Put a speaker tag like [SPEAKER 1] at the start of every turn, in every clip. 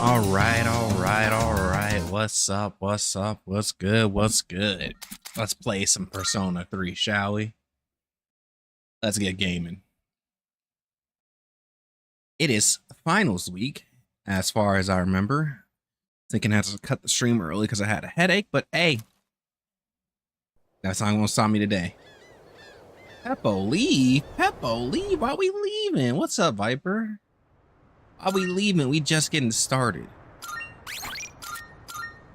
[SPEAKER 1] All right, all right, all right. What's up? What's up? What's good? What's good? Let's play some Persona 3, shall we? Let's get gaming. It is finals week, as far as I remember. Thinking I had to cut the stream early because I had a headache, but hey, that's not gonna stop me today. Peppo, leave. Peppo, leave. Why we leaving? What's up, Viper? Why we leaving? We just getting started.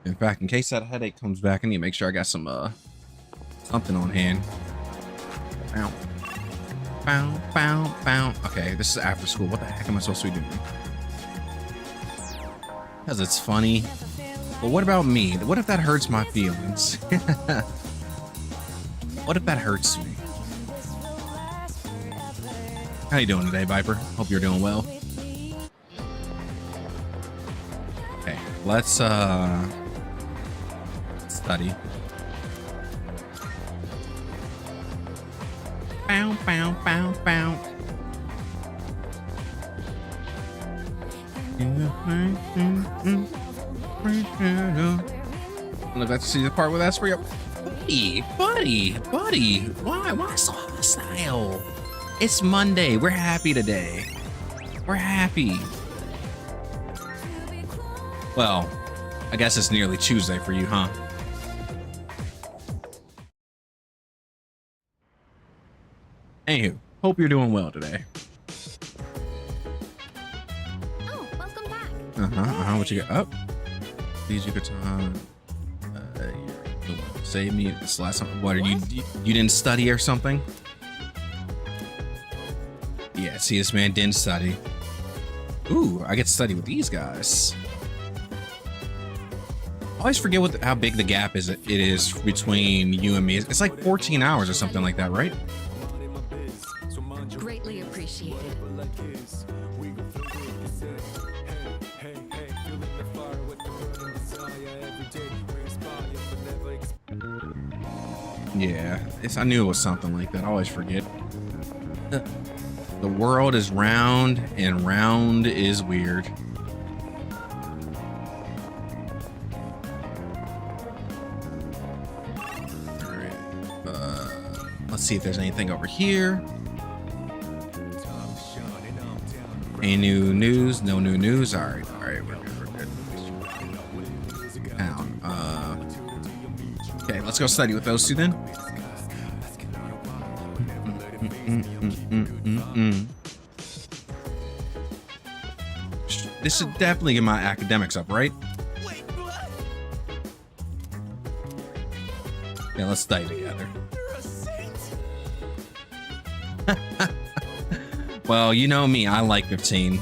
[SPEAKER 1] In fact, in case that headache comes back, I need to make sure I got some something on hand. Bow, bow, bow, bow. Okay, this is after school. What the heck am I supposed to be doing? Because it's funny. But what about me? What if that hurts my feelings? What if that hurts me? How you doing today, Viper? Hope you're doing well. Okay, let's study. Bow, bow, bow, bow. Look, let's see the part where that's for you. Buddy. Why so hostile? It's Monday. We're happy today. We're happy. Well, I guess it's nearly Tuesday for you, huh? Anywho, hope you're doing well today.
[SPEAKER 2] Oh, welcome back.
[SPEAKER 1] What you got? Oh, please, you could save me this last time. What are you didn't study or something? Yeah, see, this man didn't study. Ooh, I get to study with these guys. I always forget how big the gap is. It is between you and me. It's like 14 hours or something like that, right?
[SPEAKER 2] Greatly appreciated.
[SPEAKER 1] Yeah, I knew it was something like that. I always forget. The world is round and round is weird. All right. Let's see if there's anything over here. Any new news? No new news. All right, we're good. Pound. Okay, let's go study with those two then. This should definitely get my academics up, right? Yeah, let's study together. Well, you know me, I like 15.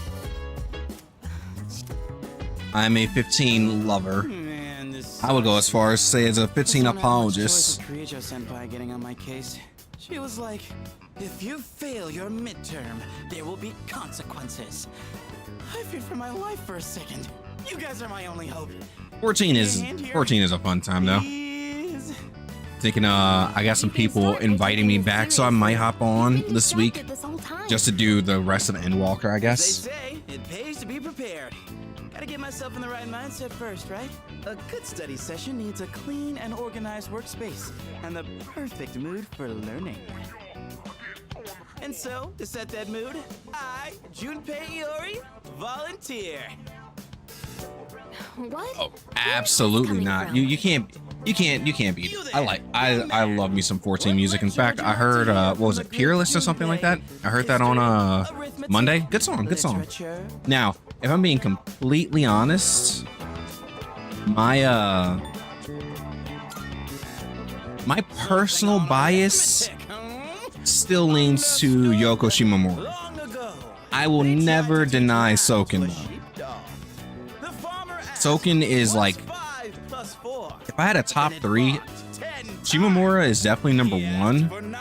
[SPEAKER 1] I'm a 15 lover. I would go as far as say as a 15 apologist.
[SPEAKER 3] Senpai getting on my case. She was like, if you fail your midterm, there will be consequences. I feared for my life for a second. You guys are my only hope.
[SPEAKER 1] 14 is a fun time though. Thinking I got some people inviting me back, so I might hop on this week just to do the rest of the Endwalker, I guess.
[SPEAKER 3] They say it pays to be prepared. Gotta get myself in the right mindset first, right? A good study session needs a clean and organized workspace and the perfect mood for learning. And so, to set that mood, I, Junpei Iori, volunteer.
[SPEAKER 2] What?
[SPEAKER 1] Oh, absolutely not. You can't beat it. I love me some 14 music. In fact, I heard what was it, Peerless or something like that? I heard that on Monday. Good song. Now, if I'm being completely honest, my personal bias still leans to Yoko Shimomura. I will never deny Soken though. Soken is like, if I had a top 3, Shimomura is definitely number 1.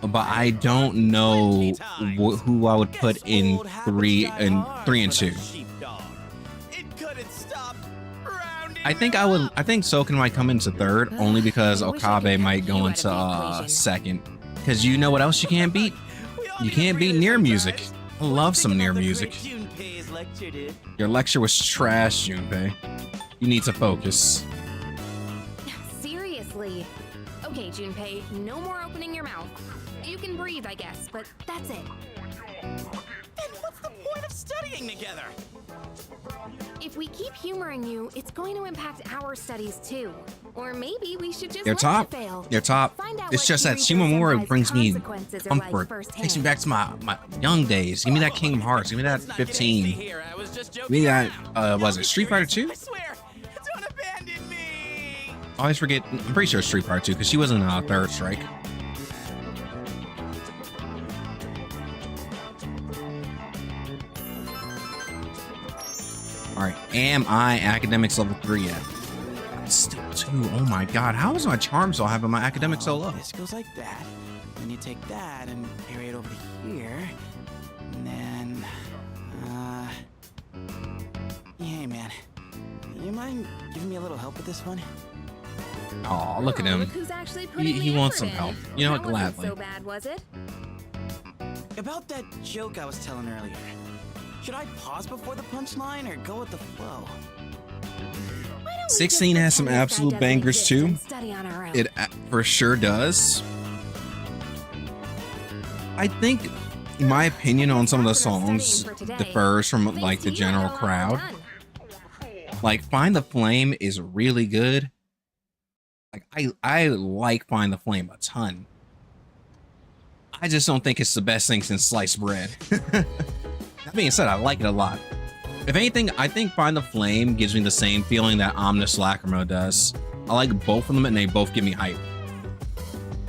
[SPEAKER 1] But I don't know who I would put in 3 and 2. I think Soken might come into 3rd only because Okabe might go into 2nd. Because you know what else you can't beat? You can't beat Nier music. I love some Nier music.
[SPEAKER 3] lecture, dude.
[SPEAKER 1] Your lecture was trash, Junpei. You need to focus.
[SPEAKER 2] Seriously. Okay, Junpei, no more opening your mouth. You can breathe, I guess, but that's it.
[SPEAKER 3] Then what's the point of studying together?
[SPEAKER 2] If we keep humoring you, it's going to impact our studies too. Or maybe we should just
[SPEAKER 1] You're
[SPEAKER 2] let
[SPEAKER 1] top.
[SPEAKER 2] you fail.
[SPEAKER 1] You're top.
[SPEAKER 2] Find out
[SPEAKER 1] It's
[SPEAKER 2] what
[SPEAKER 1] just that
[SPEAKER 2] Kirito
[SPEAKER 1] Shimamura
[SPEAKER 2] Senpai's
[SPEAKER 1] brings me
[SPEAKER 2] consequences are like
[SPEAKER 1] comfort.
[SPEAKER 2] firsthand.
[SPEAKER 1] Takes me back to my young days. Give me that Kingdom Hearts. Give me that
[SPEAKER 3] Let's not get
[SPEAKER 1] 15.
[SPEAKER 3] hasty here. I was just
[SPEAKER 1] Give
[SPEAKER 3] joking
[SPEAKER 1] me that,
[SPEAKER 3] around.
[SPEAKER 1] was it Street Fighter 2?
[SPEAKER 3] I swear, don't abandon me.
[SPEAKER 1] I always forget. I'm pretty sure it's Street Fighter 2 because she was in Third Strike. All right, am I academics level 3 yet? I'm still 2. Oh my god, how is my charm so having my academics so low?
[SPEAKER 3] This goes like that. Then you take that and carry it over to here. And then, hey man, you mind giving me a little help with this one?
[SPEAKER 1] Oh, look at him.
[SPEAKER 2] Look who's actually putting
[SPEAKER 1] He
[SPEAKER 2] the
[SPEAKER 1] wants
[SPEAKER 2] effort
[SPEAKER 1] some help.
[SPEAKER 2] in.
[SPEAKER 1] You know what,
[SPEAKER 2] That wasn't
[SPEAKER 1] gladly.
[SPEAKER 2] so bad, was it?
[SPEAKER 3] About that joke I was telling earlier. Should I pause before the punchline or go with the flow?
[SPEAKER 2] Why don't we
[SPEAKER 1] 16
[SPEAKER 2] just
[SPEAKER 1] has some
[SPEAKER 2] pretend that
[SPEAKER 1] absolute
[SPEAKER 2] doesn't
[SPEAKER 1] bangers,
[SPEAKER 2] exist
[SPEAKER 1] too.
[SPEAKER 2] and study on our own?
[SPEAKER 1] It for sure does. I think my opinion on some of the songs differs from like the general crowd. Like Find the Flame is really good. Like I like Find the Flame a ton. I just don't think it's the best thing since sliced bread. That being said, I like it a lot. If anything, I think Find the Flame gives me the same feeling that Omnis Lacrimo does. I like both of them and they both give me hype.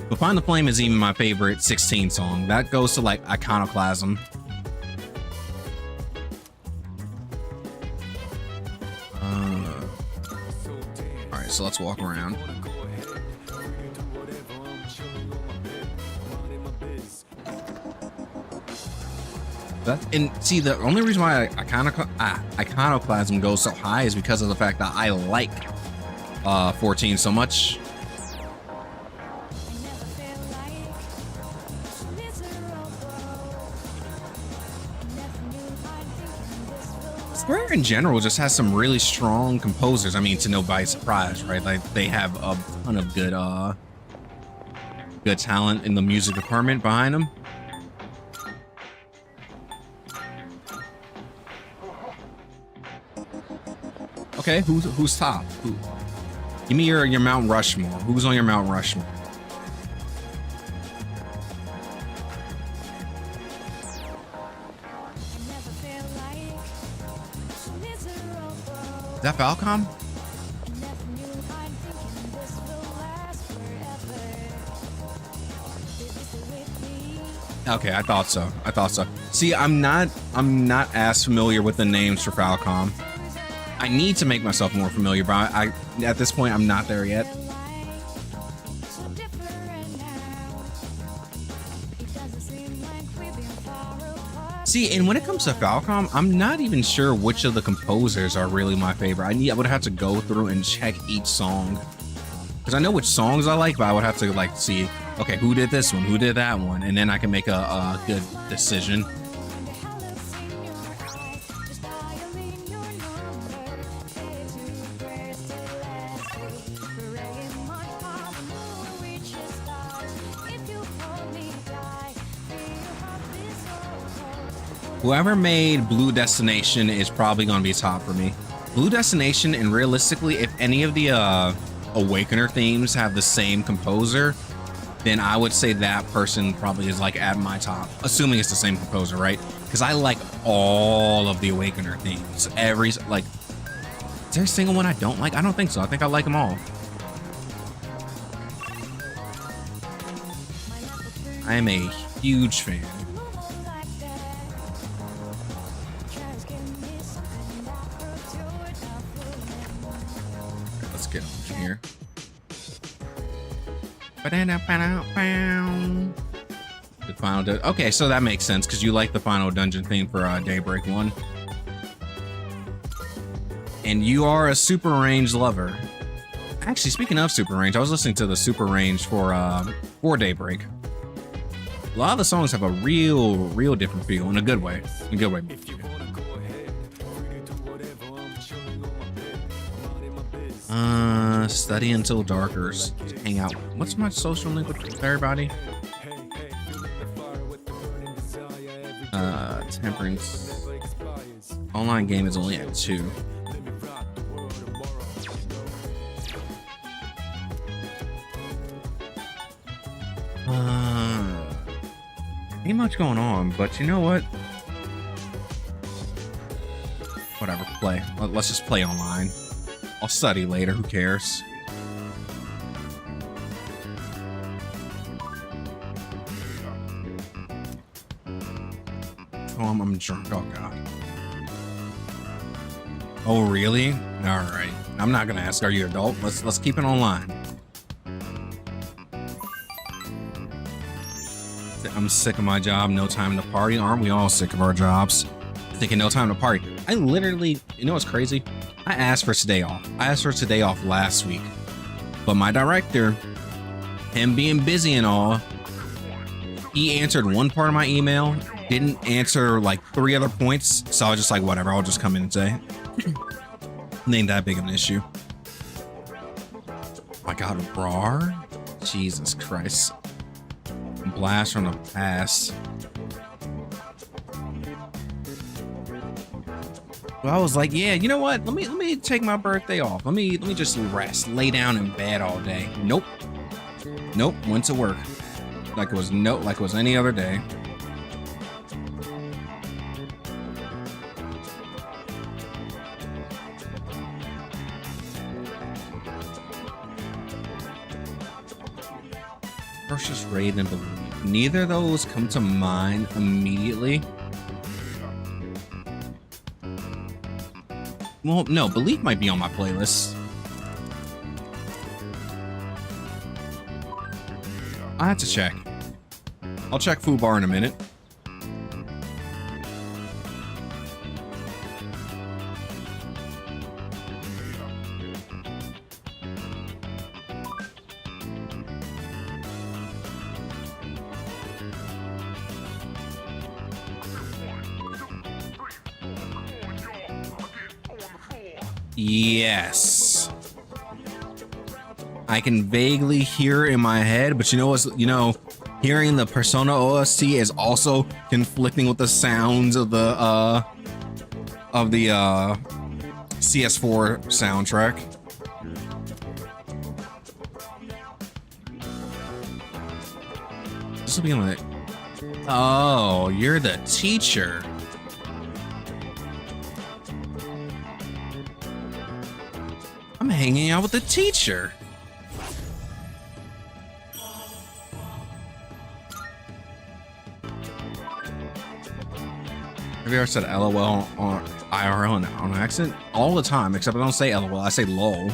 [SPEAKER 1] But Find the Flame is even my favorite 16 song. That goes to like Iconoclasm. Alright, so let's walk around. And see, the only reason why Iconoclasm goes so high is because of the fact that I like 14 so much. Square in general just has some really strong composers. I mean, to nobody's surprise, right? Like they have a ton of good talent in the music department behind them. Okay, who's top? Who? Give me your Mount Rushmore. Who's on your Mount Rushmore? Is that Falcom? Okay, I thought so. I thought so. See, I'm not as familiar with the names for Falcom. I need to make myself more familiar, but I at this point I'm not there yet. See, and when it comes to Falcom, I'm not even sure which of the composers are really my favorite. I would have to go through and check each song. Because I know which songs I like, but I would have to like see, okay, who did this one, who did that one, and then I can make a good decision. Whoever made Blue Destination is probably going to be top for me. Blue Destination, and realistically, if any of the Awakener themes have the same composer, then I would say that person probably is like at my top, assuming it's the same composer, right? Because I like all of the Awakener themes. Is there a single one I don't like? I don't think so. I think I like them all. I am a huge fan. Let's get on here. The final okay, so that makes sense because you like the final dungeon theme for Daybreak 1. And you are a super range lover. Actually, speaking of super range, I was listening to the super range for Daybreak. A lot of the songs have a real different feel in a good way. In a good way. Study until darker. Hang out. What's my social link with everybody? Temperance. Online game is only at 2. Ain't much going on, but you know what? Whatever, play. Let's just play online. I'll study later, who cares? Oh, I'm drunk, oh god. Oh, really? Alright. I'm not gonna ask, are you adult? Let's keep it online. I'm sick of my job, no time to party. Aren't we all sick of our jobs? Thinking no time to party. I literally, you know what's crazy? I asked for today off. I asked for today off last week. But my director, him being busy and all, he answered one part of my email, didn't answer like 3 other points. So I was just like, whatever, I'll just come in and say. It ain't that big of an issue. Oh my god, RAR? Jesus Christ. Blast from the past. Well, I was like, yeah, you know what? Let me take my birthday off. Let me just rest, lay down in bed all day. Nope. Went to work like it was any other day. Versus Raid and Believe. Neither of those come to mind immediately. Well, no, Belief might be on my playlist. I have to check. I'll check Food Bar in a minute. Yes. I can vaguely hear it in my head, but you know what's, hearing the Persona OST is also conflicting with the sounds of the CS4 soundtrack. This will be on it. Oh, you're the teacher. I'm hanging out with the teacher. Have you ever said LOL on IRL on accident? All the time, except I don't say LOL, I say LOL.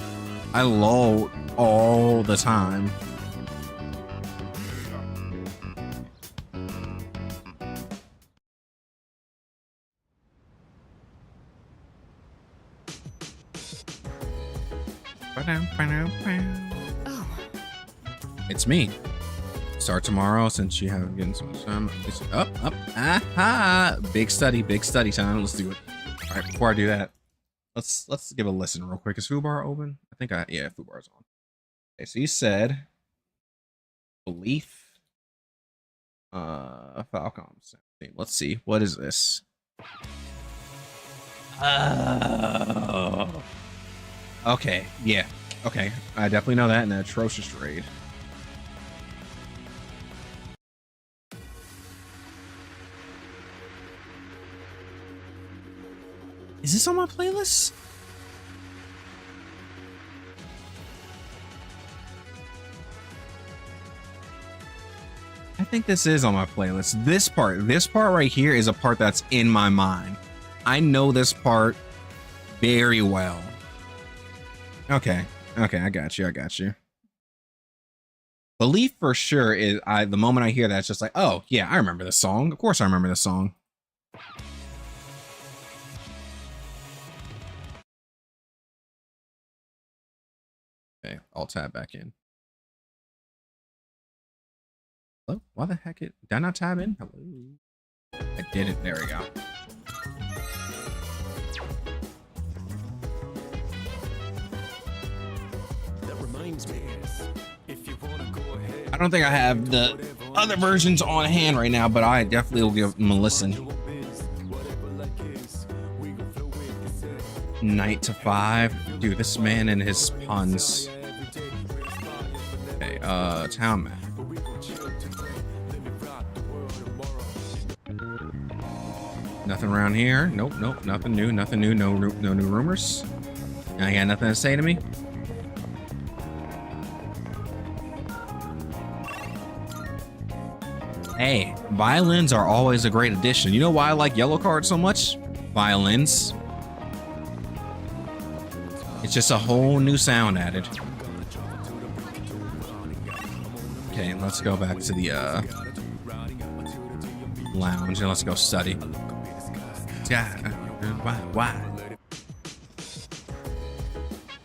[SPEAKER 1] I LOL all the time.
[SPEAKER 2] Oh.
[SPEAKER 1] It's me. Start tomorrow since you haven't getting so much time. It's up. Aha! Big study time. Let's do it. All right, before I do that, let's give a listen real quick. Is Food Bar open? I think yeah, Food Bar's on. Okay, so you said Belief. Falcom. Let's see. What is this? Okay, yeah. Okay, I definitely know that in the atrocious raid. Is this on my playlist? I think this is on my playlist. This part right here is a part that's in my mind. I know this part very well. Okay, I got you. Belief for sure is the moment I hear that, it's just like, oh yeah, I remember this song. Of course I remember this song. Okay, I'll tab back in. Hello? Why the heck did I not tab in? Hello? I didn't. There we go. I don't think I have the other versions on hand right now, but I definitely will give them a listen. Night to 5. Dude, this man and his puns. Okay, town map. Nothing around here. Nope, nope, nothing new, nothing new, no new rumors. I got nothing to say to me. Hey, violins are always a great addition. You know why I like Yellow Card so much? Violins. It's just a whole new sound added. Okay, let's go back to the lounge and let's go study. Yeah, why?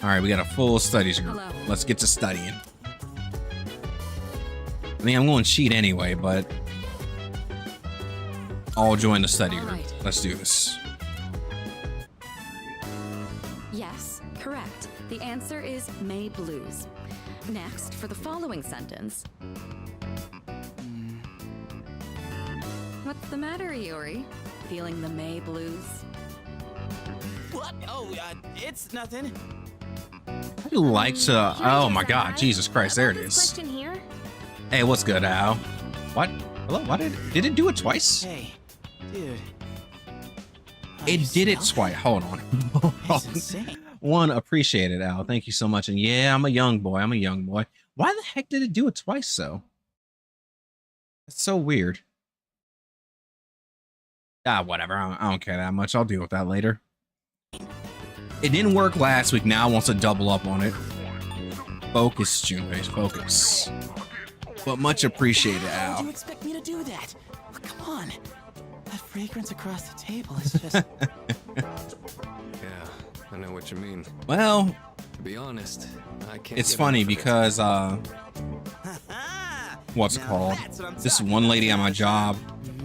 [SPEAKER 1] All right, we got a full studies group. Let's get to studying. I mean, I'm going to cheat anyway, but I'll join the study group. Let's do this.
[SPEAKER 4] Yes, correct. The answer is May Blues. Next, for the following sentence. What's the matter, Yuri? Feeling the May Blues?
[SPEAKER 3] What? Oh, it's nothing.
[SPEAKER 1] I'd like to. Oh my God, Jesus Christ! There it is.
[SPEAKER 2] Question here.
[SPEAKER 1] Hey, what's good, Al? What? Hello? What did it do it twice?
[SPEAKER 3] Hey, dude.
[SPEAKER 1] It did it twice. Hold on.
[SPEAKER 3] It's insane.
[SPEAKER 1] One, appreciate it, Al. Thank you so much. And yeah, I'm a young boy. Why the heck did it do it twice, though? That's so weird. Ah, whatever. I don't care that much. I'll deal with that later. It didn't work last week. Now it wants to double up on it. Focus, Junpei. Focus. But much appreciated,
[SPEAKER 3] How would
[SPEAKER 1] Al.
[SPEAKER 3] you expect me to do that? Oh, come on. That fragrance across the table is just...
[SPEAKER 5] Yeah, I know what you mean.
[SPEAKER 1] Well,
[SPEAKER 5] To be honest, I can't.
[SPEAKER 1] it's
[SPEAKER 5] get
[SPEAKER 1] funny
[SPEAKER 5] enough of it.
[SPEAKER 1] because what's it
[SPEAKER 3] Now
[SPEAKER 1] called?
[SPEAKER 3] that's what I'm
[SPEAKER 1] This
[SPEAKER 3] talking
[SPEAKER 1] one lady at
[SPEAKER 3] about.
[SPEAKER 1] my job,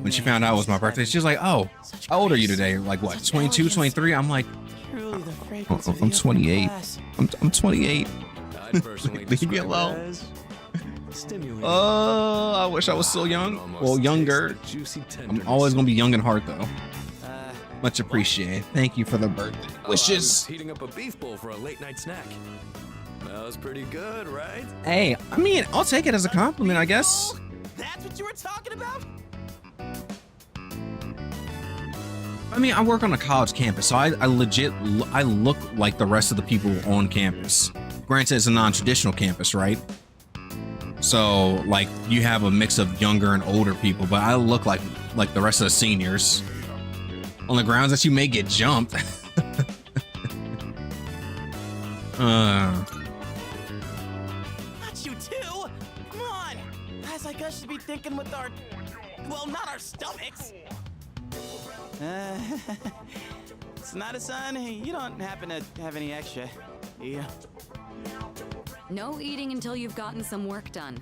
[SPEAKER 1] when she found out it was my birthday, she was like, "Oh, how old are you today?" Like what? 22, 23? I'm like,
[SPEAKER 3] Truly the fragrance of the
[SPEAKER 1] I'm
[SPEAKER 3] upper
[SPEAKER 1] 28.
[SPEAKER 3] class.
[SPEAKER 1] I'm 28.
[SPEAKER 5] I'd personally
[SPEAKER 1] Leave me
[SPEAKER 5] describe it
[SPEAKER 1] alone.
[SPEAKER 5] as stimulating.
[SPEAKER 1] Oh, I wish I was still young.
[SPEAKER 5] Almost
[SPEAKER 1] Well,
[SPEAKER 5] taste
[SPEAKER 1] younger.
[SPEAKER 5] the juicy
[SPEAKER 1] I'm
[SPEAKER 5] tenderness.
[SPEAKER 1] always gonna be young in heart, though.
[SPEAKER 3] Uh,
[SPEAKER 1] Much appreciated. Thank you for the birthday
[SPEAKER 5] Oh, I was
[SPEAKER 1] wishes.
[SPEAKER 5] heating up a beef bowl for a late night snack. That was pretty good, right?
[SPEAKER 1] Hey, I mean, I'll take it as a compliment, I guess.
[SPEAKER 3] that's what you were talking about?
[SPEAKER 1] I mean, I work on a college campus, so I legit, I look like the rest of the people on campus. Granted, it's a non-traditional campus, right? So, like, you have a mix of younger and older people, but I look like the rest of the seniors. On the grounds that you may get jumped.
[SPEAKER 3] Not you too! Come on! Guys like us should be thinking with our... Well, not our stomachs! It's not a son. You don't happen to have any extra, do you?
[SPEAKER 4] No eating until you've gotten some work done.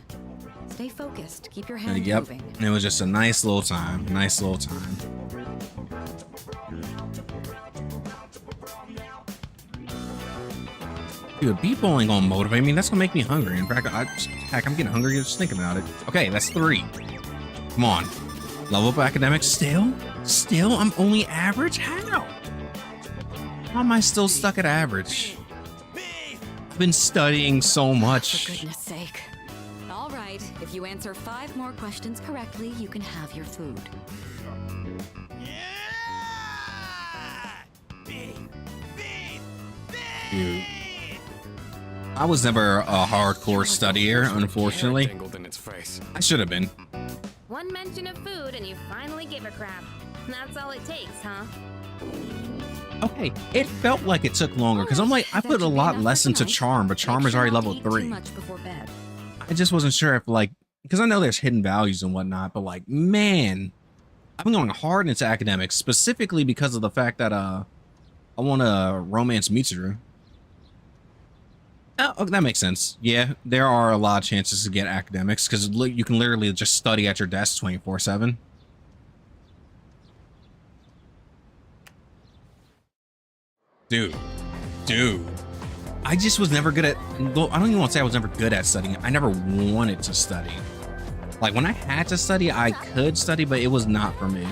[SPEAKER 4] Stay focused. Keep your hand
[SPEAKER 1] Yep,
[SPEAKER 4] moving.
[SPEAKER 1] it was just a nice little time. Nice little time. Dude, beat bowling gonna motivate me. That's gonna make me hungry. In fact, heck, I'm getting hungry just thinking about it. Okay, that's 3. Come on. Level up academics still? Still? I'm only average? How? How am I still stuck at average? I've been studying so
[SPEAKER 4] For
[SPEAKER 1] much.
[SPEAKER 4] goodness sake. All right, if you answer 5 more questions correctly, you can have your food.
[SPEAKER 1] Dude. I was never a hardcore studier, unfortunately.
[SPEAKER 5] Tangled in its face.
[SPEAKER 1] I should have been.
[SPEAKER 2] One mention of food and you finally give a crap. That's all it takes, huh?
[SPEAKER 1] Okay, it felt like it took longer because I'm like, I
[SPEAKER 4] That
[SPEAKER 1] put a
[SPEAKER 4] should be
[SPEAKER 1] lot
[SPEAKER 4] enough
[SPEAKER 1] less
[SPEAKER 4] for
[SPEAKER 1] into
[SPEAKER 4] tonight.
[SPEAKER 1] Charm, but Charm
[SPEAKER 4] Make
[SPEAKER 1] is
[SPEAKER 4] sure
[SPEAKER 1] already
[SPEAKER 4] not to
[SPEAKER 1] level
[SPEAKER 4] eat too
[SPEAKER 1] 3.
[SPEAKER 4] much before bed.
[SPEAKER 1] I just wasn't sure if like, because I know there's hidden values and whatnot, but like, man, I've been going hard into academics specifically because of the fact that I want to romance Mitsuru. Oh, that makes sense. Yeah, there are a lot of chances to get academics because you can literally just study at your desk 24/7. Dude. I just was never good at, well, I don't even want to say I was never good at studying. I never wanted to study. Like when I had to study, I could study, but it was not for me.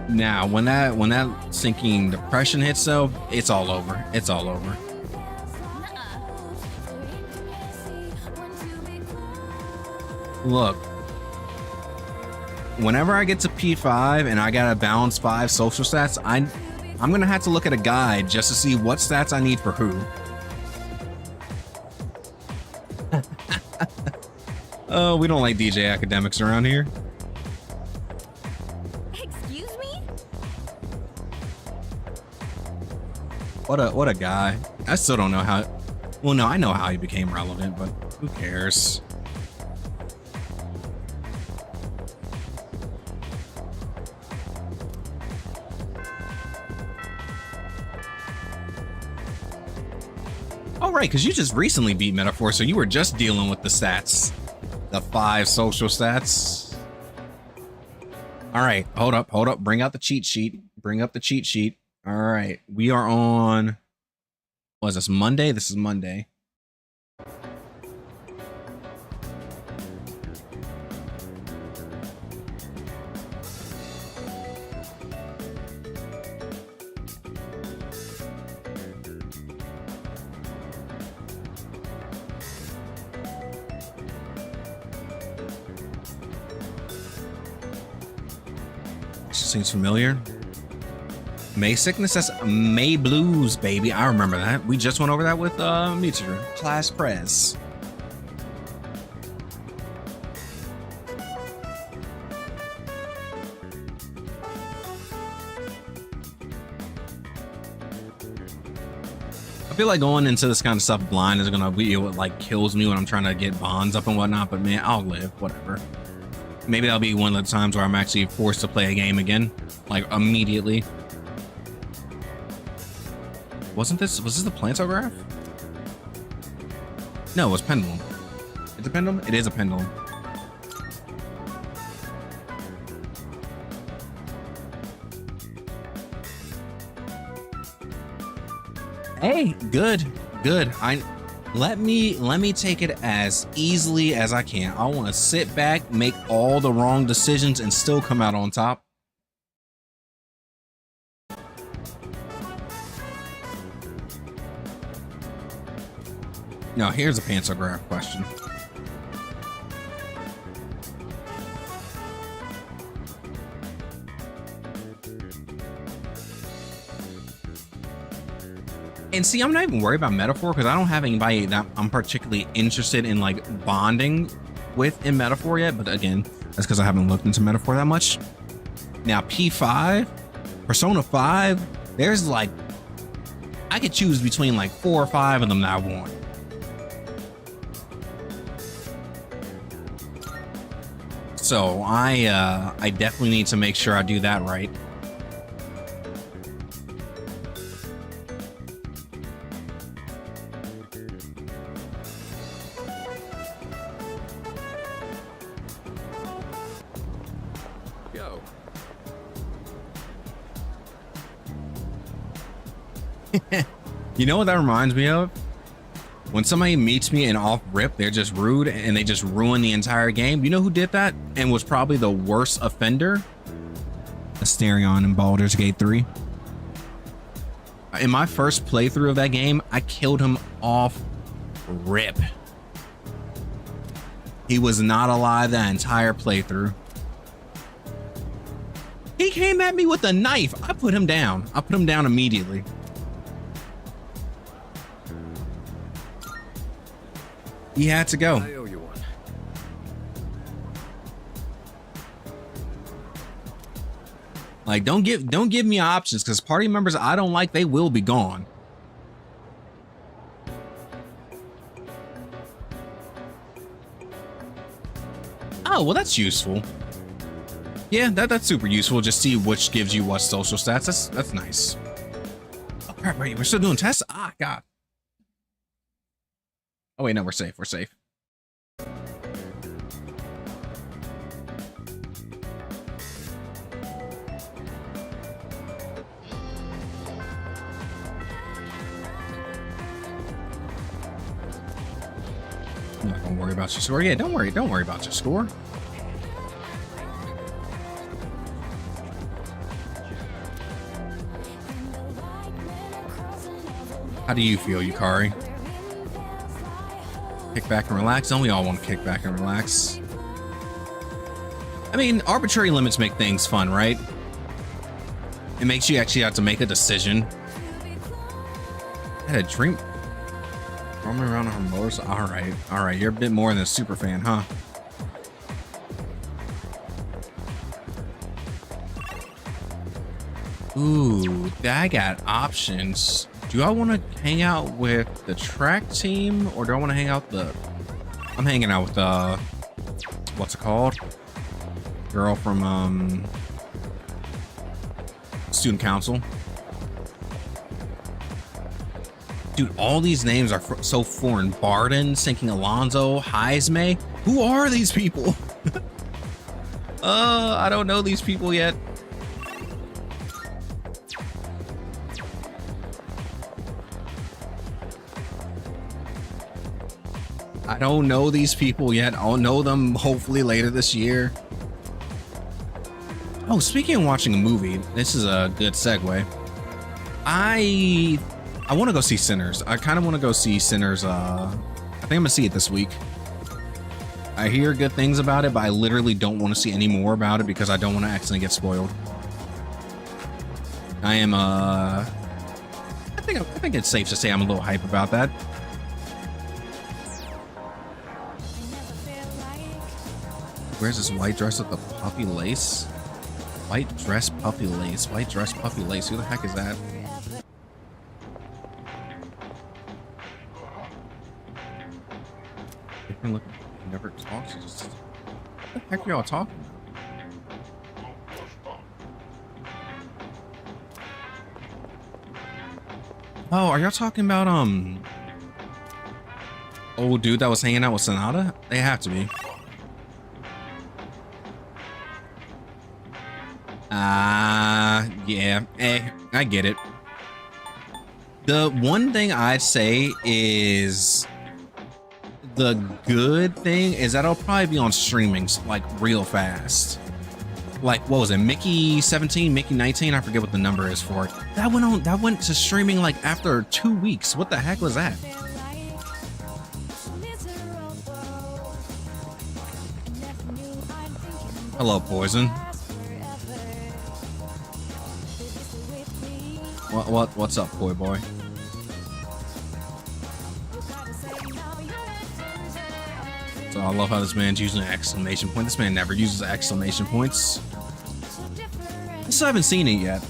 [SPEAKER 1] Now, when that sinking depression hits though, it's all over. It's all over. Look, whenever I get to P5 and I got a balance 5 social stats, I'm gonna have to look at a guide just to see what stats I need for who. Oh, we don't like DJ academics around here.
[SPEAKER 2] Excuse me?
[SPEAKER 1] What a guy. I still don't know how. Well, no, I know how he became relevant, but who cares? Oh, right, because you just recently beat Metaphor, so you were just dealing with the stats. The 5 social stats. All right, hold up. Bring out the cheat sheet. Bring up the cheat sheet. All right, we are on, what is this, Monday? This is Monday. Seems familiar. May Sickness, that's May Blues, baby. I remember that. We just went over that with Mitra, Class Prez. I feel like going into this kind of stuff blind is gonna be what like kills me when I'm trying to get bonds up and whatnot, but man, I'll live, whatever. Maybe that'll be one of the times where I'm actually forced to play a game again, like immediately. Was this the Plantograph? No, it was Pendulum. It's a Pendulum? It is a Pendulum. Hey, good. Let me take it as easily as I can. I want to sit back, make all the wrong decisions, and still come out on top. Now, here's a Pantograph question. And see, I'm not even worried about Metaphor because I don't have anybody that I'm particularly interested in like bonding with in Metaphor yet. But again, that's because I haven't looked into Metaphor that much. Now, P5, Persona 5, there's like, I could choose between like 4 or 5 of them that I want. So I definitely need to make sure I do that right.
[SPEAKER 5] Go.
[SPEAKER 1] You know what that reminds me of? When somebody meets me and off rip, they're just rude and they just ruin the entire game. You know who did that and was probably the worst offender? Asterion in Baldur's Gate 3. In my first playthrough of that game, I killed him off rip. He was not alive that entire playthrough. He came at me with a knife. I put him down. I put him down immediately. He had to go.
[SPEAKER 5] I owe you one.
[SPEAKER 1] Like, don't give me options, because party members I don't like, they will be gone. Oh, well, that's useful. Yeah, that's super useful. Just see which gives you what social stats. That's nice. Oh crap! Wait, we're still doing tests. Ah, God. Oh wait, no, we're safe. We're safe. I'm not gonna worry about your score. Yeah, don't worry about your score. How do you feel, Yukari? Kick back and relax? Don't we all want to kick back and relax? I mean, arbitrary limits make things fun, right? It makes you actually have to make a decision. I had a dream. Roaming around on her motorcycle. All right. You're a bit more than a super fan, huh? Ooh, I got options. Do I want to hang out with the track team, or do I want to hang out I'm hanging out with what's it called? Girl from student council. Dude, all these names are so foreign. Barden, Sinking Alonso, Heisme. Who are these people? I don't know these people yet. I don't know these people yet. I'll know them hopefully later this year. Oh, speaking of watching a movie, this is a good segue. I want to go see Sinners. I kind of want to go see Sinners. I think I'm gonna see it this week. I hear good things about it, but I literally don't want to see any more about it because I don't want to accidentally get spoiled. I am I think it's safe to say I'm a little hype about that. Where's this white dress with the puffy lace? White dress, puffy lace. White dress, puffy lace. Who the heck is that? Different looking. He never talks. Just, what the heck are y'all talking about? Oh, are y'all talking about old dude that was hanging out with Sonata? They have to be. Yeah, I get it. The one thing I'd say is the good thing is that it'll probably be on streaming like real fast. Like, what was it, Mickey 17, Mickey 19? I forget what the number is for it. That went to streaming like after 2 weeks. What the heck was that? Hello, Poison. What's up, boy? So I love how this man's using an exclamation point. This man never uses exclamation points. I still haven't seen it yet.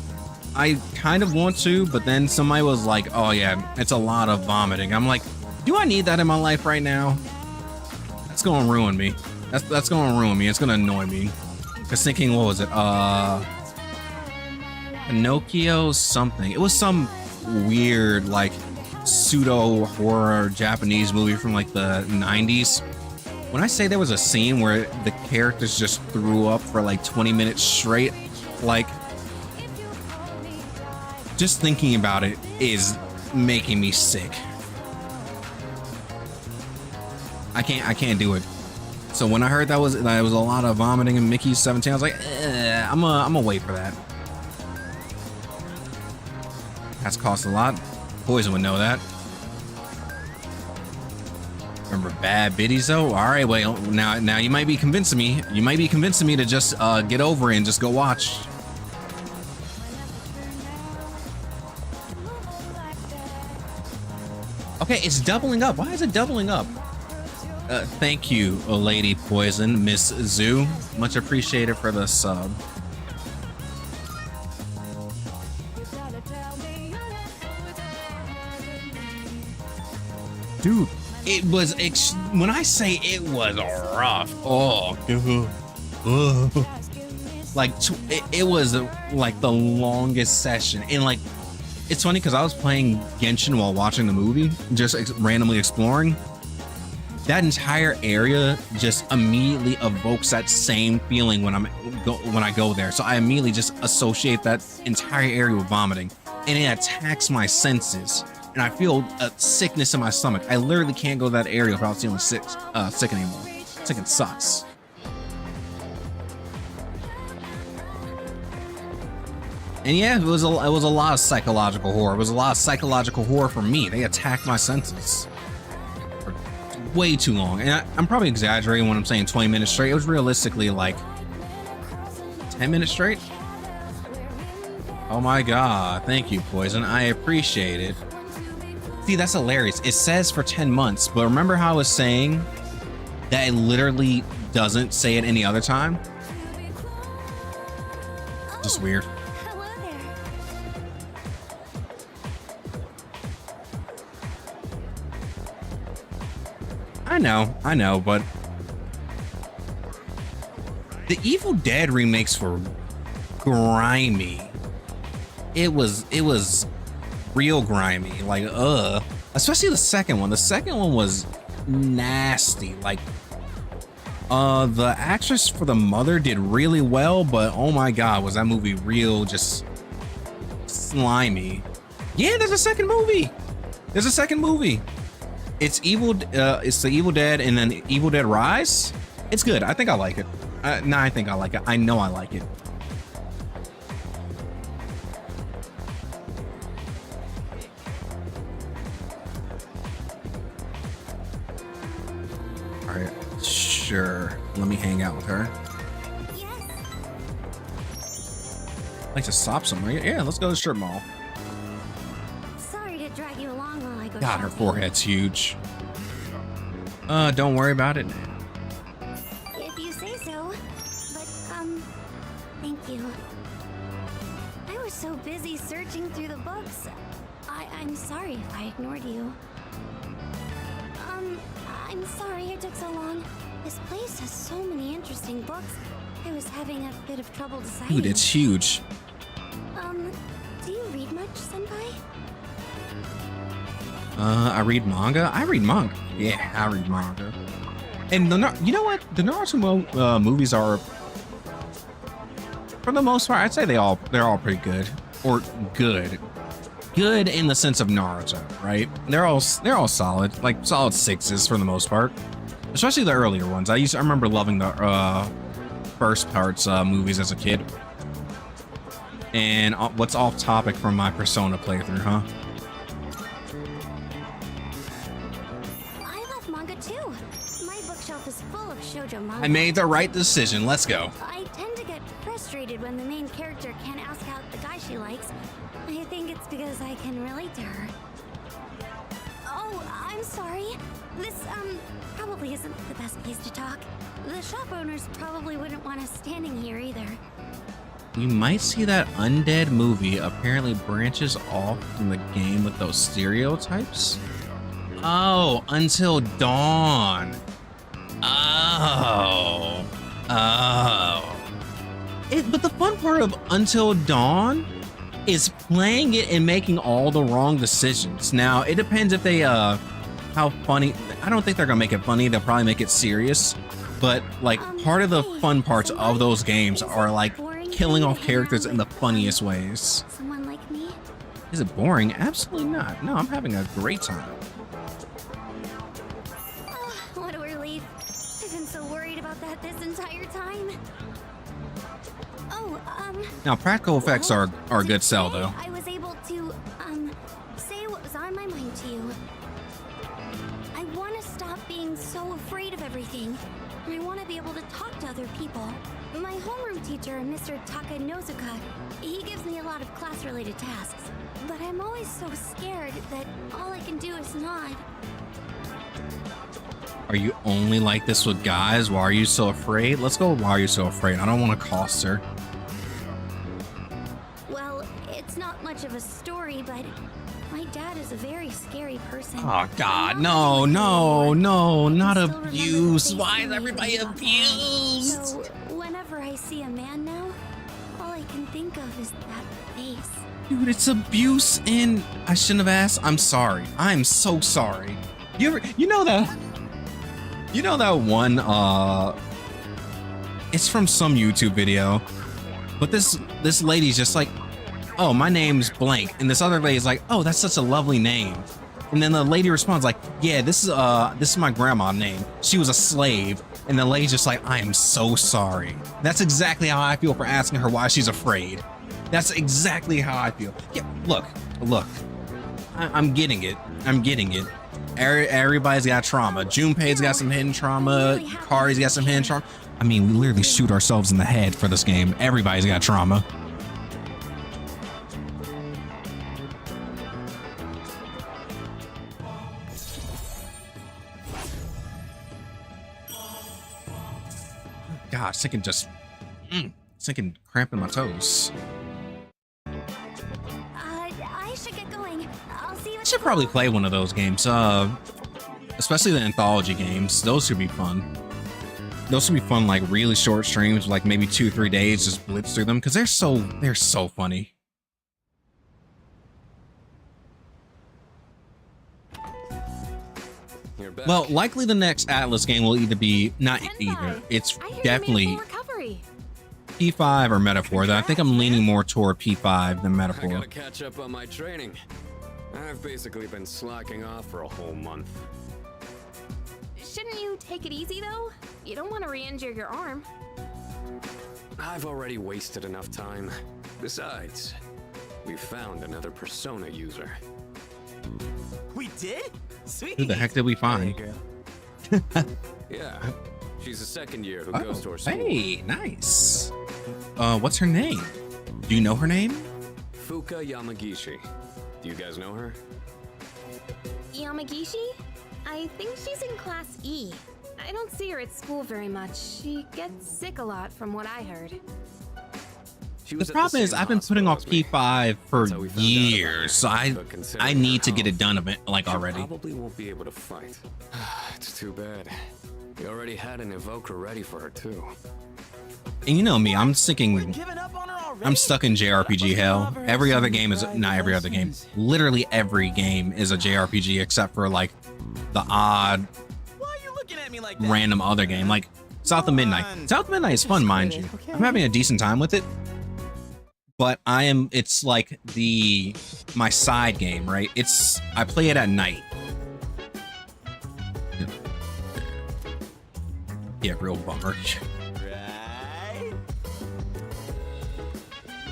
[SPEAKER 1] I kind of want to, but then somebody was like, oh yeah, it's a lot of vomiting. I'm like, do I need that in my life right now? That's gonna ruin me. That's gonna ruin me. It's gonna annoy me. Cause thinking, what was it? Pinocchio something. It was some weird like pseudo horror Japanese movie from like the 90s. When I say there was a scene where the characters just threw up for like 20 minutes straight, like just thinking about it is making me sick. I can't do it. So when I heard that was a lot of vomiting in Mickey 17, I was like, I'm gonna wait for that. That's cost a lot. Poison would know that. Remember Bad Biddies though? All right, well now you might be convincing me. You might be convincing me to just get over it and just go watch. Okay, it's doubling up. Why is it doubling up? Thank you, Lady Poison, Miss Zoo. Much appreciated for the sub. Dude, it was when I say it was rough. Oh, like it was like the longest session, and like it's funny because I was playing Genshin while watching the movie, just randomly exploring. That entire area just immediately evokes that same feeling when I go there. So I immediately just associate that entire area with vomiting, and it attacks my senses. and I feel a sickness in my stomach. I literally can't go to that area without feeling sick anymore. Sick and sucks. And yeah, it was a lot of psychological horror. It was a lot of psychological horror for me. They attacked my senses for way too long. And I'm probably exaggerating when I'm saying 20 minutes straight. It was realistically like 10 minutes straight. Oh my god, thank you, Poison. I appreciate it. See, that's hilarious. It says for 10 months, but remember how I was saying that it literally doesn't say it any other time? Just weird. I know, but the Evil Dead remakes were grimy. It was real grimy, like especially the second one. The second one was nasty. Like the actress for the mother did really well, but oh my god, was that movie real just slimy. Yeah, there's a second movie. It's it's the Evil Dead and then Evil Dead Rise. It's good. I think I like it. I think I like it. I know I like it. All right, sure. Let me hang out with her. I'd like to stop somewhere. Yeah, let's go to the strip mall.
[SPEAKER 2] Sorry to drag you along while I go.
[SPEAKER 1] God, her
[SPEAKER 2] shopping.
[SPEAKER 1] forehead's huge. Don't worry about it.
[SPEAKER 2] If you say so. But, thank you. I was so busy searching through the books. I'm sorry if I ignored you. I'm sorry it took so long. This place has so many interesting books. I was having a bit of trouble deciding.
[SPEAKER 1] Dude, it's huge.
[SPEAKER 2] Do you read much, Senpai?
[SPEAKER 1] I read manga. Yeah, I read manga. And you know what? The Naruto movies are, for the most part, I'd say they're all pretty good, or good in the sense of Naruto, right? They're all solid, like solid 6s for the most part, especially the earlier ones. I remember loving the first parts movies as a kid. And what's off topic from my Persona playthrough, huh?
[SPEAKER 2] Manga.
[SPEAKER 1] I made the right decision. Let's go.
[SPEAKER 2] I tend to get frustrated when the main character can't ask out the guy she likes. I think it's because I can relate to her. Oh, I'm sorry. This, probably isn't the best place to talk. The shop owners probably wouldn't want us standing here either.
[SPEAKER 1] You might see that Undead movie apparently branches off from the game with those stereotypes. Oh, Until Dawn. Oh. But the fun part of Until Dawn is playing it and making all the wrong decisions. Now, it depends if they, how funny. I don't think they're gonna make it funny. They'll probably make it serious. But, like, part of the fun parts of those games are, like, killing off characters in the funniest ways.
[SPEAKER 2] Someone like me?
[SPEAKER 1] Is it boring? Absolutely not. No, I'm having a great time.
[SPEAKER 2] What a relief. I've been so worried about that this entire time. Oh,
[SPEAKER 1] Now, practical effects are a good sell, though.
[SPEAKER 2] I was able to, say what was on my mind to you. I want to stop being so afraid of everything. And I want to be able to talk to other people. My homeroom teacher, Mr. Takanozuka, he gives me a lot of class-related tasks. But I'm always so scared that all I can do is nod.
[SPEAKER 1] Are you only like this with guys? Why are you so afraid? Let's go with why are you so afraid? I don't want to cost her.
[SPEAKER 2] Well, it's not much of a story, but my dad is a very scary person.
[SPEAKER 1] Oh, God. No, not abuse. Why is everybody abused?
[SPEAKER 2] So, whenever I see a man now, all I can think of is that face.
[SPEAKER 1] Dude, it's abuse and I shouldn't have asked. I'm sorry. I'm so sorry. You know that one, it's from some YouTube video, but this lady's just like, oh, my name's blank. And this other lady's like, oh, that's such a lovely name. And then the lady responds like, yeah, this is my grandma's name. She was a slave. And the lady's just like, I am so sorry. That's exactly how I feel for asking her why she's afraid. That's exactly how I feel. Yeah, look. I'm getting it. Everybody's got trauma. Junpei's got some hidden trauma. Kari's got some hidden trauma. I mean, we literally shoot ourselves in the head for this game. Everybody's got trauma. Gosh, sinking cramping my toes.
[SPEAKER 2] I should get going. I'll see you.
[SPEAKER 1] I should probably play one of those games. Especially the anthology games. Those should be fun. Those should be fun, like really short streams, like maybe 2-3 days, just blitz through them because they're so funny. Well, likely the next Atlas game will either be not either. It's definitely P5 or Metaphor. I think I'm leaning more toward P5 than Metaphor.
[SPEAKER 5] I gotta catch up on my training. I've basically been slacking off for a whole month.
[SPEAKER 2] Shouldn't you take it easy though? You don't want to re-injure your arm.
[SPEAKER 5] I've already wasted enough time. Besides, we found another Persona user.
[SPEAKER 3] We did? Sweet.
[SPEAKER 1] Who the heck did we find?
[SPEAKER 5] Yeah, she's a second year who goes to our school.
[SPEAKER 1] Hey, nice. What's her name? Do you know her name?
[SPEAKER 5] Fuka Yamagishi. Do you guys know her?
[SPEAKER 2] Yamagishi? I think she's in Class E. I don't see her at school very much. She gets sick a lot from what I heard.
[SPEAKER 1] The problem is I've been putting off P5 for years, so I need to get it done already.
[SPEAKER 5] Probably won't be able to fight. It's too bad. We already had an evoker ready for her too.
[SPEAKER 1] And you know me, I'm stuck in JRPG hell. Every other game is not every other game. Literally every game is a JRPG except for like the odd random other game like South of Midnight. South of Midnight is fun, mind you. I'm having a decent time with it. But it's like my side game, right? I play it at night. Yeah, real bummer.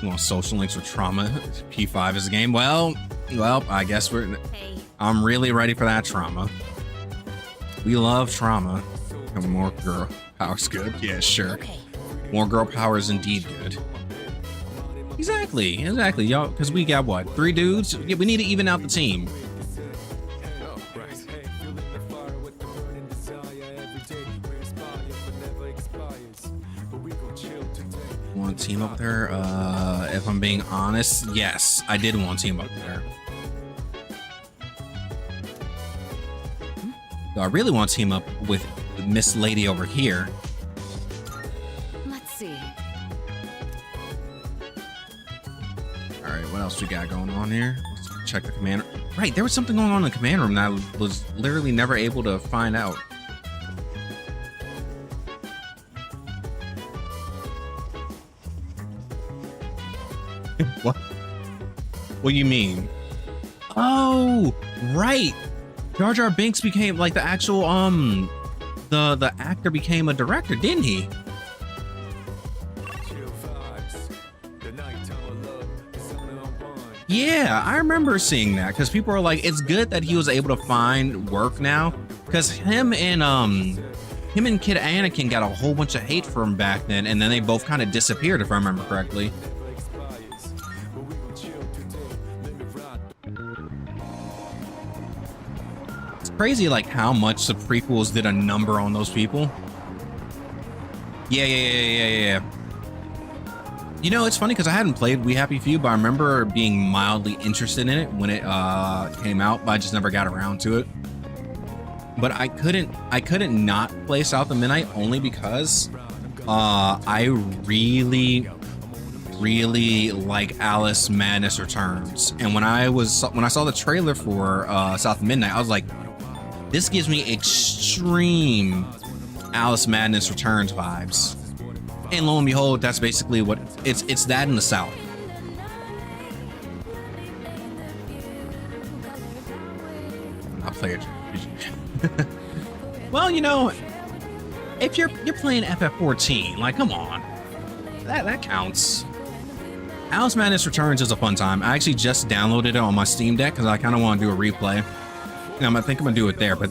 [SPEAKER 1] You want social links with trauma? P5 is a game. Well, I guess I'm really ready for that trauma. We love trauma. And more girl power's good. Yeah, sure. More girl power is indeed good. Exactly, y'all. Because we got what? 3 dudes? Yeah, we need to even out the team.
[SPEAKER 5] Oh, right.
[SPEAKER 1] Want to team up with her? If I'm being honest, yes, I did want to team up with her. Though I really want to team up with Miss Lady over here.
[SPEAKER 4] Let's see.
[SPEAKER 1] All right, what else we got going on here? Let's check the command. Right, there was something going on in the command room that I was literally never able to find out. What? What do you mean? Oh, right. Jar Jar Binks became like the actual the actor became a director, didn't he? Yeah, I remember seeing that because people are like, it's good that he was able to find work now because him and Kid Anakin got a whole bunch of hate for him back then, and then they both kind of disappeared if I remember correctly. Crazy like how much the prequels did a number on those people. Yeah. You know, it's funny because I hadn't played We Happy Few, but I remember being mildly interested in it when it came out, but I just never got around to it. But I couldn't not play South of Midnight only because I really like Alice Madness Returns. And when I saw the trailer for South of Midnight, I was like, this gives me extreme Alice Madness Returns vibes. And lo and behold, that's basically what it's that in the South. player. Well, you know, if you're playing FF14, like, come on, that counts. Alice Madness Returns is a fun time. I actually just downloaded it on my Steam Deck because I kind of want to do a replay. And I think I'm gonna do it there, but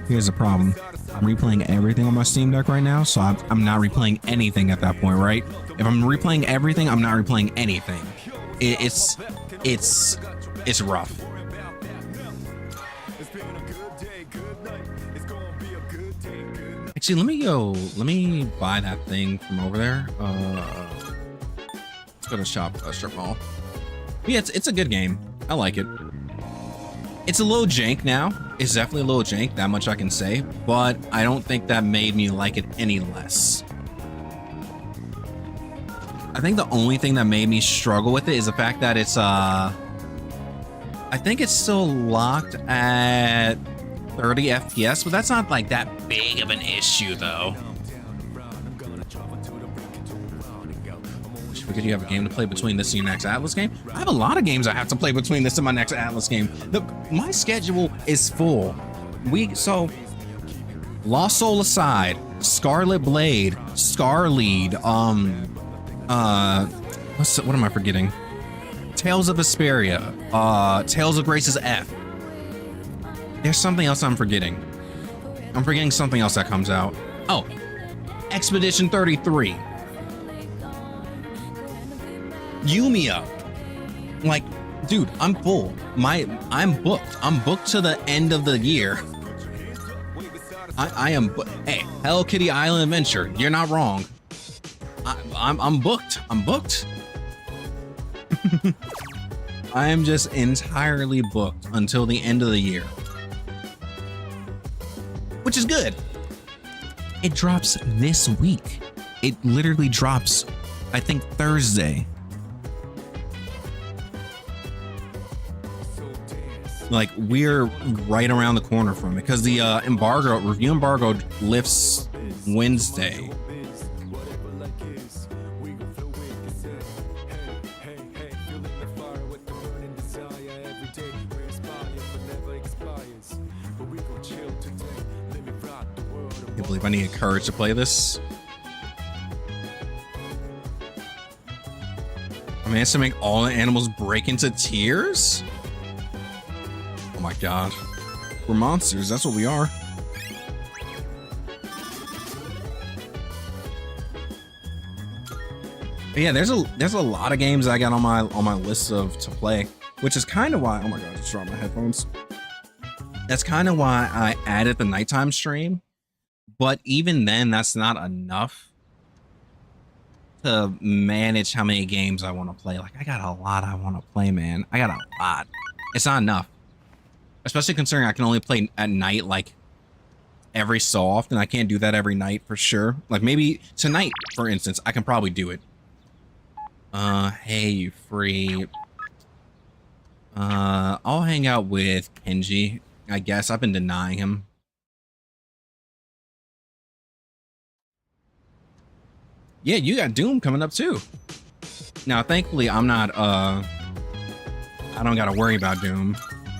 [SPEAKER 1] here's the problem. I'm replaying everything on my Steam Deck right now, so I'm not replaying anything at that point, right? If I'm replaying everything, I'm not replaying anything. It's rough. Actually, let me buy that thing from over there. Let's go to strip mall. Yeah, it's a good game. I like it. It's a little jank now. It's definitely a little jank, that much I can say, but I don't think that made me like it any less. I think the only thing that made me struggle with it is the fact that it's I think it's still locked at 30 FPS, but that's not like that big of an issue though. Because you have a game to play between this and your next Atlas game. I have a lot of games I have to play between this and my next Atlas game. My schedule is full. So Lost Soul aside, Scarlet Blade, Scarlead, what am I forgetting? Tales of Vesperia, Tales of Grace's F. There's something else I'm forgetting. I'm forgetting something else that comes out. Oh, Expedition 33. Yumiya. Like, dude, I'm full. I'm booked. I'm booked to the end of the year. I am. Hey, Hello Kitty Island Adventure. You're not wrong. I'm booked. I'm booked. I am just entirely booked until the end of the year, which is good. It drops this week. It literally drops, I think, Thursday. Like, we're right around the corner from it because the review embargo lifts Wednesday. I can't believe I need courage to play this. I managed to make all the animals break into tears? Oh my god. We're monsters, that's what we are. But yeah, there's a lot of games I got on my list to play, which is kind of why, oh my god, I just dropped my headphones. That's kind of why I added the nighttime stream. But even then, that's not enough to manage how many games I want to play. Like, I got a lot I want to play, man. I got a lot. It's not enough. Especially considering I can only play at night, like, every so often. I can't do that every night for sure. Like, maybe tonight, for instance, I can probably do it. Hey, you free. I'll hang out with Kenji, I guess. I've been denying him. Yeah, you got Doom coming up too. Now, thankfully, I'm not, I don't gotta worry about Doom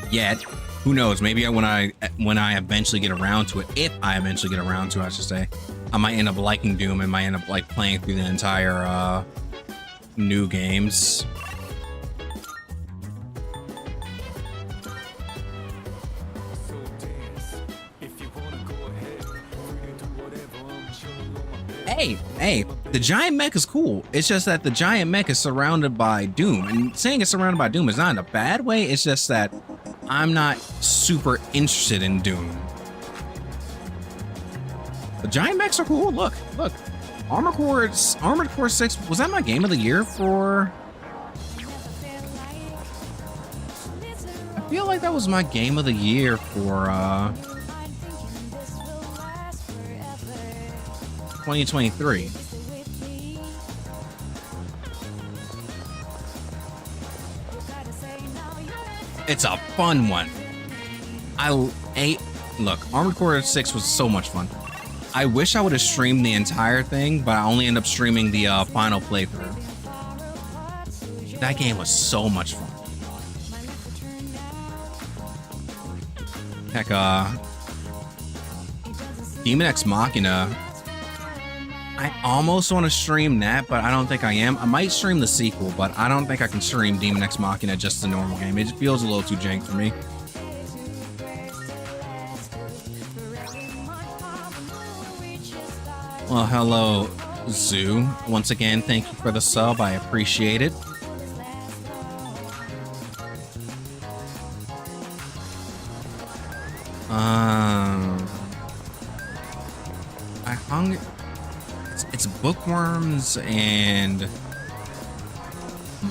[SPEAKER 1] yet. Who knows? Maybe when I eventually get around to it, if I eventually get around to it, I should say, I might end up liking Doom and might end up like playing through the entire, new games. Hey, the giant mech is cool. It's just that the giant mech is surrounded by Doom. And saying it's surrounded by Doom is not in a bad way. It's just that I'm not super interested in Doom. The giant mechs are cool. Look. Armored Core 6, was that my game of the year for... I feel like that was my game of the year for, 2023. It's a fun one. Look, Armored Core 6 was so much fun. I wish I would have streamed the entire thing, but I only ended up streaming the final playthrough. That game was so much fun. Heck, Demon X Machina. I almost want to stream that, but I don't think I am. I might stream the sequel, but I don't think I can stream Demon X Machina just the normal game. It just feels a little too jank for me. Well, hello, Zoo. Once again, thank you for the sub. I appreciate it. I hung... It's Bookworms and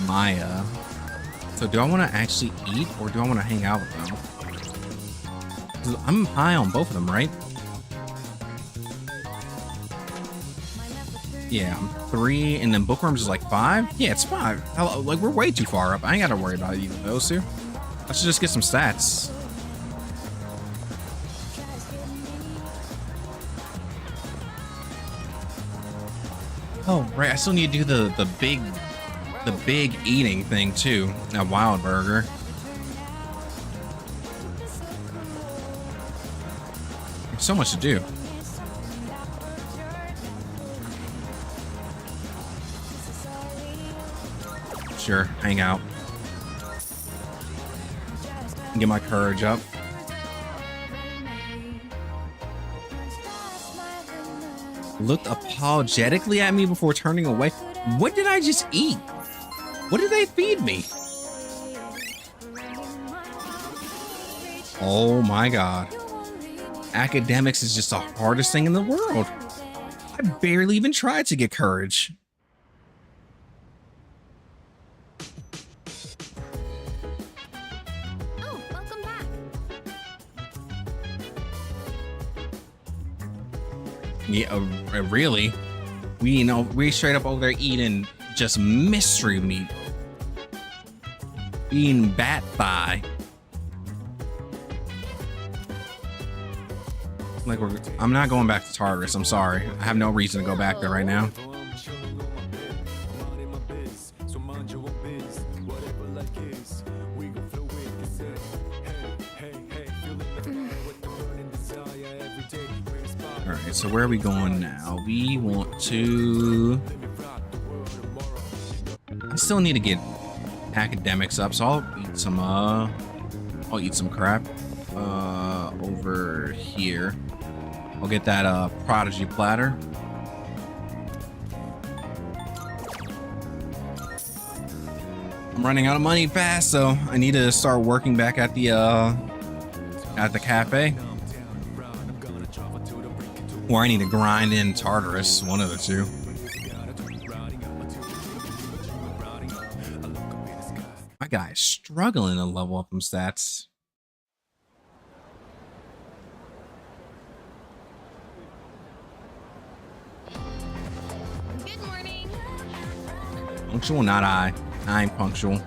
[SPEAKER 1] Maya. So do I want to actually eat or do I want to hang out with them? 'Cause I'm high on both of them, right? Yeah, I'm 3, and then Bookworms is like 5? Yeah, it's 5. Hello, like, we're way too far up. I ain't got to worry about either of those two. I should just get some stats. Oh, right, I still need to do the big eating thing, too. That Wild Burger. There's so much to do. Sure, hang out. Get my courage up. Looked apologetically at me before turning away. What did I just eat? What did they feed me? Oh my god. Academics is just the hardest thing in the world. I barely even tried to get courage. Yeah, really? We straight up over there eating just mystery meat. Eating bat thigh. Like I'm not going back to Tartarus. I'm sorry. I have no reason to go back there right now. Alright, so where are we going now? We want to... I still need to get academics up, so I'll eat some crap over here. I'll get that prodigy platter. I'm running out of money fast, so I need to start working back at the cafe. Or I need to grind in Tartarus, one of the two. My guy is struggling to level up them stats.
[SPEAKER 2] Good morning.
[SPEAKER 1] Punctual, not I. I'm punctual.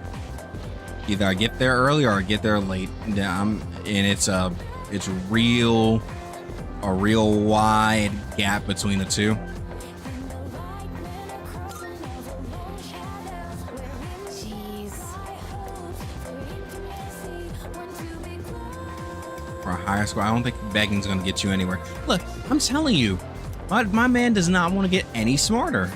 [SPEAKER 1] Either I get there early or I get there late. And it's a real wide gap between the two. For a higher score, I don't think begging's gonna get you anywhere. Look, I'm telling you, my man does not want to get any smarter.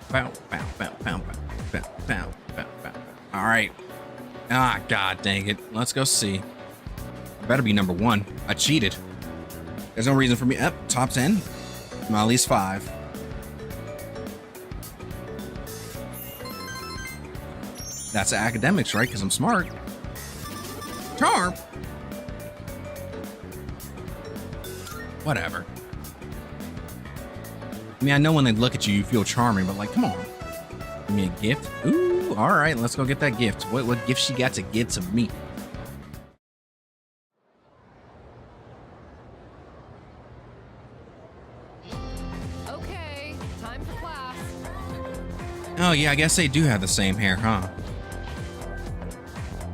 [SPEAKER 1] Bow, bow, bow, bow, bow, bow, bow, bow, bow. All right. Ah, god dang it. Let's go see. Better be number 1. I cheated. There's no reason for me. Up, top 10. I'm at least 5. That's academics, right? Because I'm smart. Charm. Whatever. I mean, I know when they look at you, you feel charming, but like, come on. Give me a gift. Ooh, all right, let's go get that gift. What gift she got to give to me?
[SPEAKER 4] Okay, time for class.
[SPEAKER 1] Oh yeah, I guess they do have the same hair, huh?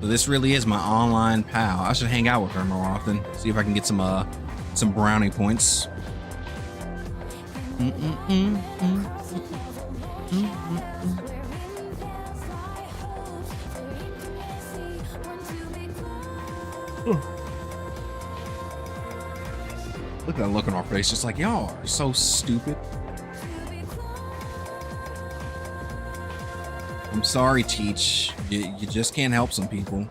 [SPEAKER 1] So this really is my online pal. I should hang out with her more often. See if I can get some brownie points. Look at that look on our face, just like y'all are so stupid. I'm sorry, Teach. You just can't help some people.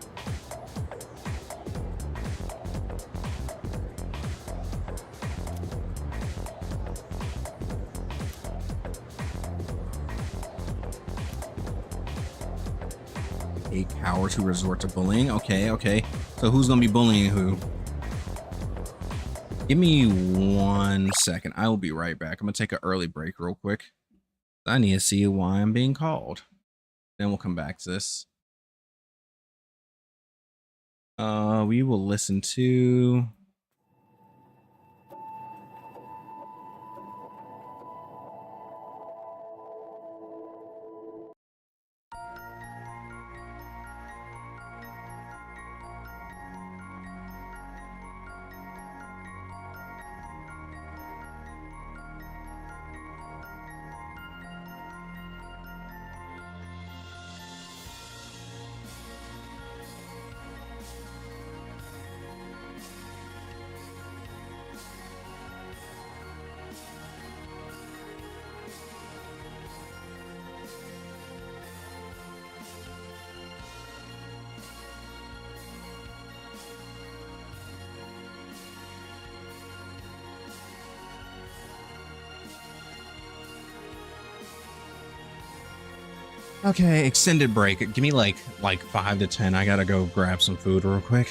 [SPEAKER 1] A coward who resort to bullying. Okay, okay. So who's gonna be bullying who? Give me 1 second. I will be right back. I'm gonna take an early break real quick. I need to see why I'm being called. Then we'll come back to this. We will listen to okay, extended break. Give me like 5 to 10. I gotta go grab some food real quick.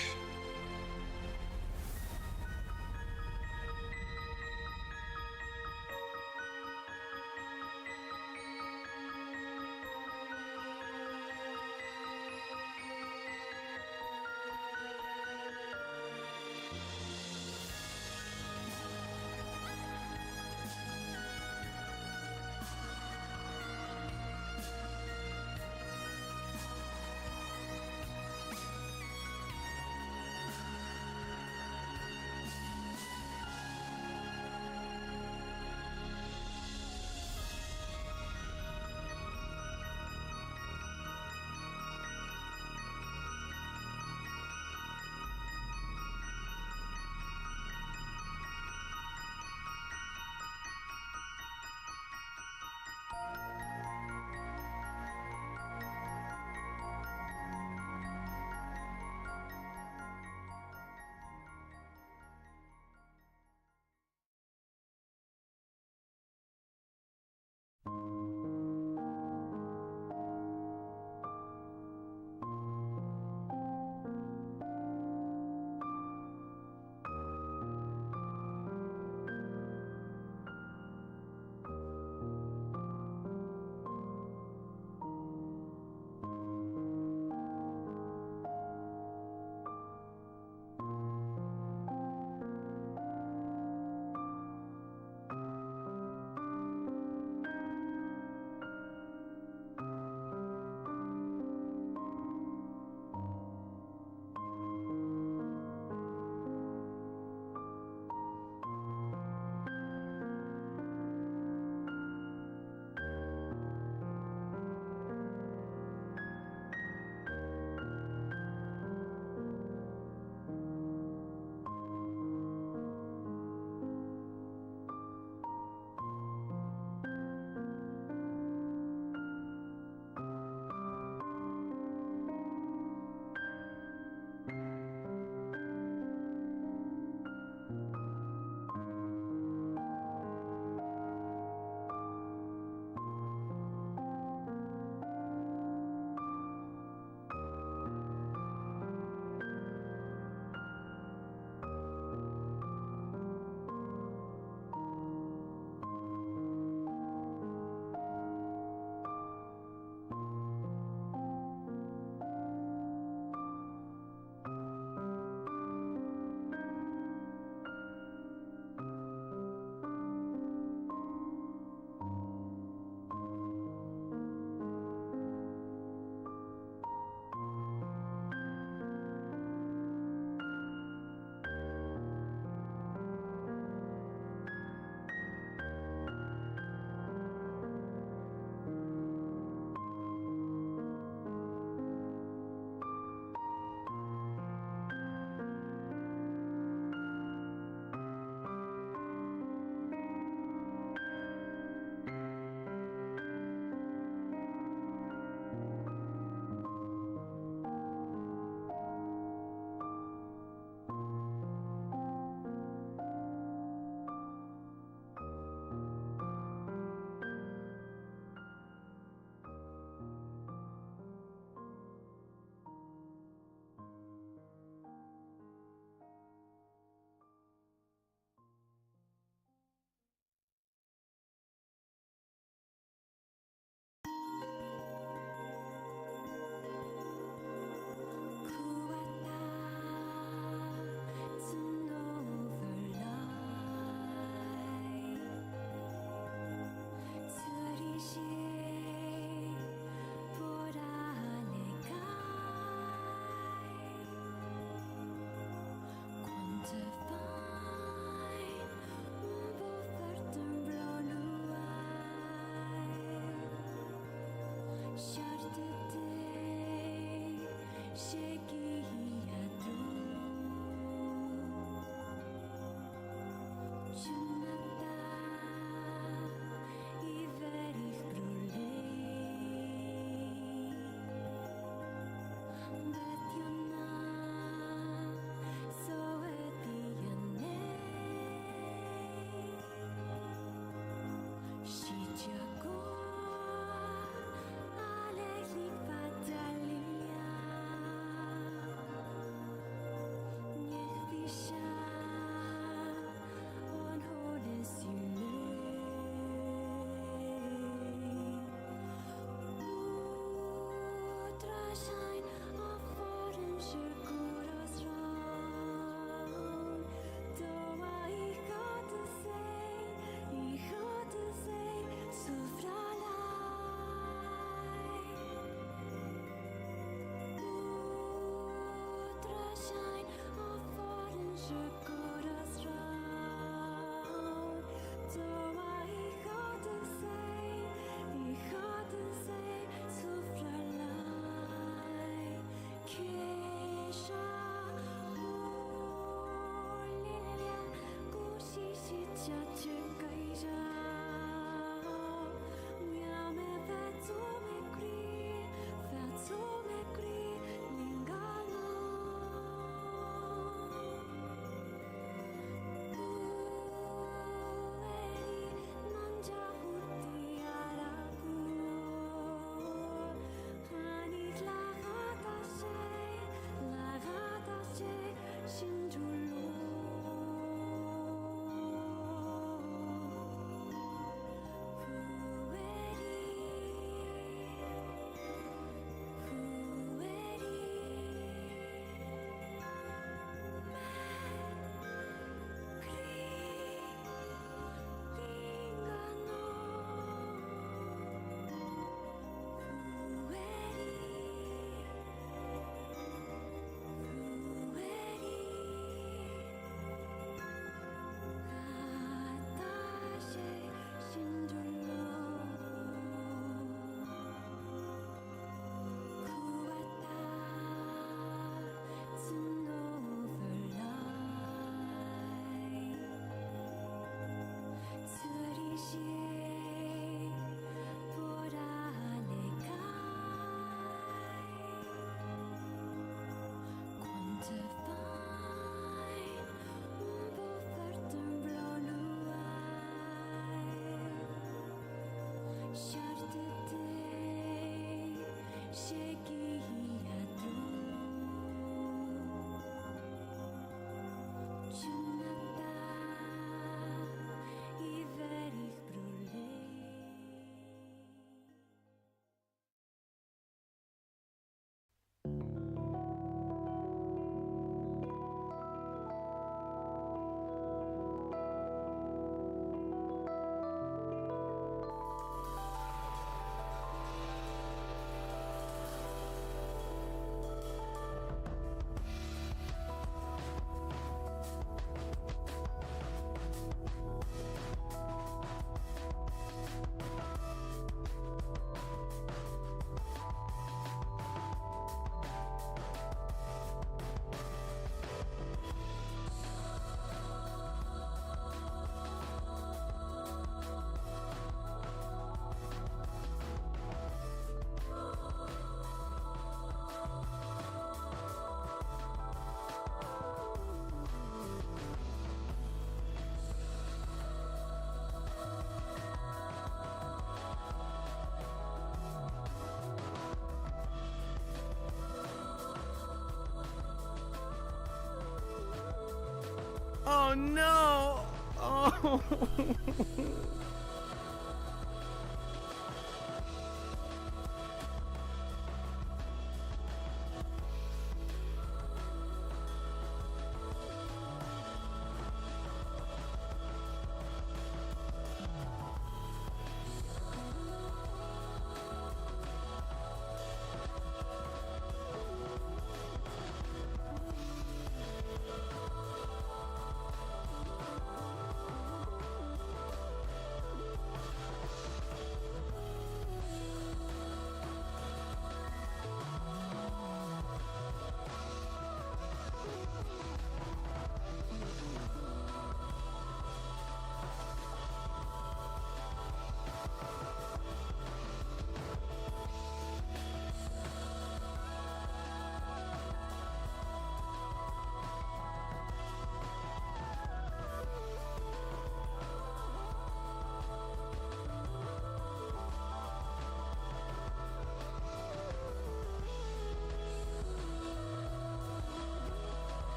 [SPEAKER 6] Oh no! Oh.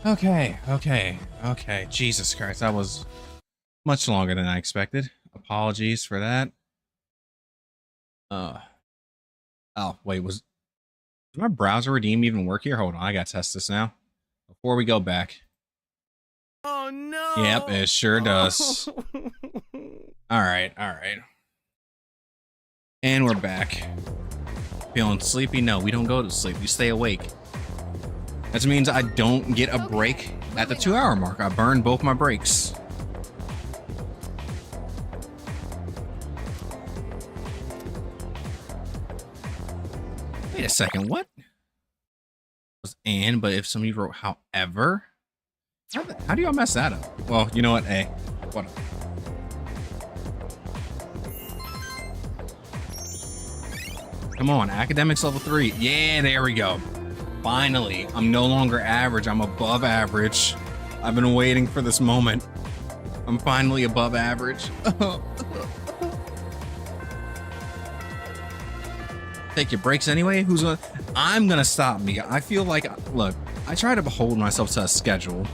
[SPEAKER 1] Okay. Jesus Christ, that was much longer than I expected. Apologies for that. Oh, wait, does my browser redeem even work here? Hold on, I gotta test this now. Before we go back.
[SPEAKER 6] Oh no!
[SPEAKER 1] Yep, it sure does. Alright. And we're back. Feeling sleepy? No, we don't go to sleep. We stay awake. That means I don't get a break at the 2-hour mark. I burned both my breaks. Wait a second, what? It was and, but if somebody wrote however? How do y'all mess that up? Well, you know what? Hey, whatever. Come on, academics level 3. Yeah, there we go. Finally, I'm no longer average. I'm above average. I've been waiting for this moment. I'm finally above average. Take your breaks anyway. I'm gonna stop me. I feel like, look, I try to hold myself to a schedule.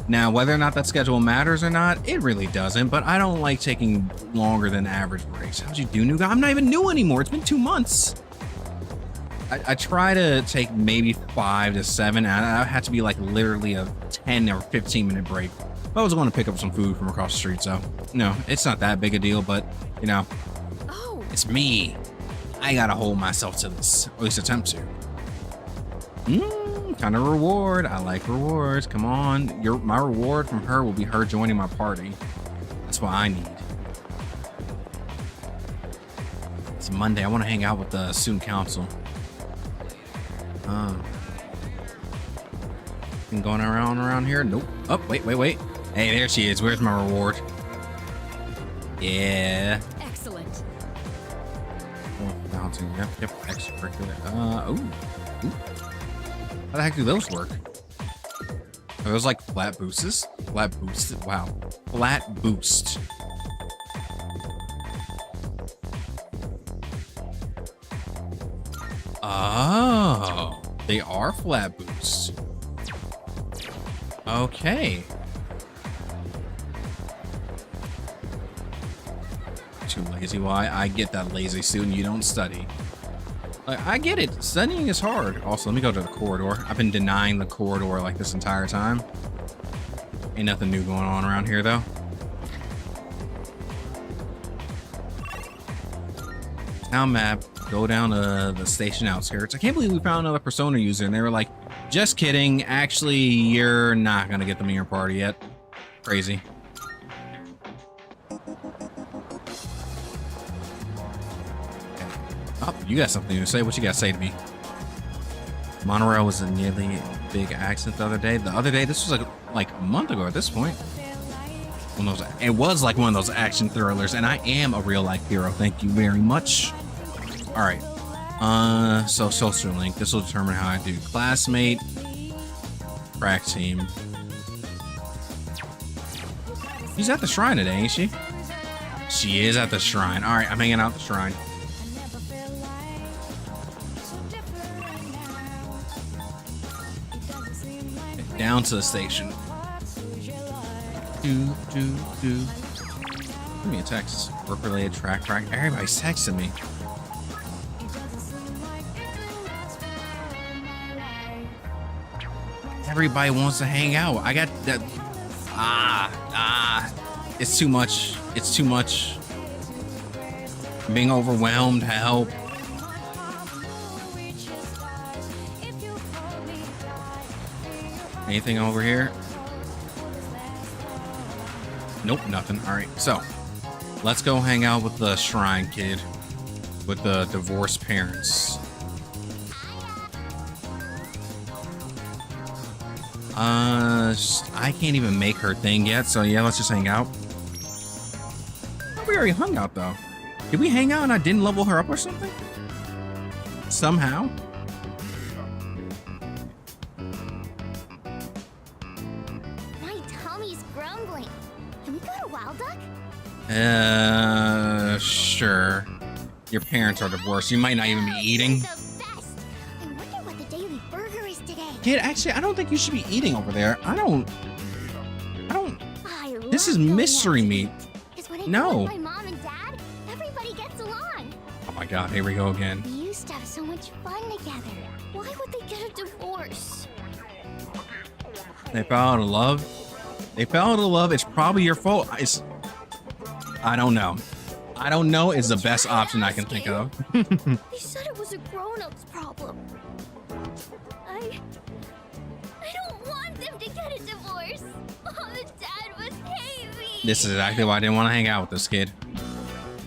[SPEAKER 1] Now, whether or not that schedule matters or not, it really doesn't, but I don't like taking longer than average breaks. How'd you do, new guy? I'm not even new anymore. It's been 2 months. I try to take maybe 5 to 7. I had to be like literally a 10 or 15-minute break. I was going to pick up some food from across the street, so no, it's not that big a deal, but you know, it's me. I gotta hold myself to this, or at least attempt to. Kind of reward. I like rewards. Come on, my reward from her will be her joining my party. That's what I need. It's Monday. I want to hang out with the student council. Been going around here. Nope. Oh, wait. Hey, there she is. Where's my reward? Yeah.
[SPEAKER 4] Excellent.
[SPEAKER 1] Oh, bouncing. Yep. Extracurricular. Ooh. How the heck do those work? Are those like flat boosts? Flat boost. Wow. Flat boost. Oh, they are flat boosts. Okay. Too lazy. Why? I get that, lazy student. You don't study. I get it. Studying is hard. Also, let me go to the corridor. I've been denying the corridor like this entire time. Ain't nothing new going on around here, though. Town map. Go down to the station outskirts. I can't believe we found another Persona user, and they were like, just kidding. Actually, you're not going to get them in your party yet. Crazy. Oh, you got something to say. What you got to say to me? Monorail was a nearly big accident the other day. This was like a month ago at this point. It was like one of those action thrillers, and I am a real life hero. Thank you very much. All right. So social link. This will determine how I do. Classmate, track team. She's at the shrine today, ain't she? She is at the shrine. All right, I'm hanging out at the shrine. Down to the station. Give me a text. Work-related track. Everybody's texting me. Everybody wants to hang out. I got that. It's too much. It's too much. I'm being overwhelmed. Help. Anything over here? Nope, nothing. All right, so let's go hang out with the shrine kid with the divorced parents. I can't even make her thing yet, so yeah, let's just hang out. We already hung out though. Did we hang out and I didn't level her up or something? Somehow?
[SPEAKER 2] My tummy's grumbling. Can we go to Wild Duck?
[SPEAKER 1] Sure. Your parents are divorced. You might not even be eating.
[SPEAKER 2] The best. I wonder what the daily burger is today.
[SPEAKER 1] kid, actually, I don't think you should be eating over there. I don't.
[SPEAKER 2] I
[SPEAKER 1] This
[SPEAKER 2] love
[SPEAKER 1] is
[SPEAKER 2] going
[SPEAKER 1] mystery
[SPEAKER 2] out to
[SPEAKER 1] meat.
[SPEAKER 2] eat, 'cause when I
[SPEAKER 1] No.
[SPEAKER 2] go with my mom and dad, everybody gets along.
[SPEAKER 1] Oh my God, here we go again.
[SPEAKER 2] We used to have so much fun together. Why would they get a divorce?
[SPEAKER 1] They fell out of love. They fell out of love. It's probably your fault. I don't know. I don't know is the best option I can think of.
[SPEAKER 2] They said it was a grown-up's problem. I don't want them to get a divorce. Mom and dad must hate me.
[SPEAKER 1] This is exactly why I didn't want to hang out with this kid.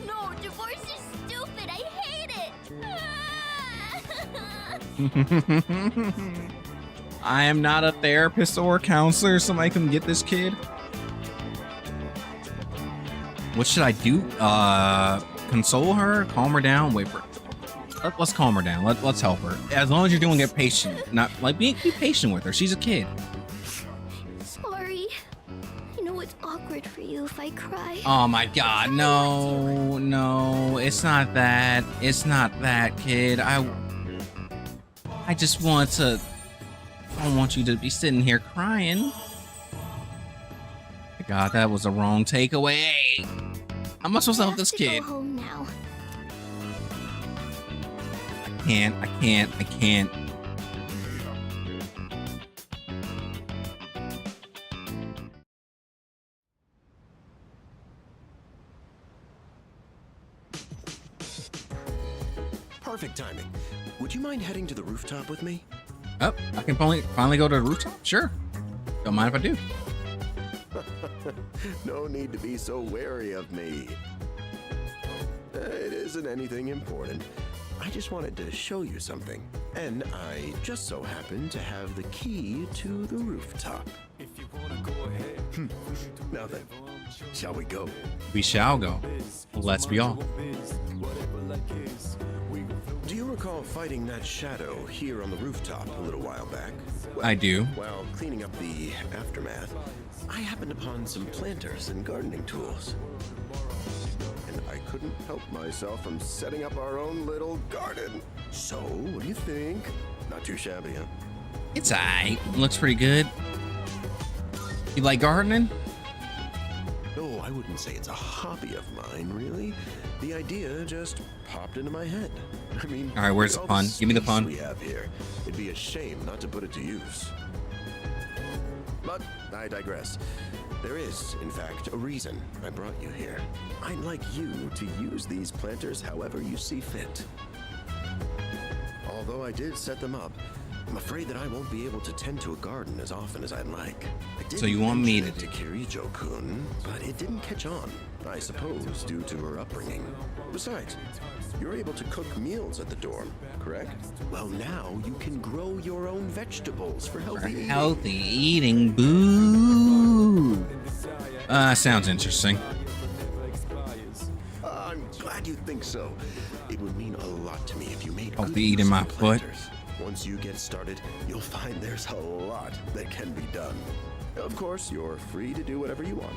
[SPEAKER 2] No, divorce is stupid. I hate it.
[SPEAKER 1] I am not a therapist or a counselor. Somebody come get this kid. What should I do? Console her, calm her down, wait for. Let's calm her down. Let's help her. As long as you're doing it patient, not like be patient with her. She's a kid.
[SPEAKER 2] Sorry. I know it's awkward for you if I cry.
[SPEAKER 1] Oh my God, no, it's not that. It's not that, kid. I just want to. I don't want you to be sitting here crying. God, that was a wrong takeaway. How am I supposed to help this kid?
[SPEAKER 2] Go home now.
[SPEAKER 1] I can't.
[SPEAKER 7] Perfect timing. Would you mind heading to the rooftop with me?
[SPEAKER 1] Oh, I can finally go to the rooftop? Sure. Don't mind if I do.
[SPEAKER 7] No need to be so wary of me. It isn't anything important. I just wanted to show you something. And I just so happen to have the key to the rooftop. Now then, shall we go?
[SPEAKER 1] We shall go. Let's be off.
[SPEAKER 7] Do you recall fighting that shadow here on the rooftop a little while back? Well,
[SPEAKER 1] I do.
[SPEAKER 7] While cleaning up the aftermath, I happened upon some planters and gardening tools. And I couldn't help myself from setting up our own little garden. So, what do you think? Not too shabby, huh?
[SPEAKER 1] It's aight. Looks pretty good. You like gardening?
[SPEAKER 7] No, I wouldn't say it's a hobby of mine, really. The idea just popped into my head. I mean,
[SPEAKER 1] All right, where's the
[SPEAKER 7] with all
[SPEAKER 1] pun? Give me the
[SPEAKER 7] space
[SPEAKER 1] pun.
[SPEAKER 7] we have here, it'd be a shame not to put it to use. But I digress. There is, in fact, a reason I brought you here. I'd like you to use these planters however you see fit. Although I did set them up, I'm afraid that I won't be able to tend to a garden as often as I'd like. I did
[SPEAKER 1] So you want me to
[SPEAKER 7] mention it
[SPEAKER 1] do
[SPEAKER 7] Kirijo-kun, but it didn't catch on. I suppose due to her upbringing. Besides, you're able to cook meals at the dorm, correct? Well, now you can grow your own vegetables for healthy eating.
[SPEAKER 1] Healthy eating. Boo. Sounds interesting.
[SPEAKER 7] I'm glad you think so. It would mean a lot to me if you made
[SPEAKER 1] Healthy
[SPEAKER 7] good
[SPEAKER 1] eating
[SPEAKER 7] use
[SPEAKER 1] my
[SPEAKER 7] of the
[SPEAKER 1] foot.
[SPEAKER 7] planters. Once you get started, you'll find there's a lot that can be done. Of course, you're free to do whatever you want.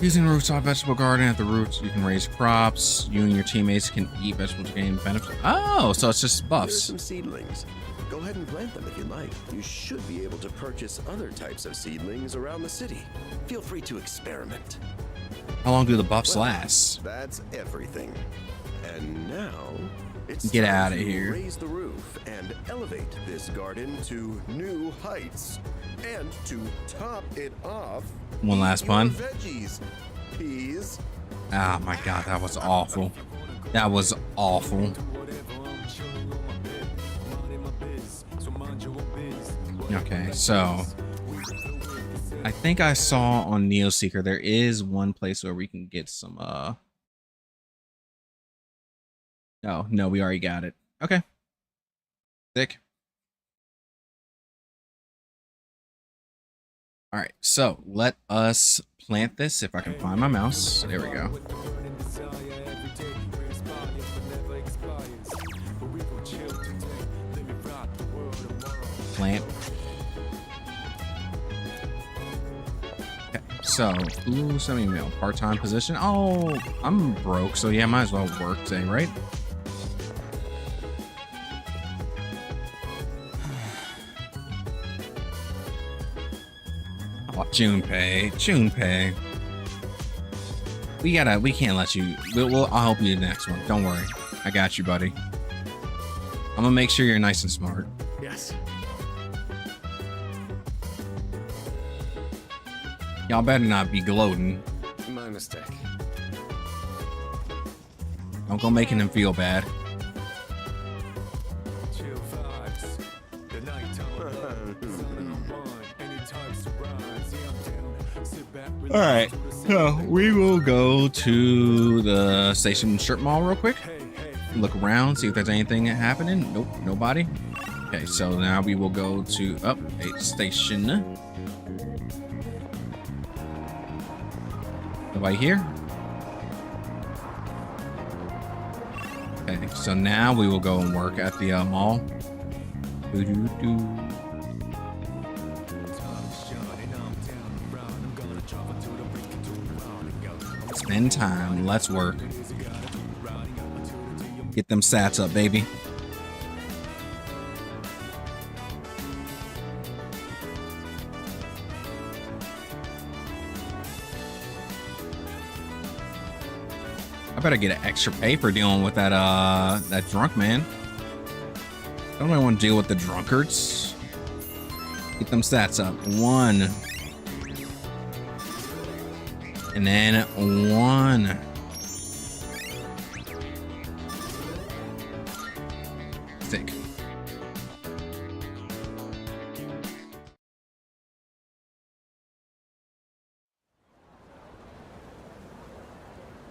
[SPEAKER 1] Using a rooftop vegetable garden at the roots, you can raise crops. You and your teammates can eat vegetables to gain benefits. Oh, so it's just
[SPEAKER 7] Here's
[SPEAKER 1] buffs.
[SPEAKER 7] some seedlings. Go ahead and plant them if you like. You should be able to purchase other types of seedlings around the city. Feel free to experiment.
[SPEAKER 1] How long do the buffs
[SPEAKER 7] Well,
[SPEAKER 1] last?
[SPEAKER 7] That's everything. And now it's
[SPEAKER 1] Get
[SPEAKER 7] time
[SPEAKER 1] outta
[SPEAKER 7] to
[SPEAKER 1] here.
[SPEAKER 7] Raise the roof and elevate this garden to new heights. And to top it off,
[SPEAKER 1] One last
[SPEAKER 7] eat
[SPEAKER 1] pun.
[SPEAKER 7] your veggies, peas.
[SPEAKER 1] Oh my God, that was awful. That was awful. Okay, so I think I saw on Neo Seeker there is one place where we can get some Oh, no, we already got it. Okay. Sick. All right, so let us plant this if I can find my mouse. There we go. Plant. Okay, so, send me an email. Part-time position. Oh, I'm broke, so yeah, might as well work today, right? Junpei. We can't let you. I'll help you the next one. Don't worry. I got you, buddy. I'm gonna make sure you're nice and smart.
[SPEAKER 5] Yes.
[SPEAKER 1] Y'all better not be gloating.
[SPEAKER 5] My mistake.
[SPEAKER 1] Don't go making him feel bad. All right, so we will go to the Station Strip Mall real quick. Look around, see if there's anything happening. Nope, nobody. Okay, so now we will go to a station. Nobody here. Okay, so now we will go and work at the mall. Spend time. Let's work. Get them sats up, baby. I better get an extra pay for dealing with that drunk man. I don't really want to deal with the drunkards. Get them stats up. 1. And then 1. Thick.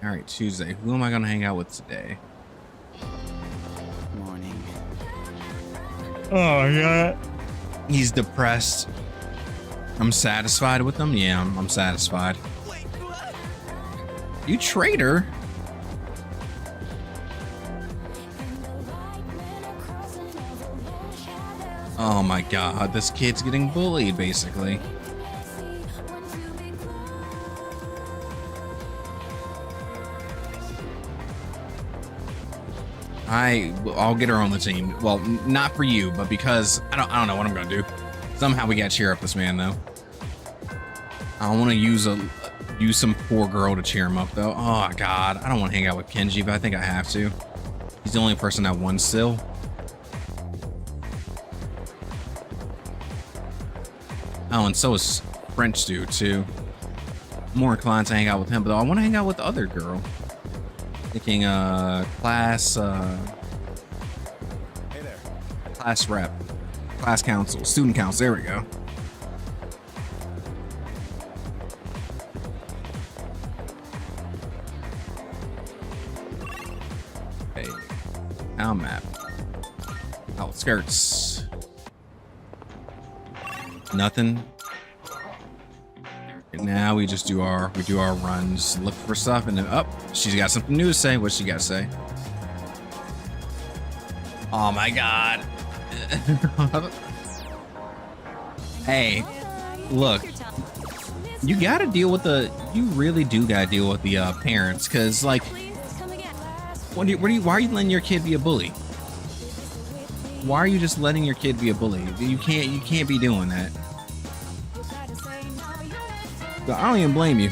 [SPEAKER 1] All right, Tuesday. Who am I gonna hang out with today?
[SPEAKER 3] Morning.
[SPEAKER 1] Oh yeah. He's depressed. I'm satisfied with him. Yeah, I'm satisfied. You traitor. Oh my god, this kid's getting bullied basically. I'll get her on the team. Well, not for you, but because I don't know what I'm gonna do. Somehow we gotta cheer up this man though. I want to use some poor girl to cheer him up though. Oh god, I don't want to hang out with Kenji, but I think I have to. He's the only person that won still. Oh, and so is French dude too. More inclined to hang out with him, but I want to hang out with the other girl. Thinking class
[SPEAKER 7] Hey there.
[SPEAKER 1] class rep, class council, student council. There we go. Okay, now map. Outskirts. Nothing. Now we just do our runs, look for stuff, and then she's got something new to say. What's she got to say? Oh my god. Hey, look, you really do gotta deal with the parents, because like, why are you letting your kid be a bully? Why are you just letting your kid be a bully? You can't be doing that. So I don't even blame you,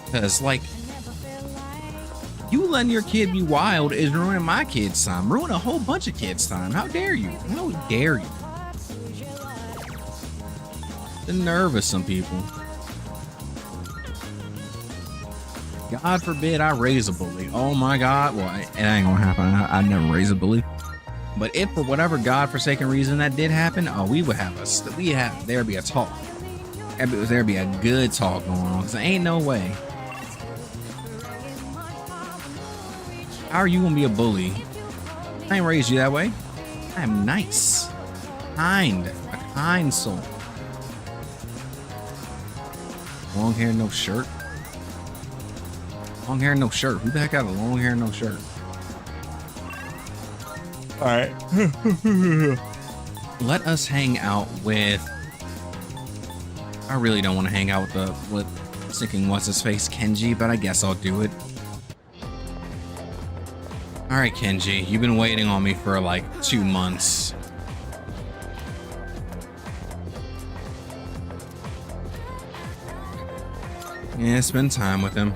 [SPEAKER 1] because like, you letting your kid be wild is ruining my kid's time, ruining a whole bunch of kids' time. How dare you? How dare you? The nerve of some people. God forbid I raise a bully. Oh my God. Well, it ain't gonna happen. I never raise a bully. But if for whatever godforsaken reason that did happen, oh, there'd be a talk. There'd be a good talk going on, because there ain't no way. How are you gonna be a bully? I ain't raised you that way. I am nice, a kind soul. Long hair, no shirt. Long hair, no shirt. Who the heck has a long hair, no shirt? All right. Let us hang out with. I really don't want to hang out with thinking what's his face, Kenji, but I guess I'll do it. All right, Kenji, you've been waiting on me for like 2 months. Yeah, spend time with him.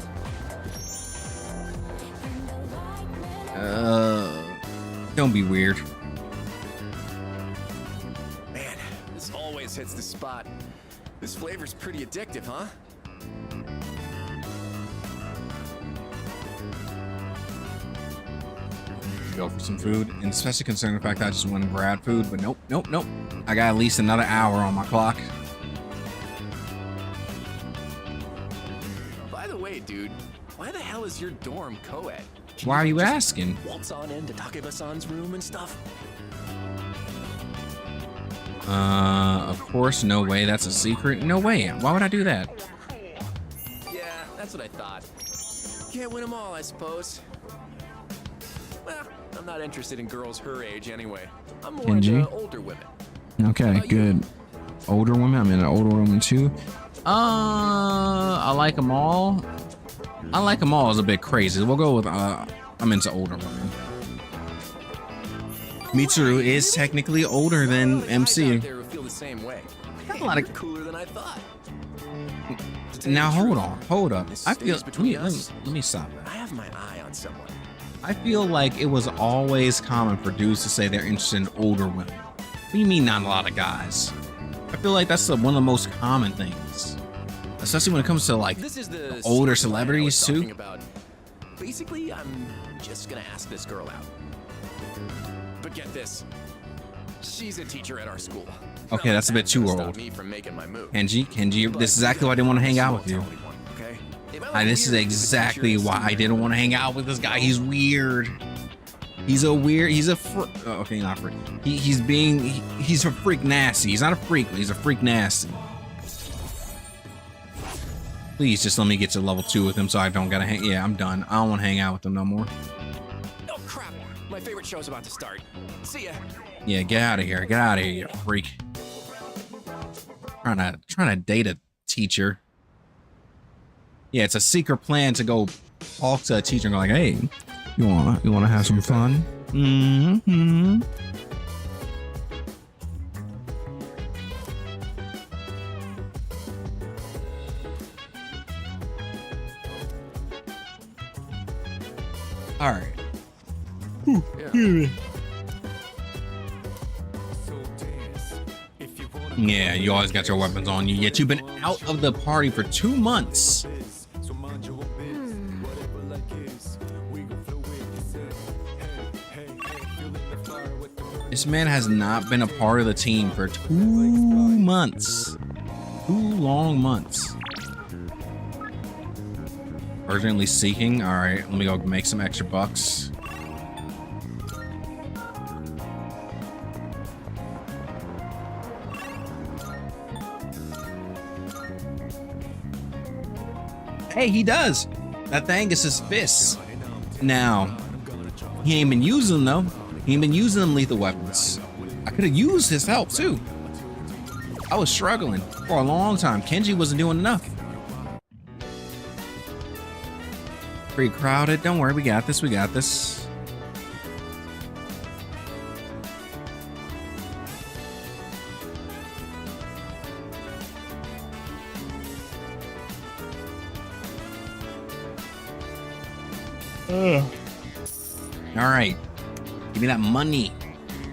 [SPEAKER 1] Don't be weird.
[SPEAKER 6] Man, this always hits the spot. This flavor's pretty addictive, huh?
[SPEAKER 1] Go for some food, and especially considering the fact that I just went and grabbed food, but nope. I got at least another hour on my clock.
[SPEAKER 6] By the way, dude, why the hell is your dorm co-ed?
[SPEAKER 1] Why are you asking?
[SPEAKER 6] Waltz on into Takeba-san's room and stuff?
[SPEAKER 1] Of course, no way, that's a secret. No way, why would I do that?
[SPEAKER 6] Yeah, that's what I thought. Can't win them all, I suppose. Well, I'm not interested in girls her age anyway. I'm more
[SPEAKER 1] Kenji?
[SPEAKER 6] into older women.
[SPEAKER 1] Okay, good. Older women, I'm in an older woman too. I like them all. I like them all is a bit crazy. We'll go with, I'm into older women. Mitsuru is technically older than MC.
[SPEAKER 6] Out there who feel the same way.
[SPEAKER 1] Got a lot of-
[SPEAKER 6] You're cooler than I thought. To tell
[SPEAKER 1] Now
[SPEAKER 6] you the
[SPEAKER 1] hold
[SPEAKER 6] truth,
[SPEAKER 1] on, hold up.
[SPEAKER 6] this
[SPEAKER 1] I feel,
[SPEAKER 6] stays between us.
[SPEAKER 1] let me stop that.
[SPEAKER 6] I have my eye on someone.
[SPEAKER 1] I feel like it was always common for dudes to say they're interested in older women. What do you mean not a lot of guys? I feel like that's one of the most common things. Especially when it comes to like
[SPEAKER 6] This is the
[SPEAKER 1] older
[SPEAKER 6] storyline I was
[SPEAKER 1] celebrities too.
[SPEAKER 6] talking about. Basically, I'm just gonna ask this girl out. But get this. She's a teacher at our school.
[SPEAKER 1] Okay, that's a bit too
[SPEAKER 6] Stop
[SPEAKER 1] old.
[SPEAKER 6] me from making my move.
[SPEAKER 1] Kenji,
[SPEAKER 6] But
[SPEAKER 1] this is exactly why I didn't want to hang out with you.
[SPEAKER 6] small town one, okay? If I look
[SPEAKER 1] This is
[SPEAKER 6] weird, the
[SPEAKER 1] exactly
[SPEAKER 6] teacher is
[SPEAKER 1] why I didn't want to hang out with this guy. He's weird. He's a okay, not freak. He's a freak nasty. He's not a freak, but he's a freak nasty. Please just let me get to level 2 with him so I don't gotta hang. Yeah, I'm done. I don't want to hang out with him no more.
[SPEAKER 6] Oh crap! My favorite show's about to start. See ya.
[SPEAKER 1] Yeah, get out of here. Get out of here, you freak. Trying to date a teacher. Yeah, it's a secret plan to go talk to a teacher and go like, hey, you wanna have some fun? Mm-hmm. All right. Yeah, you always got your weapons on you, yet you've been out of the party for 2 months. This man has not been a part of the team for 2 months. 2 long months. Urgently seeking. All right, let me go make some extra bucks. Hey, he does. That thing is his fists. Now, he ain't been using them though. He ain't been using them lethal weapons. I could have used his help too. I was struggling for a long time. Kenji wasn't doing enough. Pretty crowded. Don't worry, we got this. We got this. All right. Give me that money.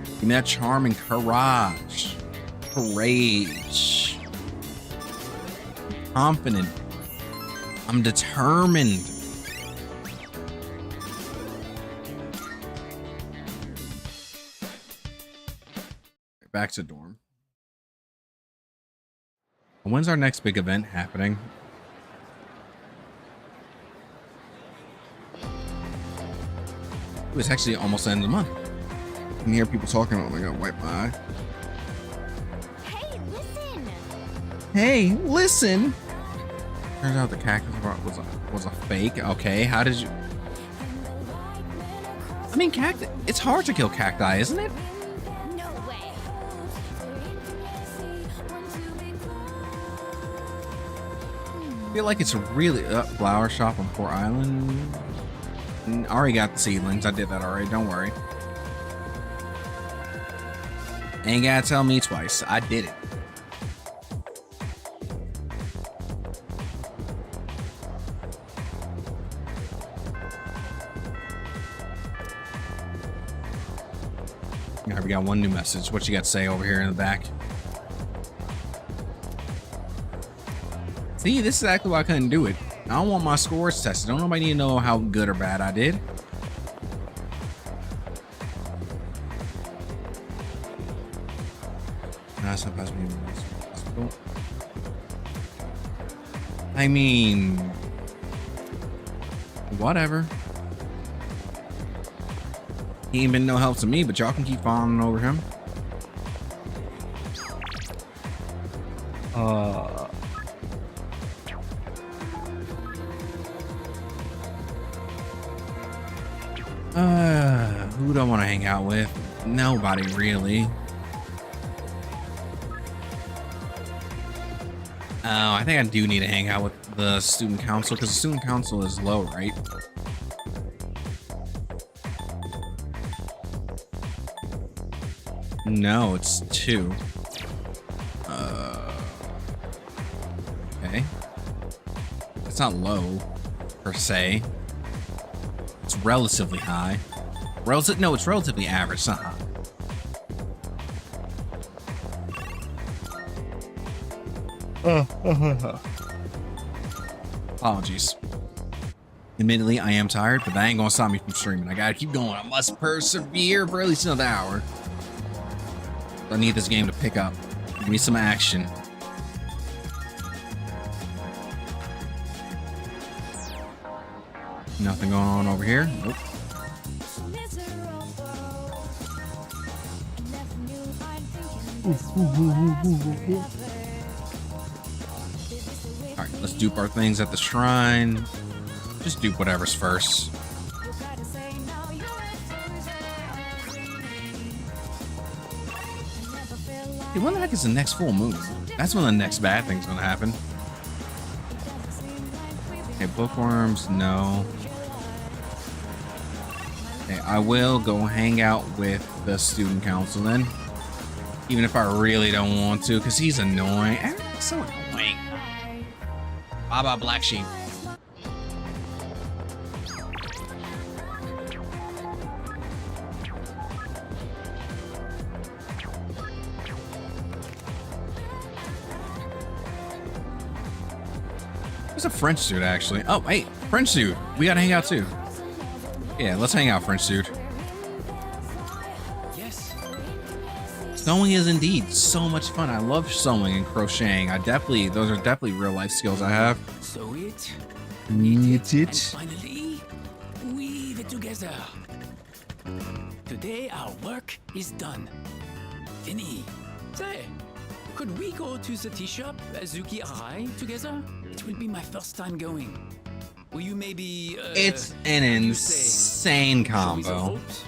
[SPEAKER 1] Give me that charm and courage. Courage. Confident. I'm determined. Back to dorm. When's our next big event happening? It's actually almost the end of the month. I can hear people talking. Oh my god, wipe my eye.
[SPEAKER 2] Hey, listen!
[SPEAKER 1] Hey, listen! Turns out the cactus was a fake. Okay, how did you... I mean, cactus... It's hard to kill cacti, isn't it?
[SPEAKER 2] No way.
[SPEAKER 1] I feel like it's really... flower shop on Port Island. I already got the seedlings. I did that already. Don't worry. Ain't gotta tell me twice. I did it. All right, we got one new message. What you got to say over here in the back? See, this is exactly why I couldn't do it. I don't want my scores tested. Don't nobody need to know how good or bad I did. Not supposed to be in the hospital. I mean, whatever. He ain't been no help to me, but y'all can keep fawning over him. Who do I want to hang out with? Nobody really. Oh, I think I do need to hang out with the student council because the student council is low, right? No, it's 2. Okay. It's not low, per se. It's relatively high. No, it's relatively average, it's not high. Apologies. Admittedly, I am tired, but that ain't gonna stop me from streaming. I gotta keep going. I must persevere for at least another hour. I need this game to pick up. Give me some action. Nothing going on over here. Nope. Alright, let's dupe our things at the shrine. Just dupe whatever's first. Hey, when the heck is the next full moon? That's when the next bad thing's gonna happen. Okay, bookworms, no. Okay, I will go hang out with the student council then. Even if I really don't want to, because he's annoying. Everything's so annoying. Baba Black Sheep. There's a French dude, actually. Oh, hey, French dude. We gotta hang out, too. Yeah, let's hang out, French dude.
[SPEAKER 3] Yes.
[SPEAKER 1] Sewing is indeed so much fun. I love sewing and crocheting. Those are definitely real life skills I have.
[SPEAKER 3] Sew it.
[SPEAKER 1] Knit
[SPEAKER 3] And
[SPEAKER 1] it.
[SPEAKER 3] finally, weave it together. Today our work is done. Fini. Say, could we go to the tea shop, Azuki Arai, together? It will be my first time going. Will you maybe,
[SPEAKER 1] It's an
[SPEAKER 3] how do you say,
[SPEAKER 1] insane
[SPEAKER 3] show me some
[SPEAKER 1] combo.
[SPEAKER 3] hopes?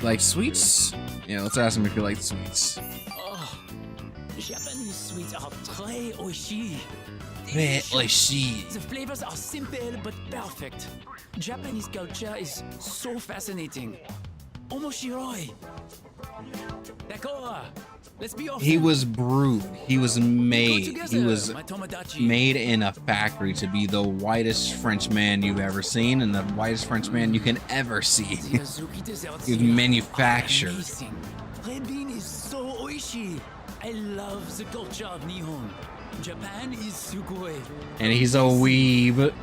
[SPEAKER 1] Like sweets? Yeah, let's ask him if he likes sweets.
[SPEAKER 3] Oh, Japanese sweets are très oishi.
[SPEAKER 1] Very
[SPEAKER 3] Delicious.
[SPEAKER 1] oishi.
[SPEAKER 3] The flavors are simple but perfect. Japanese culture is so fascinating. Omoshiroi. D'accord. Let's be off.
[SPEAKER 1] He
[SPEAKER 3] then.
[SPEAKER 1] was brewed. He was
[SPEAKER 3] Go
[SPEAKER 1] made.
[SPEAKER 3] together,
[SPEAKER 1] He was
[SPEAKER 3] my Tomodachi.
[SPEAKER 1] made in a factory to be the whitest French man you've ever seen and the whitest French man you can ever see.
[SPEAKER 3] The Azuki desserts
[SPEAKER 1] He was
[SPEAKER 3] here
[SPEAKER 1] manufactured.
[SPEAKER 3] are amazing. Red bean is so oishi. I love the culture of Nihon. Japan is sugoi.
[SPEAKER 1] And he's a weeb.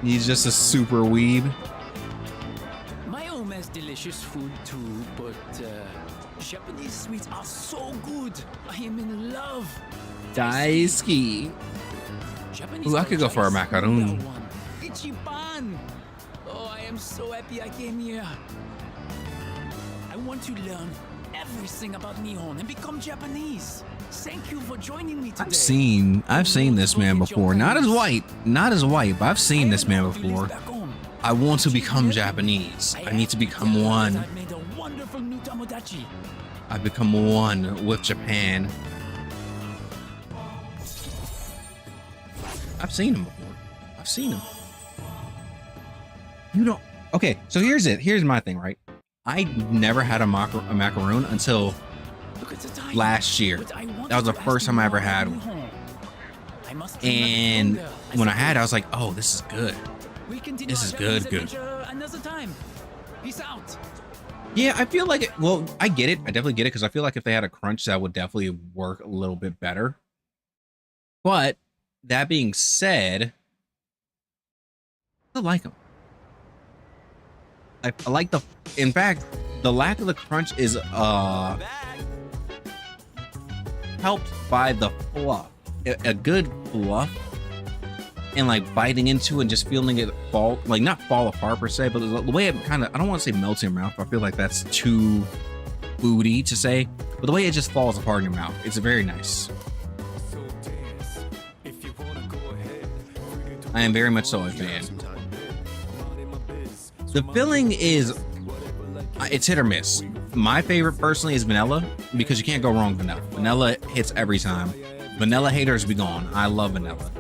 [SPEAKER 1] He's just a super weeb.
[SPEAKER 3] My home has delicious food too, but Japanese sweets are so good. I am in love.
[SPEAKER 1] Daisuke.
[SPEAKER 3] Japanese
[SPEAKER 1] Ooh, I could go
[SPEAKER 3] culture
[SPEAKER 1] for a
[SPEAKER 3] is
[SPEAKER 1] macaroon.
[SPEAKER 3] number one. Ichiban. Oh, I am so happy I came here. I want to learn everything about Nihon and become Japanese. Thank you for joining me today.
[SPEAKER 1] I've seen this man before. Not as white, but I've seen this man before. I want to become Japanese. I need to become one.
[SPEAKER 3] I've made a wonderful new Tomodachi.
[SPEAKER 1] I've become one with Japan. I've seen him before. I've seen him. You don't. Okay, so here's it. Here's my thing, right? I never had a macaroon until
[SPEAKER 3] Look at the time.
[SPEAKER 1] last year.
[SPEAKER 3] But I wanted
[SPEAKER 1] That was the
[SPEAKER 3] to ask
[SPEAKER 1] first
[SPEAKER 3] you
[SPEAKER 1] time I ever
[SPEAKER 3] more
[SPEAKER 1] had
[SPEAKER 3] about
[SPEAKER 1] one.
[SPEAKER 3] Nihon. I must be much
[SPEAKER 1] And
[SPEAKER 3] stronger,
[SPEAKER 1] when I had it, I
[SPEAKER 3] suppose.
[SPEAKER 1] was like, oh, this is good.
[SPEAKER 3] We continue
[SPEAKER 1] This
[SPEAKER 3] our
[SPEAKER 1] is
[SPEAKER 3] Japanese
[SPEAKER 1] good.
[SPEAKER 3] adventure another time. Peace out.
[SPEAKER 1] Yeah, I feel like well, I get it. I definitely get it because I feel like if they had a crunch, that would definitely work a little bit better. But that being said, I like them. I like the. In fact, the lack of the crunch is helped by the fluff. A good fluff, and like biting into and just feeling it fall, like not fall apart per se, but the way it kind of, I don't want to say melts in your mouth. I feel like that's too foody to say, but the way it just falls apart in your mouth, it's very nice. I am very much so a fan. The filling is, it's hit or miss. My favorite personally is vanilla because you can't go wrong with vanilla. Vanilla hits every time. Vanilla haters be gone. I love vanilla.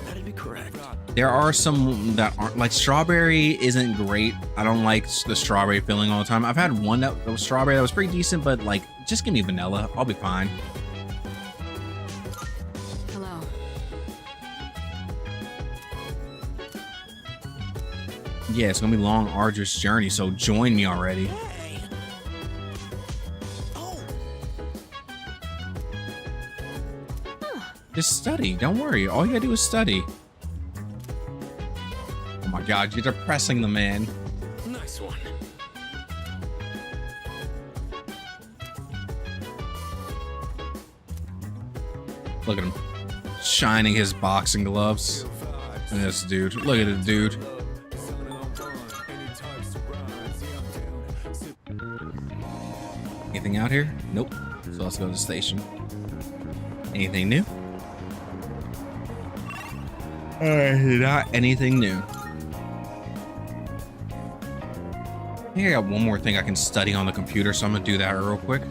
[SPEAKER 7] That'd be correct.
[SPEAKER 1] There are some that aren't, like strawberry isn't great. I don't like the strawberry filling all the time. I've had one that was strawberry that was pretty decent, but like just give me vanilla. I'll be fine.
[SPEAKER 4] Hello.
[SPEAKER 1] Yeah, it's gonna be a long, arduous journey, so join me already. Just study. Don't worry. All you gotta do is study. Oh my god, you're depressing the man.
[SPEAKER 5] Nice one.
[SPEAKER 1] Look at him. Shining his boxing gloves. Look at this dude. Look at the dude. Anything out here? Nope. So let's go to the station. Anything new? Not anything new. I think I got one more thing I can study on the computer, so I'm gonna do that real quick.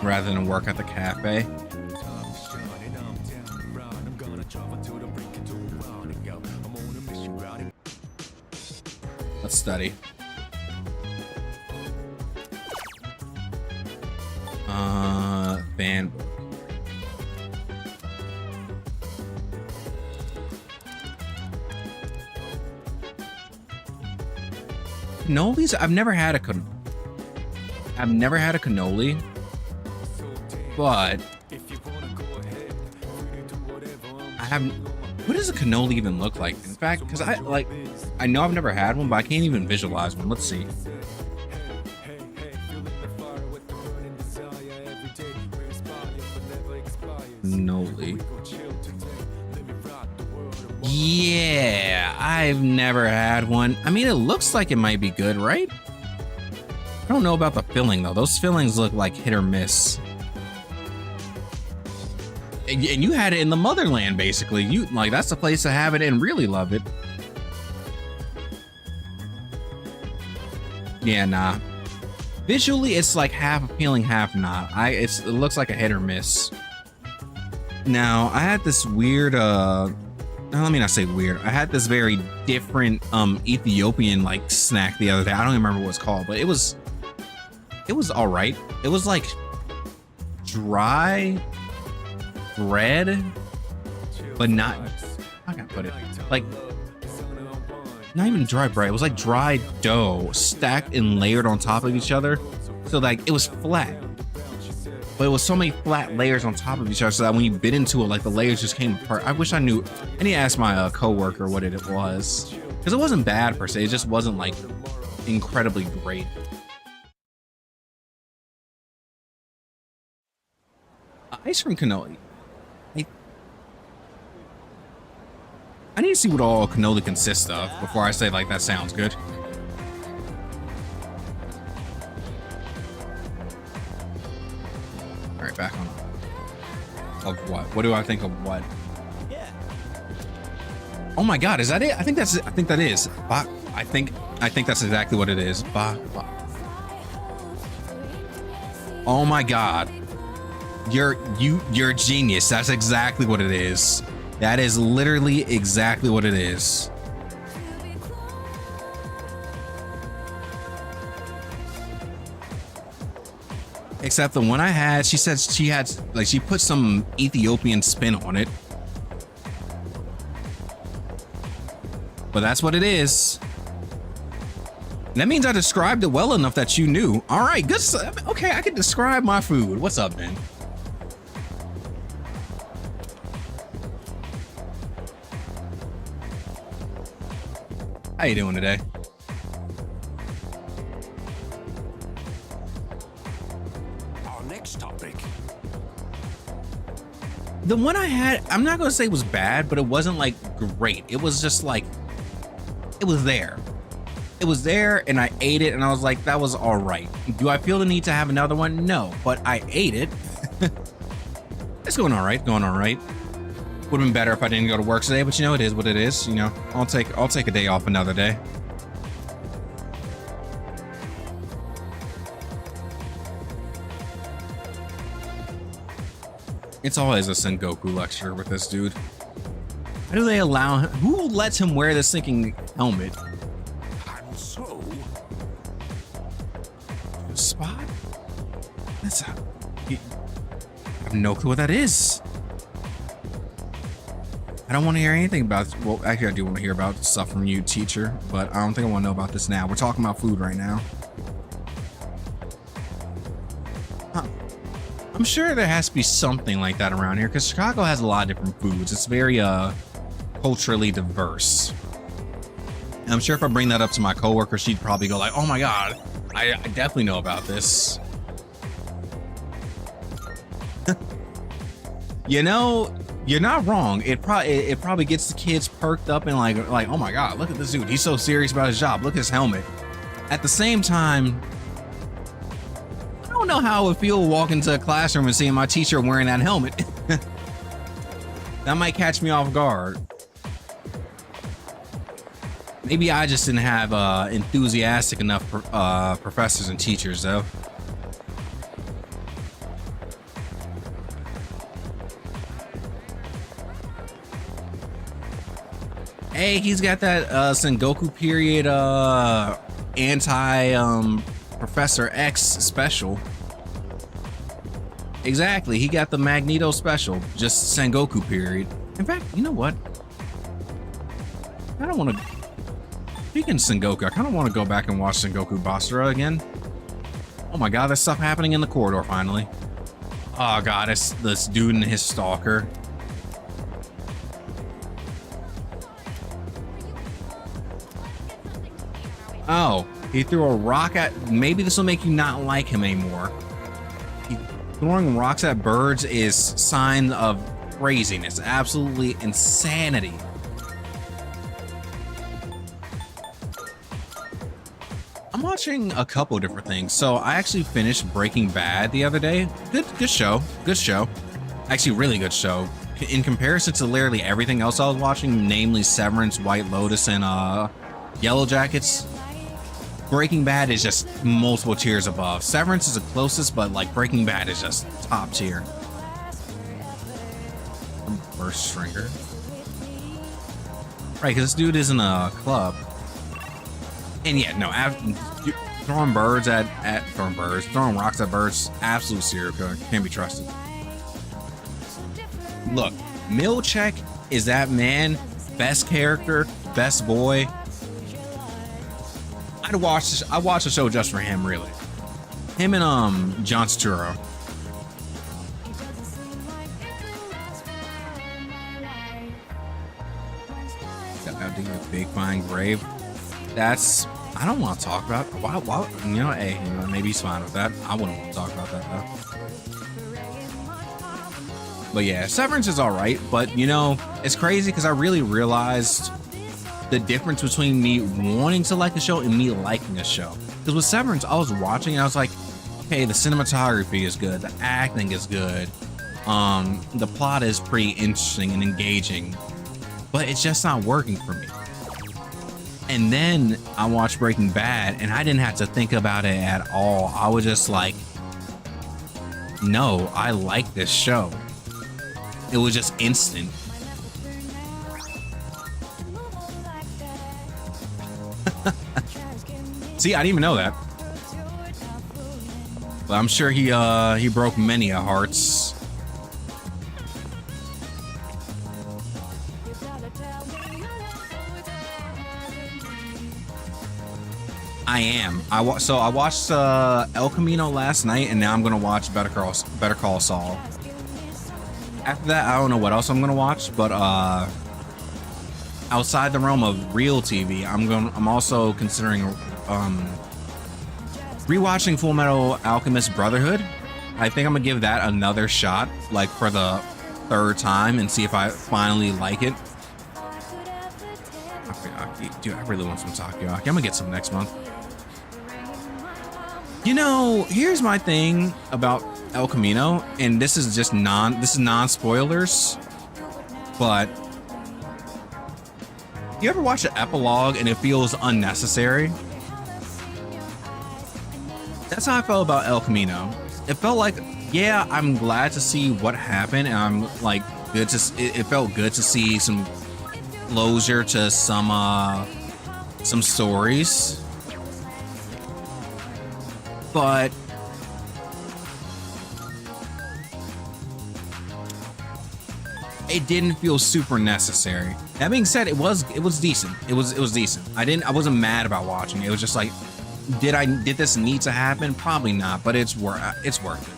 [SPEAKER 1] Rather than work at the cafe. Let's study. Fan book. Cannolis? I've never had a cannoli, but I haven't. What does a cannoli even look like? In fact, because I know I've never had one, but I can't even visualize one. Let's see. Cannoli. Yeah, I've never had one. I mean, it looks like it might be good, right? I don't know about the filling though. Those fillings look like hit or miss. And you had it in the motherland, basically. You like that's the place to have it and really love it. Yeah, nah. Visually, it's like half appealing, half not. It looks like a hit or miss. Now, I had this weird let me not say weird. I had this very different Ethiopian like snack the other day. I don't even remember what it's called, but it was all right. It was like dry bread, but not, how can I put it? Like not even dry bread. It was like dry dough stacked and layered on top of each other. So like it was flat. But it was so many flat layers on top of each other so that when you bit into it, like the layers just came apart. I wish I knew. I need to ask my coworker what it was, because it wasn't bad per se. It just wasn't like incredibly great. Ice cream cannoli. I need to see what all cannoli consists of before I say like that sounds good. All right, back on. Of what? What do I think of what?
[SPEAKER 3] Yeah.
[SPEAKER 1] Oh my God, is that it? I think that is. Bach. I think that's exactly what it is. Bach. Oh my God. You're a genius. That's exactly what it is. That is literally exactly what it is. Except the one I had, she said she had, like, she put some Ethiopian spin on it. but that's what it is. That means I described it well enough that you knew. All right, good. Okay, I can describe my food. What's up, man? How you doing today?
[SPEAKER 5] Our next topic.
[SPEAKER 1] The one I had, I'm not gonna say it was bad, but it wasn't like great. It was just like, it was there. It was there and I ate it and I was like, that was all right. Do I feel the need to have another one? No, but I ate it. It's going all right, going all right. Would have been better if I didn't go to work today, but you know, it is what it is. You know, I'll take a day off another day. It's always a Sengoku lecture with this dude. How do they allow him? Who lets him wear this sinking helmet?
[SPEAKER 5] And so,
[SPEAKER 1] Spot? That's a... I have no clue what that is. I don't want to hear anything about... Well, actually, I do want to hear about stuff from you, teacher, but I don't think I want to know about this now. We're talking about food right now. I'm sure there has to be something like that around here because Chicago has a lot of different foods. It's very culturally diverse. And I'm sure if I bring that up to my coworker, she'd probably go like, "Oh my God, I definitely know about this." You know, you're not wrong. It probably gets the kids perked up and like, "Oh my God, look at this dude. He's so serious about his job. Look at his helmet." At the same time, I don't know how it would feel walking into a classroom and seeing my teacher wearing that helmet. That might catch me off guard. Maybe I just didn't have enthusiastic enough professors and teachers, though. Hey, he's got that Sengoku period anti Professor X special. Exactly, he got the Magneto special, just Sengoku period. In fact, you know what? I don't want to. Speaking of Sengoku, I kind of want to go back and watch Sengoku Basara again. Oh my God, there's stuff happening in the corridor finally. Oh God, it's this dude and his stalker. Oh, he threw a rock at... Maybe this will make you not like him anymore. Throwing rocks at birds is sign of craziness. Absolutely insanity. I'm watching a couple different things. So I actually finished Breaking Bad the other day. Good show. Good show. Actually, really good show. In comparison to literally everything else I was watching, namely Severance, White Lotus, and Yellow Jackets, Breaking Bad is just multiple tiers above. Severance is the closest, but like Breaking Bad is just top tier. First stringer. Right, because this dude is in a club. And yeah, no, throwing rocks at birds, absolute serial killer. Can't be trusted. Look, Milchek is that man, best character, best boy. I watched the show just for him, really. Him and John Turturro. That dude with big fine grave. That's... I don't want to talk about... Why, you know, hey, you know, maybe he's fine with that. I wouldn't want to talk about that, though. But yeah, Severance is alright, but you know, it's crazy because I really realized the difference between me wanting to like a show and me liking a show. Because with Severance, I was watching and I was like, okay, the cinematography is good, the acting is good, the plot is pretty interesting and engaging, but it's just not working for me. And then I watched Breaking Bad and I didn't have to think about it at all. I was just like, no, I like this show. It was just instant. See, I didn't even know that. But I'm sure he broke many a hearts. I am. I watched El Camino last night, and now I'm gonna watch Better Call Saul. After that, I don't know what else I'm gonna watch, but outside the realm of real TV, I'm also considering rewatching Full Metal Alchemist Brotherhood. I think I'm gonna give that another shot, like for the third time, and see if I finally like it. Takoyaki. Dude, I really want some takoyaki. I'm gonna get some next month. You know, here's my thing about El Camino, and this is non-spoilers, but you ever watch the epilogue and it feels unnecessary? That's how I felt about El Camino. It felt like, yeah, I'm glad to see what happened, and I'm like good to. It felt good to see some closure to some stories, but it didn't feel super necessary. That being said, it was decent. It was decent. I wasn't mad about watching it. It was just like, did this need to happen? Probably not, but it's worth it.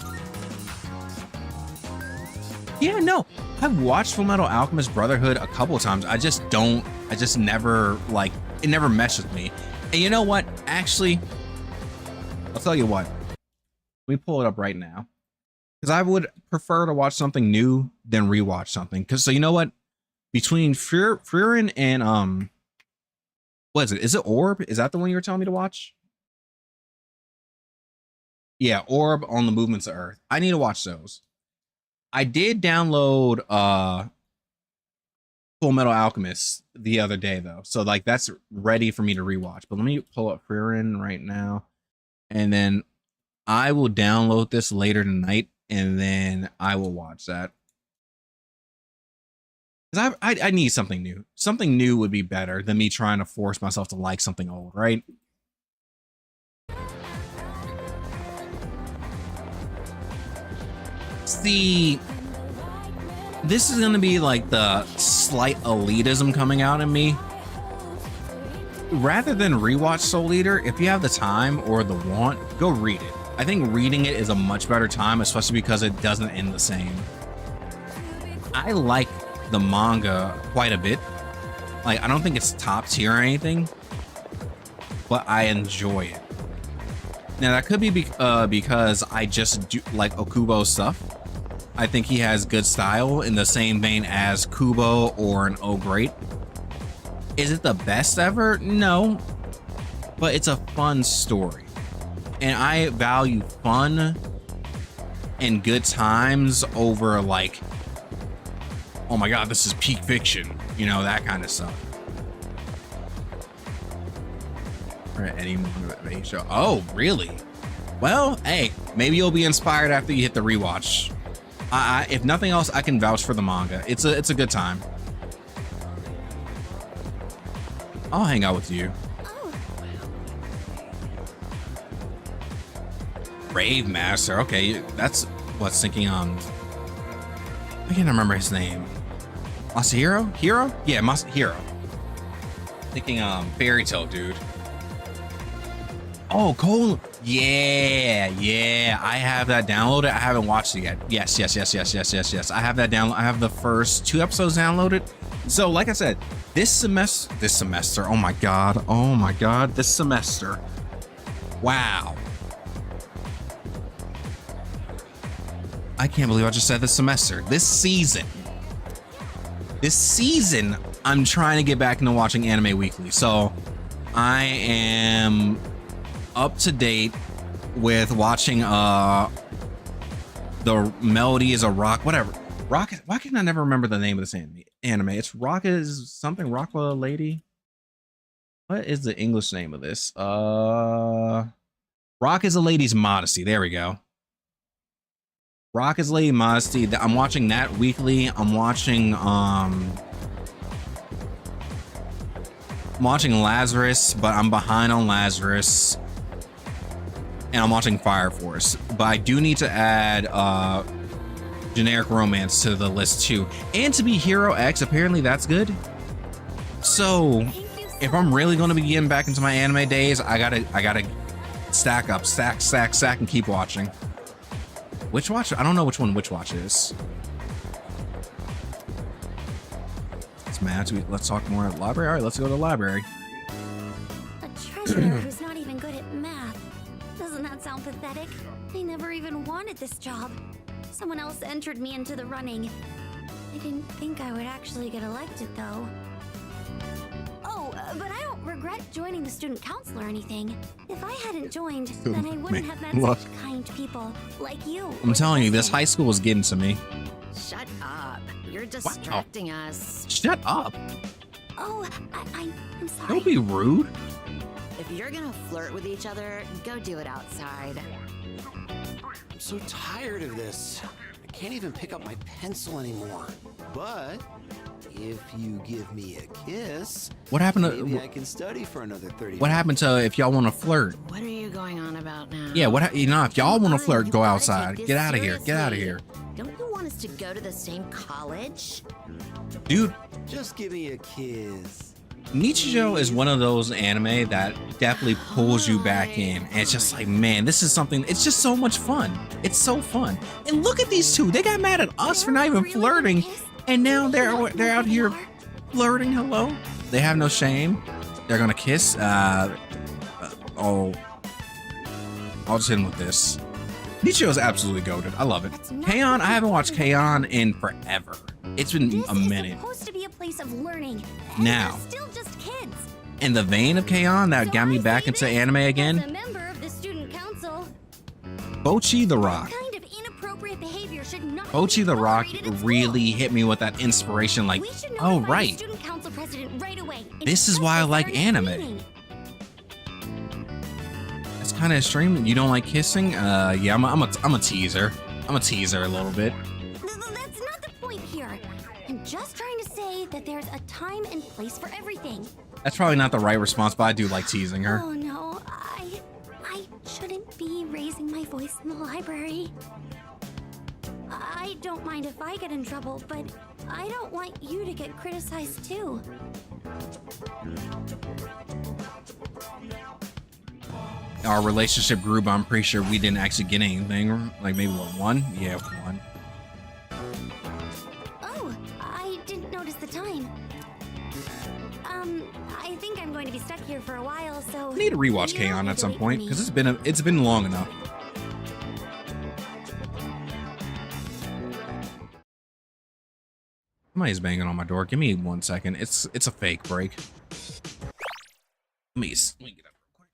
[SPEAKER 1] Yeah, no, I've watched Full Metal Alchemist Brotherhood a couple of times. I just never, like, it never meshed with me. And you know what? Actually, I'll tell you what. Let me pull it up right now, because I would prefer to watch something new than rewatch something. Because, so you know what? Between Frieren and what is it? Is it Orb? Is that the one you were telling me to watch? Yeah, Orb on the Movements of Earth. I need to watch those. I did download Full Metal Alchemist the other day though, so like that's ready for me to rewatch. But let me pull up Frieren right now, and then I will download this later tonight, and then I will watch that. Because I need something new. Something new would be better than me trying to force myself to like something old, right? See, this is going to be like the slight elitism coming out in me. Rather than rewatch Soul Eater, if you have the time or the want, go read it. I think reading it is a much better time, especially because it doesn't end the same. I like the manga quite a bit. Like, I don't think it's top tier or anything, but I enjoy it. Now, that could be because I just do like Okubo's stuff. I think he has good style in the same vein as Kubo or an Oh Great. Is it the best ever? No, but it's a fun story. And I value fun and good times over like, oh my god, this is peak fiction, you know, that kind of stuff. Or any manga show. Oh, really? Well, hey, maybe you'll be inspired after you hit the rewatch. If nothing else, I can vouch for the manga. It's a good time. I'll hang out with you. Rave Master. Okay, that's what's thinking on. I can't remember his name. Masahiro? Hero? Yeah, Masahiro. Thinking Fairy Tale dude. Oh, Cole. Yeah. I have that downloaded. I haven't watched it yet. Yes. I have that download. I have the first 2 episodes downloaded. So, like I said, this semester. Oh my god. This semester. Wow. I can't believe I just said this semester. This season, I'm trying to get back into watching Anime Weekly. So I am up to date with watching the Melody is a Rock, whatever. Rock, why can I never remember the name of this anime? It's Rock is something, Rockwa Lady. What is the English name of this? Rock is a Lady's Modesty. There we go. Rock is Lady Modesty. I'm watching that weekly. I'm watching Lazarus, but I'm behind on Lazarus. And I'm watching Fire Force. But I do need to add Generic Romance to the list too. And to be Hero X, apparently that's good. So if I'm really gonna be getting back into my anime days, I gotta stack up, stack, and keep watching. Witch Watch? I don't know which one Witch Watch is. It's mad. Let's talk more at the library. All right, let's go to the library.
[SPEAKER 2] A treasurer who's not even good at math. Doesn't that sound pathetic? I never even wanted this job. Someone else entered me into the running. I didn't think I would actually get elected, though. Oh, but I don't regret joining the student council or anything. If I hadn't joined, then I wouldn't have met
[SPEAKER 1] look.
[SPEAKER 2] such kind people like you.
[SPEAKER 1] I'm telling you, this high school is getting to me.
[SPEAKER 8] Shut up. You're distracting us.
[SPEAKER 1] Shut up.
[SPEAKER 2] Oh, I'm sorry.
[SPEAKER 1] Don't be rude.
[SPEAKER 8] If you're gonna flirt with each other, go do it outside.
[SPEAKER 9] I'm so tired of this. I can't even pick up my pencil anymore. But if you give me a kiss,
[SPEAKER 1] What happened to
[SPEAKER 9] maybe I can study for another 30
[SPEAKER 1] what happened to if y'all want to flirt?
[SPEAKER 8] What are you going on about now?
[SPEAKER 1] Yeah, if y'all want to flirt,
[SPEAKER 8] You
[SPEAKER 1] go
[SPEAKER 8] gotta
[SPEAKER 1] outside.
[SPEAKER 8] take
[SPEAKER 1] Get
[SPEAKER 8] this
[SPEAKER 1] out of here. Get out of here.
[SPEAKER 8] seriously. Don't you want us to go to the same college?
[SPEAKER 1] Dude,
[SPEAKER 9] Just give me a kiss.
[SPEAKER 1] Nichijou is one of those anime that definitely pulls you back in. And it's just like, man, this is something, it's just so much fun. It's so fun. And look at these two. They got mad at us for not even
[SPEAKER 2] Really
[SPEAKER 1] flirting.
[SPEAKER 2] gonna kiss?
[SPEAKER 1] And now they're
[SPEAKER 2] Not who
[SPEAKER 1] out
[SPEAKER 2] they
[SPEAKER 1] here
[SPEAKER 2] are.
[SPEAKER 1] flirting. Hello? They have no shame. They're gonna kiss. I'll just hit him with this. Nichijou is absolutely goated. I love it.
[SPEAKER 2] That's not
[SPEAKER 1] K-On!
[SPEAKER 2] what
[SPEAKER 1] I haven't
[SPEAKER 2] you
[SPEAKER 1] watched
[SPEAKER 2] told me.
[SPEAKER 1] K-On! In forever. It's been
[SPEAKER 2] This
[SPEAKER 1] a minute.
[SPEAKER 2] is supposed to be a place of learning. And
[SPEAKER 1] Now.
[SPEAKER 2] we're still just kids.
[SPEAKER 1] In the vein of K-On! That
[SPEAKER 2] So
[SPEAKER 1] got me
[SPEAKER 2] I
[SPEAKER 1] back
[SPEAKER 2] say
[SPEAKER 1] into
[SPEAKER 2] this,
[SPEAKER 1] anime
[SPEAKER 2] as
[SPEAKER 1] again,
[SPEAKER 2] a member of the student council,
[SPEAKER 1] Bochi the Rock.
[SPEAKER 2] kind of inappropriate behavior should not
[SPEAKER 1] Bochi
[SPEAKER 2] be
[SPEAKER 1] the Rock
[SPEAKER 2] tolerated at school.
[SPEAKER 1] really hit me with that inspiration, like,
[SPEAKER 2] We should
[SPEAKER 1] oh
[SPEAKER 2] notify the
[SPEAKER 1] right,
[SPEAKER 2] student council president right away and
[SPEAKER 1] This is
[SPEAKER 2] discuss
[SPEAKER 1] why I
[SPEAKER 2] this
[SPEAKER 1] like
[SPEAKER 2] during the
[SPEAKER 1] anime.
[SPEAKER 2] meeting.
[SPEAKER 1] it's kind of extreme. You don't like kissing? Yeah, I'm a teaser. I'm a teaser a little bit.
[SPEAKER 2] That's not the point here. I'm just trying to say that there's a time and place for everything.
[SPEAKER 1] That's probably not the right response, but I do like teasing her.
[SPEAKER 2] Oh no, I shouldn't be raising my voice in the library. I don't mind if I get in trouble, but I don't want you to get criticized too.
[SPEAKER 1] Our relationship grew, but I'm pretty sure we didn't actually get anything. Like maybe one? Yeah, one.
[SPEAKER 2] Oh, I didn't notice the time. I think I'm going to be stuck here for a while, so
[SPEAKER 1] I need to rewatch
[SPEAKER 2] you don't
[SPEAKER 1] K-On!
[SPEAKER 2] need
[SPEAKER 1] at
[SPEAKER 2] to
[SPEAKER 1] some
[SPEAKER 2] wait for
[SPEAKER 1] point
[SPEAKER 2] me.
[SPEAKER 1] because it's been long enough. Somebody's banging on my door. Give me 1 second. It's a fake break. Let me get up real quick.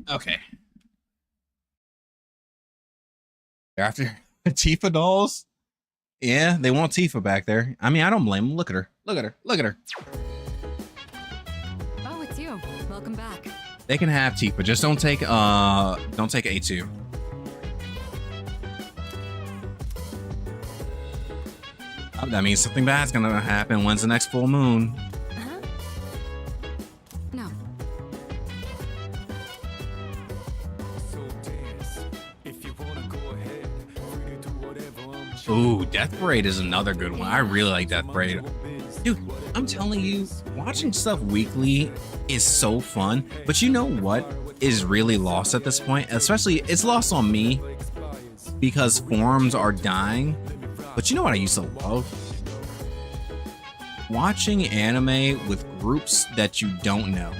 [SPEAKER 1] Okay. After Tifa dolls? Yeah, they want Tifa back there. I mean, I don't blame them. Look at her. Look at her. Look at her.
[SPEAKER 4] Oh, it's you. Welcome back.
[SPEAKER 1] They can have Tifa. Just don't take A2. Oh, that means something bad's gonna happen. When's the next full moon?
[SPEAKER 4] Huh? No.
[SPEAKER 1] Ooh, Death Parade is another good one. I really like Death Parade. Dude, I'm telling you, watching stuff weekly is so fun. But you know what is really lost at this point? Especially, it's lost on me because forums are dying. But you know what I used to love? Watching anime with groups that you don't know.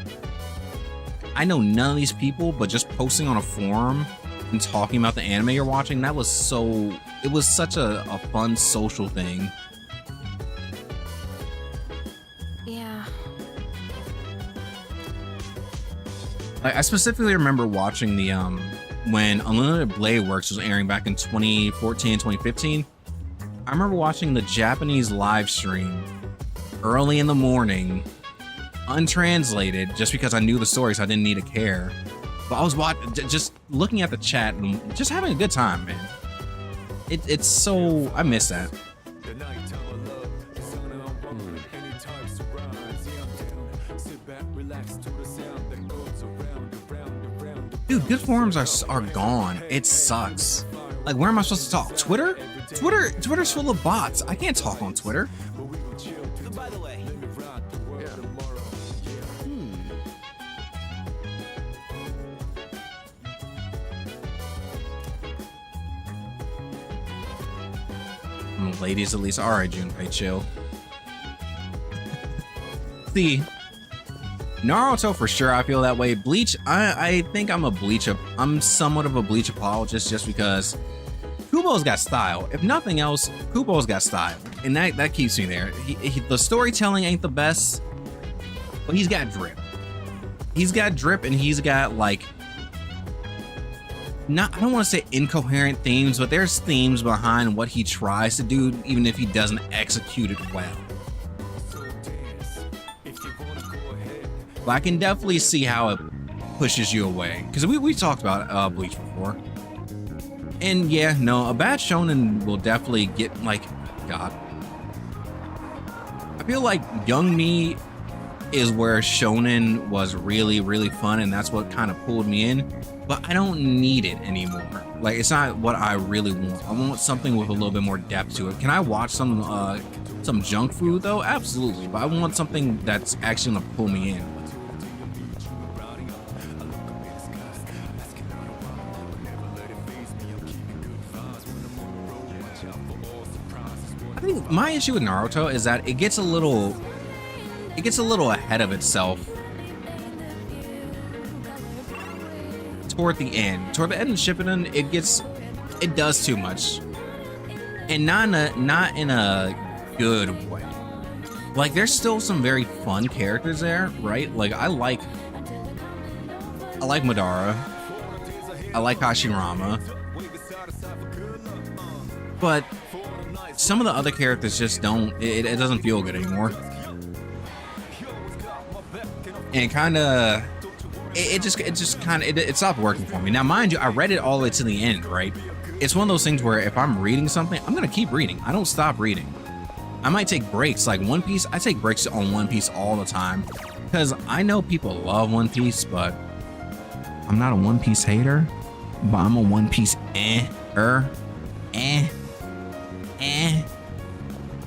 [SPEAKER 1] I know none of these people, but just posting on a forum and talking about the anime you're watching, that was so... It was such a fun social thing.
[SPEAKER 8] Yeah.
[SPEAKER 1] I specifically remember watching the when Unlimited Blade Works was airing back in 2014, 2015. I remember watching the Japanese live stream early in the morning, untranslated, just because I knew the story, so I didn't need to care. But I was just looking at the chat and just having a good time, man. It's so, I miss that. Dude, good forums are gone. It sucks. Like, where am I supposed to talk? Twitter? Twitter's full of bots. I can't talk on Twitter.
[SPEAKER 3] By the way,
[SPEAKER 1] Ladies, at least. All right, Junpei, chill. See, Naruto for sure. I feel that way. Bleach, I think I'm somewhat of a Bleach apologist just because Kubo's got style. If nothing else, Kubo's got style, and that keeps me there. The storytelling ain't the best, but he's got drip. He's got drip, and he's got like, I don't want to say incoherent themes, but there's themes behind what he tries to do, even if he doesn't execute it well. But I can definitely see how it pushes you away, because we talked about Bleach before. And yeah, no, a bad shonen will definitely get, like, God. I feel like Young Me is where shonen was really, really fun, and that's what kind of pulled me in. But I don't need it anymore. Like, it's not what I really want. I want something with a little bit more depth to it. Can I watch some junk food though? Absolutely. But I want something that's actually gonna pull me in. I think my issue with Naruto is that it gets a little ahead of itself toward the end of Shippuden. It does too much, and not in a good way. Like, there's still some very fun characters there, right? Like, I like Madara, I like Hashirama, but some of the other characters just don't, it doesn't feel good anymore. And kind of, it stopped working for me. Now, mind you, I read it all the way to the end, right? It's one of those things where if I'm reading something, I'm gonna keep reading. I don't stop reading. I might take breaks. Like One Piece, I take breaks on One Piece all the time because I know people love One Piece, but I'm not a One Piece hater. But I'm a One Piece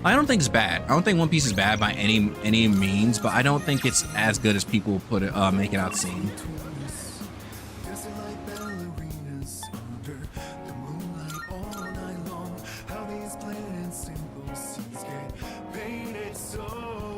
[SPEAKER 1] I don't think it's bad. I don't think One Piece is bad by any means, but I don't think it's as good as people put it, make it out to seem.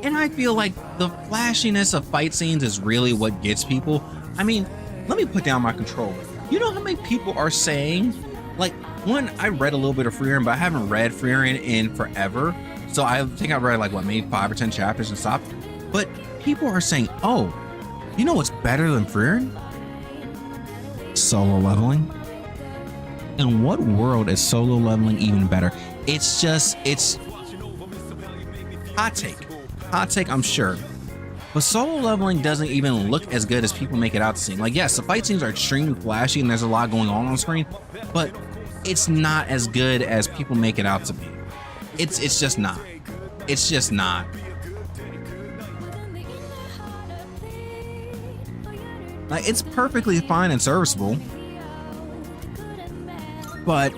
[SPEAKER 1] And I feel like the flashiness of fight scenes is really what gets people. I mean, let me put down my controller. You know how many people are saying, like, one, I read a little bit of Frieren, but I haven't read Frieren in forever. So I think I've read like, what, maybe 5 or 10 chapters and stopped. But people are saying, oh, you know what's better than Frieren? Solo leveling. In what world is solo leveling even better? It's hot take, I'm sure. But solo leveling doesn't even look as good as people make it out to seem. Like, yes, the fight scenes are extremely flashy and there's a lot going on screen, but it's not as good as people make it out to be. It's just not. It's just not. Like, it's perfectly fine and serviceable, but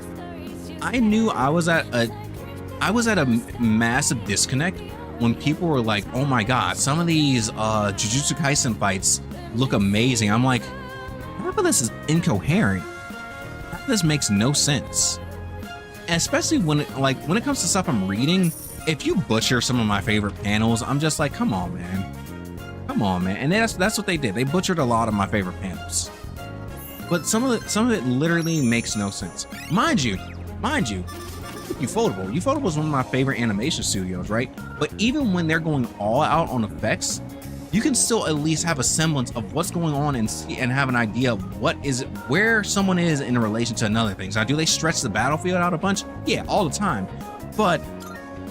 [SPEAKER 1] I knew I was at a massive disconnect when people were like, oh my god, some of these Jujutsu Kaisen fights look amazing. I'm like, half of this is incoherent. Half of this makes no sense. And especially when it comes to stuff I'm reading, if you butcher some of my favorite panels, I'm just like, come on, man. Come on, man. And that's what they did. They butchered a lot of my favorite panels. But some of it literally makes no sense. Mind you, Ufotable is one of my favorite animation studios, right? But even when they're going all out on effects, you can still at least have a semblance of what's going on and have an idea of where someone is in relation to another thing. Now, do they stretch the battlefield out a bunch? Yeah, all the time. But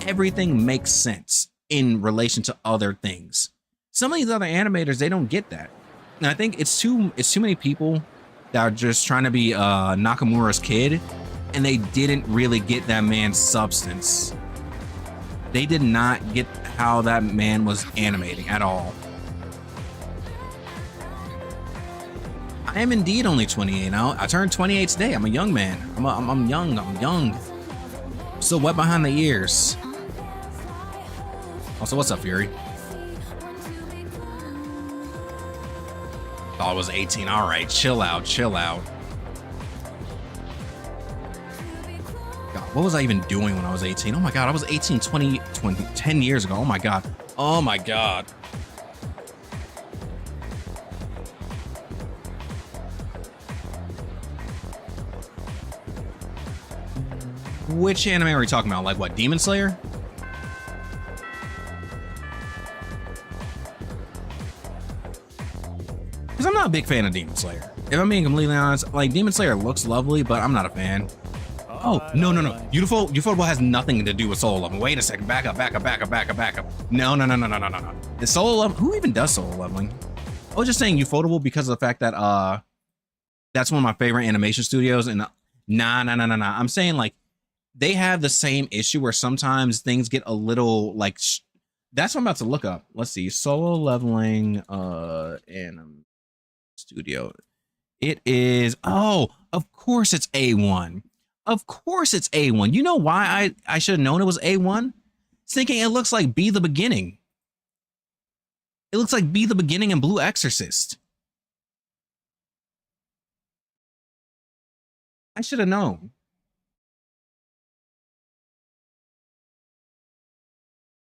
[SPEAKER 1] everything makes sense in relation to other things. Some of these other animators, they don't get that. And I think it's too many people that are just trying to be Nakamura's kid and they didn't really get that man's substance. They did not get how that man was animating at all. I am indeed only 28 now. I turned 28 today. I'm a young man. I'm young. I'm young. Still wet behind the ears. Also, what's up, Fury? Thought I was 18. All right, chill out, chill out. God, what was I even doing when I was 18? Oh my God, I was 18 10 years ago. Oh my God. Oh my God. Which anime are we talking about? Like what, Demon Slayer? Because I'm not a big fan of Demon Slayer. If I'm being completely honest, like Demon Slayer looks lovely, but I'm not a fan. Oh, no. Ufotable has nothing to do with solo leveling. Wait a second. Back up. No. The solo level, who even does solo leveling? I was just saying Ufotable because of the fact that that's one of my favorite animation studios. And nah. I'm saying like they have the same issue where sometimes things get a little like that's what I'm about to look up. Let's see. Solo leveling anime studio. It is, oh, of course it's A1. Of course it's A1. You know why I should have known it was A1? Thinking it looks like Be the Beginning. It looks like Be the Beginning and Blue Exorcist. I should have known.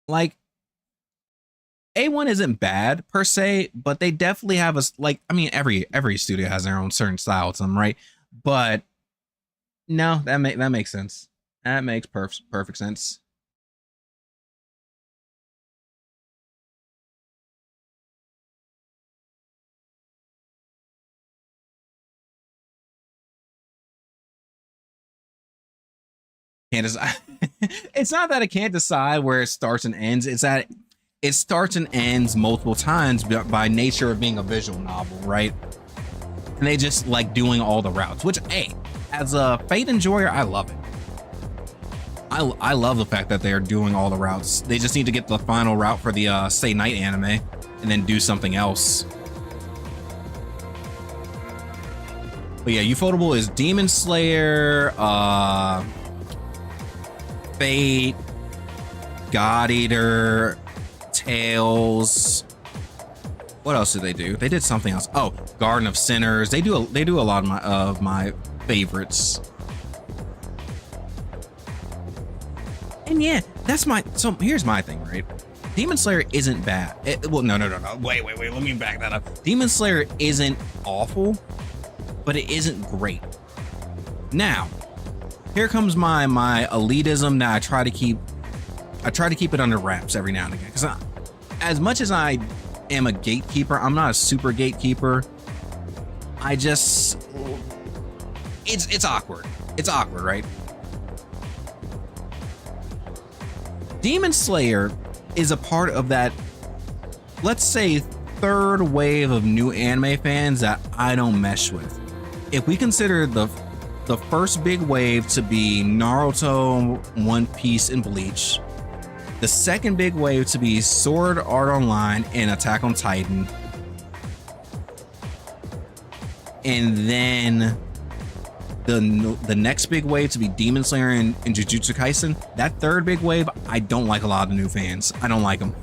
[SPEAKER 1] Like, A1 isn't bad per se, but they definitely have a, like, I mean, every studio has their own certain style to them, right? But no, that makes sense. That makes perfect sense. Can't decide. It's not that I can't decide where it starts and ends. It's that it starts and ends multiple times by nature of being a visual novel, right? And they just like doing all the routes, which, hey, as a Fate enjoyer, I love it. I love the fact that they're doing all the routes. They just need to get the final route for the Stay Night anime and then do something else. But yeah, Ufotable is Demon Slayer, Fate, God Eater, Tales. What else did they do? They did something else. Oh, Garden of Sinners. They do a lot of my favorites. And yeah, that's my, so here's my thing, right? Demon Slayer isn't bad. Well, no. Wait. Let me back that up. Demon Slayer isn't awful, but it isn't great. Now, here comes my elitism that I try to keep it under wraps every now and again. Because as much as I am a gatekeeper, I'm not a super gatekeeper. I just, it's awkward. It's awkward, right? Demon Slayer is a part of that, let's say, third wave of new anime fans that I don't mesh with. If we consider the first big wave to be Naruto, One Piece, and Bleach, the second big wave to be Sword Art Online and Attack on Titan, and then the next big wave to be Demon Slayer and Jujutsu Kaisen, that third big wave, I don't like a lot of the new fans. I don't like them.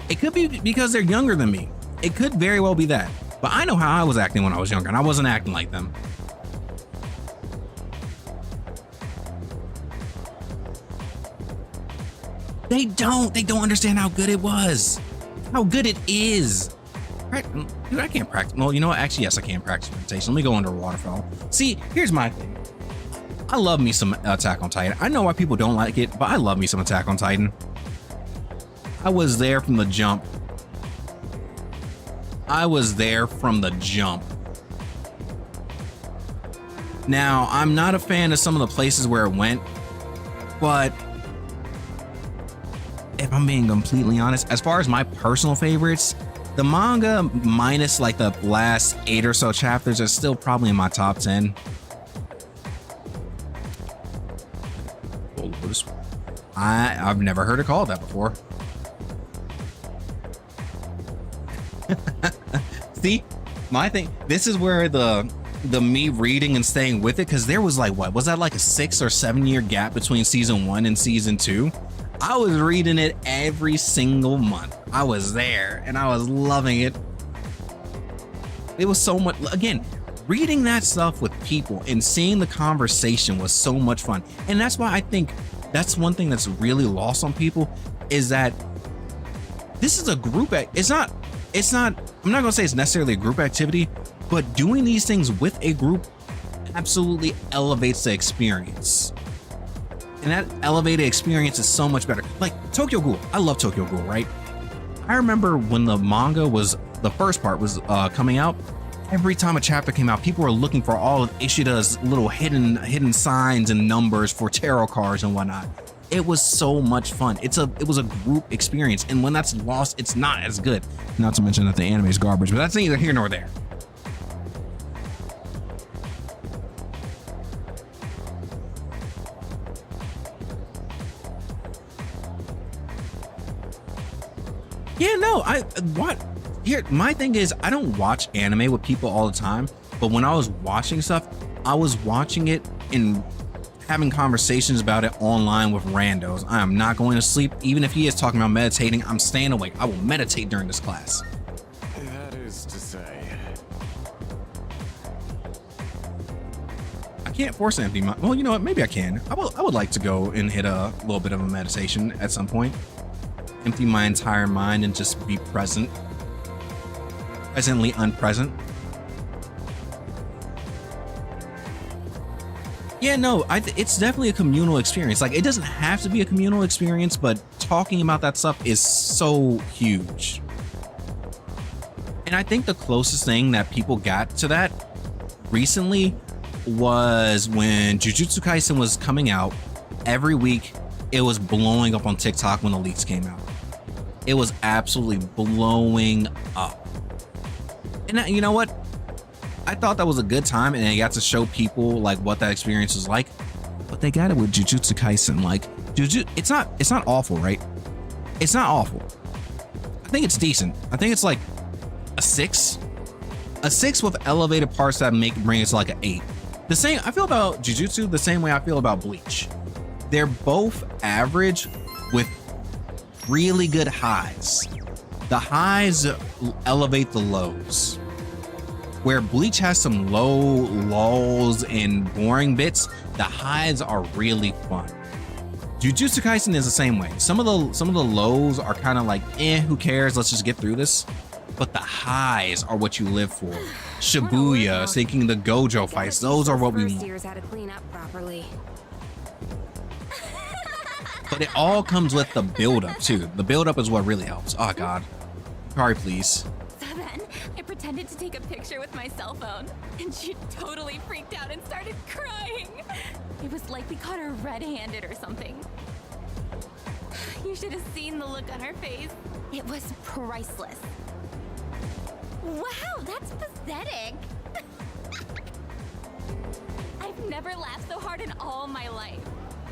[SPEAKER 1] It could be because they're younger than me. It could very well be that. But I know how I was acting when I was younger, and I wasn't acting like them. They don't understand how good it was. How good it is. Dude, I can't practice. Well, you know what? Actually, yes, I can practice meditation. Let me go under a waterfall. See, here's my thing. I love me some Attack on Titan. I know why people don't like it, but I love me some Attack on Titan. I was there from the jump. Now, I'm not a fan of some of the places where it went, but if I'm being completely honest, as far as my personal favorites, the manga minus like the last 8 or so chapters are still probably in my top 10. Lotus. I've never heard it called that before. See, my thing, this is where the me reading and staying with it, because there was like, what was that, like a 6 or 7 year gap between season 1 and season 2? I was reading it every single month. I was there and I was loving it. It was so much, again, reading that stuff with people and seeing the conversation was so much fun. And that's why I think that's one thing that's really lost on people, is that this is a group it's not I'm not gonna say it's necessarily a group activity, but doing these things with a group absolutely elevates the experience. And that elevated experience is so much better. Like Tokyo Ghoul, I love Tokyo Ghoul, right? I remember when the manga was, the first part was coming out, every time a chapter came out, people were looking for all of Ishida's little hidden signs and numbers for tarot cards and whatnot. It was so much fun. It was a group experience, and when that's lost, it's not as good. Not to mention that the anime is garbage, but that's neither here nor there. Yeah, no, my thing is, I don't watch anime with people all the time, but when I was watching stuff, I was watching it and having conversations about it online with randos. I am not going to sleep. Even if he is talking about meditating, I'm staying awake. I will meditate during this class.
[SPEAKER 5] That is to say.
[SPEAKER 1] I can't force an empty mind. Well, you know what? Maybe I can. I would like to go and hit a little bit of a meditation at some point. Empty my entire mind and just be present. Presently unpresent. Yeah, no, it's definitely a communal experience. Like, it doesn't have to be a communal experience, but talking about that stuff is so huge. And I think the closest thing that people got to that recently was when Jujutsu Kaisen was coming out. Every week, it was blowing up on TikTok when the leaks came out. It was absolutely blowing up. And you know what? I thought that was a good time, and I got to show people like what that experience was like. But they got it with Jujutsu Kaisen. Like, it's not awful, right? It's not awful. I think it's decent. I think it's like a 6. A 6 with elevated parts that bring it to like an 8. The same, I feel about Jujutsu the same way I feel about Bleach. They're both average with really good highs. The highs elevate the lows. Where Bleach has some low lulls and boring bits, the highs are really fun. Jujutsu Kaisen is the same way. Some of the lows are kind of like, who cares? Let's just get through this. But the highs are what you live for. Shibuya, taking the Gojo fights, those are what we want.
[SPEAKER 2] Years how to clean up properly.
[SPEAKER 1] But it all comes with the build-up too. The build-up is what really helps. Oh God, Kari, please.
[SPEAKER 4] So then, I pretended to take a picture with my cell phone, and she totally freaked out and started crying. It was like we caught her red-handed or something. You should have seen the look on her face. It was priceless.
[SPEAKER 2] Wow, that's pathetic.
[SPEAKER 4] I've never laughed so hard in all my life.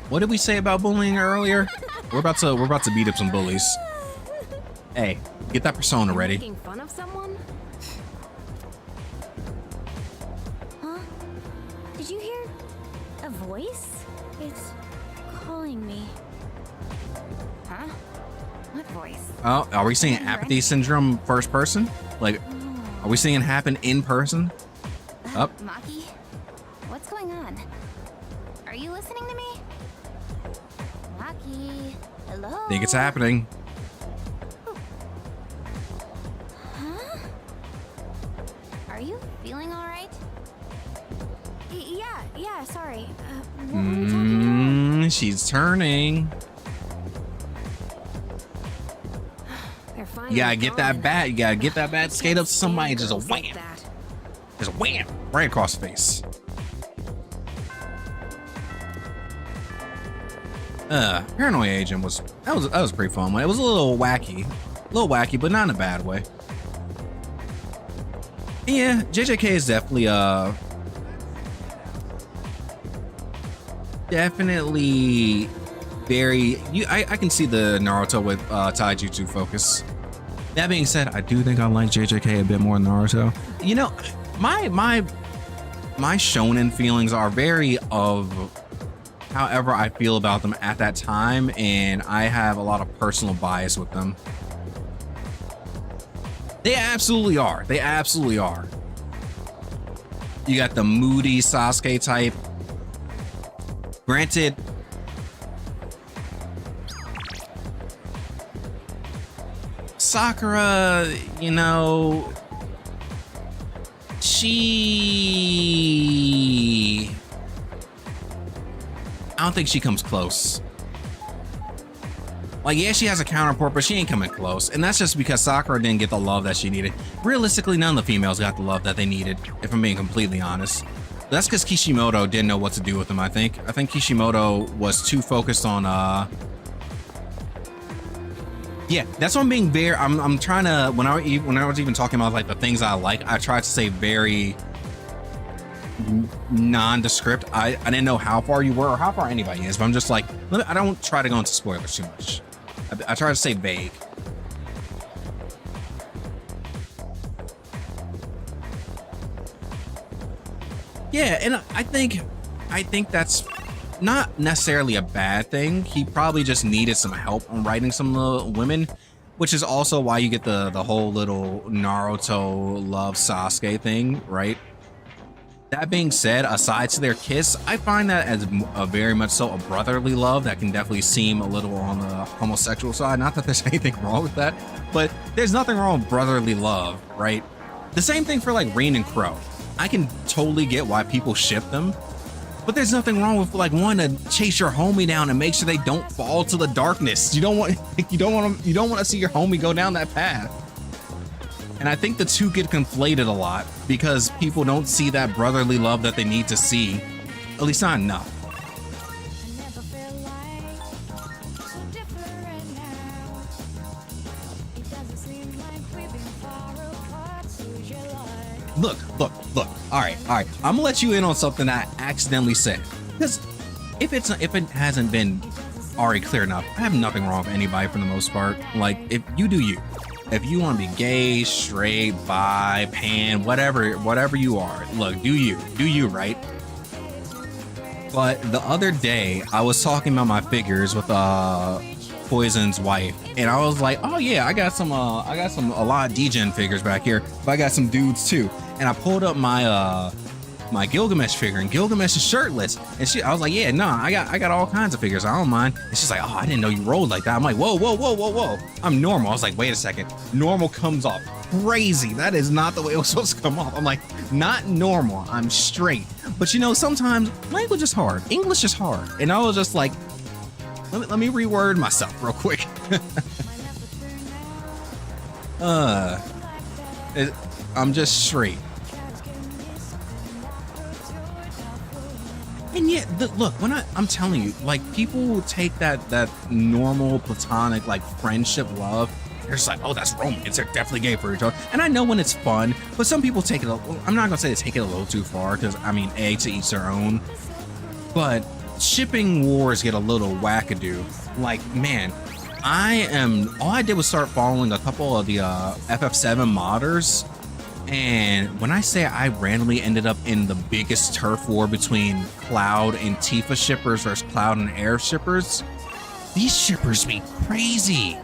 [SPEAKER 1] What did we say about bullying earlier? We're about to beat up some bullies. Hey, get that persona ready.
[SPEAKER 2] Making fun of someone? Huh? Did you hear a voice? It's calling me.
[SPEAKER 4] Huh? What voice?
[SPEAKER 1] Oh, are we seeing apathy syndrome first person? Like, are we seeing it happen in person? Up.
[SPEAKER 2] Maki? What's going on? Are you listening to me? Maki? Hello?
[SPEAKER 1] Think it's happening.
[SPEAKER 2] Huh? Are you feeling alright? Yeah, sorry. What were we talking about?
[SPEAKER 1] She's turning. You gotta get that bat. You gotta get that bat. Skate up to somebody and just a wham. Just a wham right across the face. Paranoia Agent was a pretty fun one. It was a little wacky, but not in a bad way. Yeah, JJK is definitely definitely very. I can see the Naruto with Taijutsu focus. That being said, I do think I like JJK a bit more than Naruto. You know, my shonen feelings are very of however I feel about them at that time, and I have a lot of personal bias with them. They absolutely are. They absolutely are. You got the moody Sasuke type. Granted, Sakura, you know, I don't think she comes close. Like, yeah, she has a counterpart, but she ain't coming close. And that's just because Sakura didn't get the love that she needed. Realistically, none of the females got the love that they needed, if I'm being completely honest. That's because Kishimoto didn't know what to do with them, I think. I think Kishimoto was too focused on, yeah, that's what I'm being very, I'm trying to, when I was even talking about like the things I like, I tried to say very nondescript. I didn't know how far you were or how far anybody is, but I'm just like, I don't try to go into spoilers too much. I try to stay vague. Yeah, and I think that's not necessarily a bad thing. He probably just needed some help on writing some women, which is also why you get the whole little Naruto love Sasuke thing, right? That being said, aside to their kiss, I find that as a very much so a brotherly love that can definitely seem a little on the homosexual side. Not that there's anything wrong with that, but there's nothing wrong with brotherly love, right? The same thing for like Rain and Crow. I can totally get why people ship them, but there's nothing wrong with like wanting to chase your homie down and make sure they don't fall to the darkness. You don't want to see your homie go down that path. And I think the two get conflated a lot because people don't see that brotherly love that they need to see, at least not enough. Look. All right. I'm gonna let you in on something I accidentally said. Because if it hasn't been already clear enough, I have nothing wrong with anybody for the most part. Like, if you do you. If you want to be gay, straight, bi, pan, whatever you are, look, do you, right? But the other day, I was talking about my figures with Poison's wife, and I was like, oh yeah, I got a lot of D-Gen figures back here, but I got some dudes too. And I pulled up my my Gilgamesh figure, and Gilgamesh is shirtless, and I was like, yeah, nah, I got all kinds of figures, I don't mind. And she's like, oh, I didn't know you rolled like that. I'm like, whoa, I'm normal. I was like, wait a second, normal comes off crazy. That is not the way it was supposed to come off. I'm like, not normal, I'm straight. But you know, sometimes language is hard, English is hard, and I was just like, let me reword myself real quick. I'm just straight. And yet, look, when I'm telling you, like, people will take that normal platonic like friendship love. They're just like, oh, that's romance. They're definitely gay for each other. And I know when it's fun, but some people take it. I'm not gonna say they take it a little too far, because I mean, to each their own. But shipping wars get a little wackadoo. Like, man, all I did was start following a couple of the FF7 modders. And when I say I randomly ended up in the biggest turf war between Cloud and Tifa shippers versus Cloud and Air shippers, these shippers be crazy.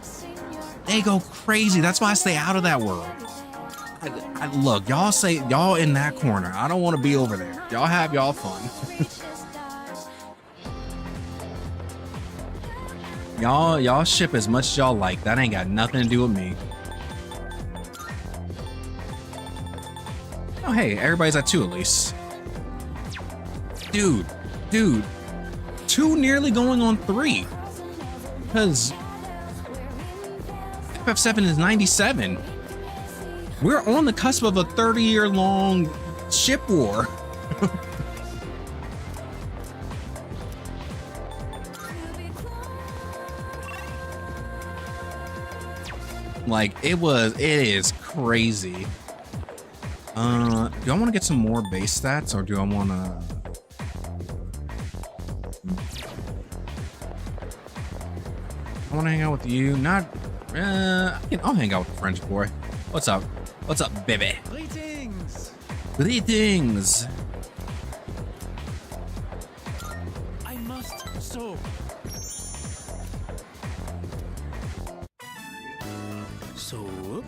[SPEAKER 1] They go crazy. That's why I stay out of that world. Look, y'all in that corner. I don't want to be over there. Y'all have y'all fun. Y'all ship as much as y'all like. That ain't got nothing to do with me. Oh, hey, everybody's at 2 at least. Dude, 2 nearly going on 3. Because FF7 is 97. We're on the cusp of a 30-year-long ship war. Like, it is crazy. Do I want to get some more base stats, or do I want to I want to hang out with you. Not, I'll hang out with the French boy. What's up? What's up, baby?
[SPEAKER 3] Greetings!
[SPEAKER 1] Greetings.
[SPEAKER 3] I must so. So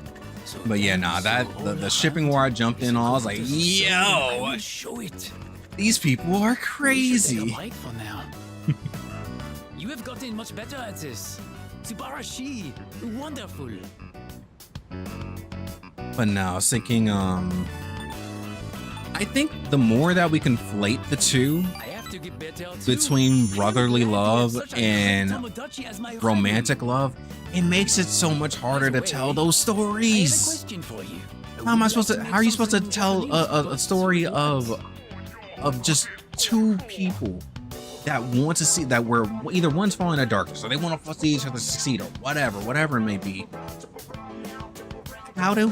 [SPEAKER 1] But yeah, nah, the shipping war I jumped in on, I was like, yo,
[SPEAKER 3] show it.
[SPEAKER 1] these people are
[SPEAKER 3] Take a
[SPEAKER 1] crazy.
[SPEAKER 3] break for now. You have gotten much better at this. Subarashi, wonderful.
[SPEAKER 1] But no, I was thinking, I think the more that we conflate the two
[SPEAKER 3] I have to get better too.
[SPEAKER 1] between brotherly love
[SPEAKER 3] Such a
[SPEAKER 1] and
[SPEAKER 3] great Tomodachi as my friend.
[SPEAKER 1] romantic love, it makes it so much harder to tell those
[SPEAKER 3] I have a
[SPEAKER 1] stories.
[SPEAKER 3] question for you.
[SPEAKER 1] How am I supposed to? How are you supposed to tell a story of just two people that want to see that were either one's falling in the darkness or they want to see each other succeed or whatever it may be? How can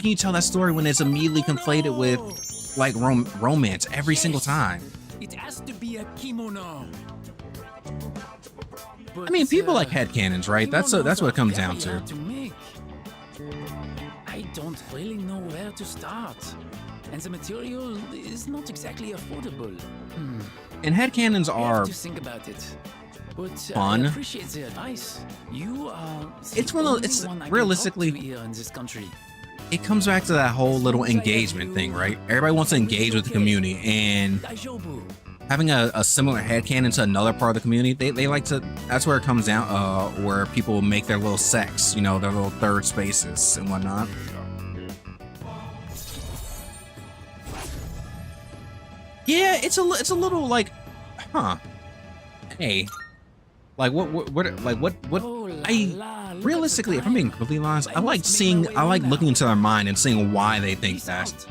[SPEAKER 1] you tell that story when it's immediately conflated with like romance every single time?
[SPEAKER 3] It has to be a kimono.
[SPEAKER 1] I mean, people like headcanons, right? That's what it comes down to.
[SPEAKER 3] Make. I don't really know where to start, and the material is not exactly affordable.
[SPEAKER 1] And headcanons
[SPEAKER 3] I
[SPEAKER 1] are
[SPEAKER 3] have to think about it. But
[SPEAKER 1] fun.
[SPEAKER 3] I appreciate the advice. You are.
[SPEAKER 1] It's one of
[SPEAKER 3] the
[SPEAKER 1] it's
[SPEAKER 3] only one I can
[SPEAKER 1] realistically
[SPEAKER 3] talk to here in this country.
[SPEAKER 1] it comes back to that whole little engagement thing, right? Everybody wants to engage with the community, and
[SPEAKER 3] Daijoubu.
[SPEAKER 1] having a similar headcanon to another part of the community, they like to. That's where it comes down, where people make their little sex, their little third spaces and whatnot. Yeah, it's a little like, huh? Hey, like what?
[SPEAKER 3] Oh, la,
[SPEAKER 1] I
[SPEAKER 3] la, look at
[SPEAKER 1] realistically,
[SPEAKER 3] the
[SPEAKER 1] if I'm being
[SPEAKER 3] time.
[SPEAKER 1] completely honest, I
[SPEAKER 3] I
[SPEAKER 1] like
[SPEAKER 3] must make my way
[SPEAKER 1] I like
[SPEAKER 3] home
[SPEAKER 1] looking
[SPEAKER 3] now.
[SPEAKER 1] into their mind and seeing why they think
[SPEAKER 3] Peace
[SPEAKER 1] that.
[SPEAKER 3] out.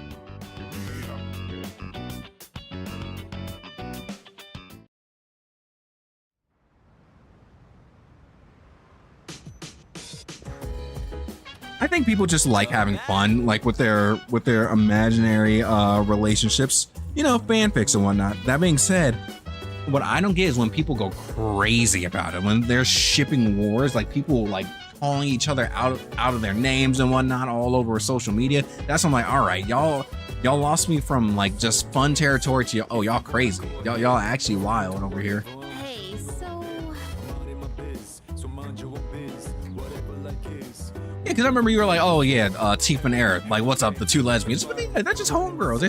[SPEAKER 1] I think people just like having fun, like with their imaginary relationships, fanfics and whatnot. That being said, what I don't get is when people go crazy about it, when there's shipping wars, like people like calling each other out of their names and whatnot all over social media. That's when I'm like, all right, y'all lost me from like just fun territory to y'all crazy. Y'all actually wild over here.
[SPEAKER 2] Hey, so
[SPEAKER 1] Yeah, because I remember you were like, oh yeah, Tifa and Eric, like what's up, the two lesbians? But yeah, they're just homegirls.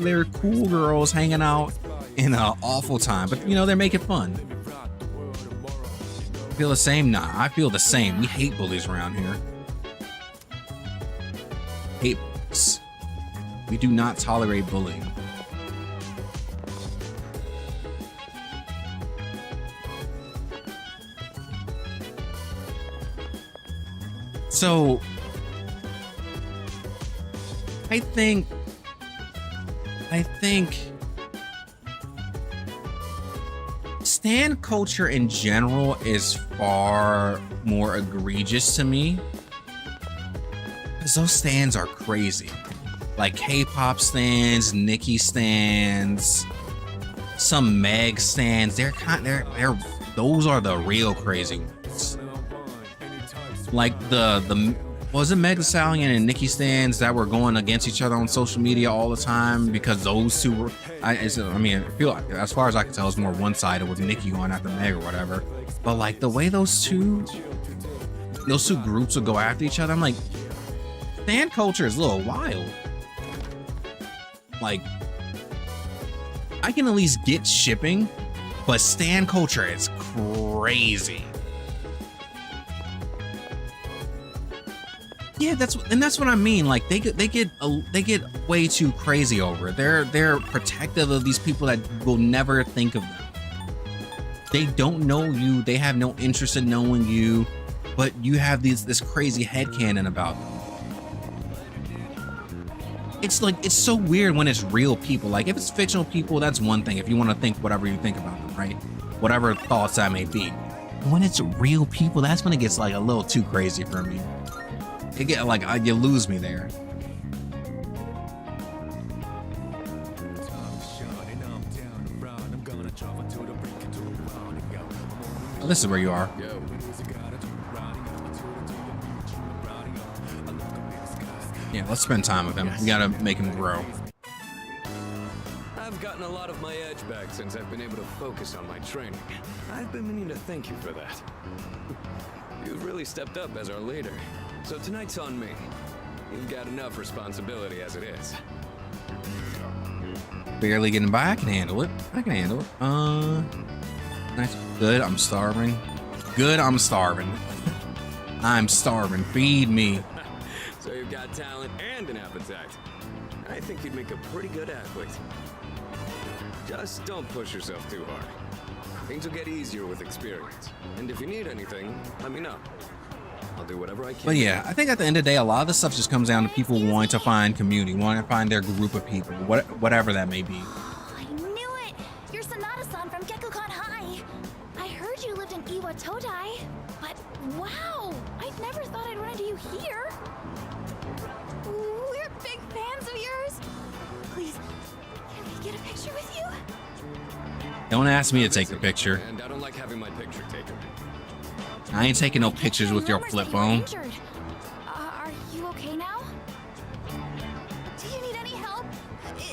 [SPEAKER 1] They're cool girls hanging out in an awful time, but they're making fun. Feel the same? Nah, I feel the same. We hate bullies around here. Hate bullies. We do not tolerate bullying. So I think stan culture in general is far more egregious to me, because those stans are crazy. Like K-pop stans, Nicki stans, some Meg stans. They're those are the real crazy ones. Like the was it Meg Thee Stallion and Nicki stans that were going against each other on social media all the time because those two were. I feel like, as far as I can tell, it's more one-sided with Nicki going after Meg or whatever. But like the way those two groups would go after each other, I'm like, stan culture is a little wild. Like, I can at least get shipping, but stan culture is crazy. Yeah, that's what I mean. Like they get way too crazy over it. They're protective of these people that will never think of them. They don't know you. They have no interest in knowing you, but you have this crazy headcanon about them. It's like, it's so weird when it's real people. Like if it's fictional people, that's one thing. If you want to think whatever you think about them, right? Whatever thoughts that may be. When it's real people, that's when it gets like a little too crazy for me. It get like you lose me there. Oh, this is where you are.
[SPEAKER 5] Yo.
[SPEAKER 1] Yeah, let's spend time with him. We gotta make him grow.
[SPEAKER 5] I've gotten a lot of my edge back since I've been able to focus on my training. I've been meaning to thank you for that. You've really stepped up as our leader. So tonight's on me. You've got enough responsibility as it is.
[SPEAKER 1] Barely getting by. I can handle it. I can handle it. Nice. Good. I'm starving. Good. I'm starving. I'm starving. Feed me.
[SPEAKER 5] So you've got talent and an appetite. I think you'd make a pretty good athlete. Just don't push yourself too hard. Things will get easier with experience. And if you need anything, let me know. I'll do whatever I can.
[SPEAKER 1] But yeah, I think at the end of the day, a lot of this stuff just comes down to people wanting to find community, wanting to find their group of people, whatever that may be.
[SPEAKER 2] I knew it! You're Sonata-san from Gekukan High. I heard you lived in Iwa Todai, but wow! I never thought I'd run into you here.
[SPEAKER 4] We're big fans of yours.
[SPEAKER 2] Please, can we get a picture with you?
[SPEAKER 1] Don't ask me to take the picture.
[SPEAKER 5] And I don't like having my picture taken.
[SPEAKER 1] I ain't taking no pictures with your flip phone.
[SPEAKER 2] Are you okay now?
[SPEAKER 4] Do you need any help?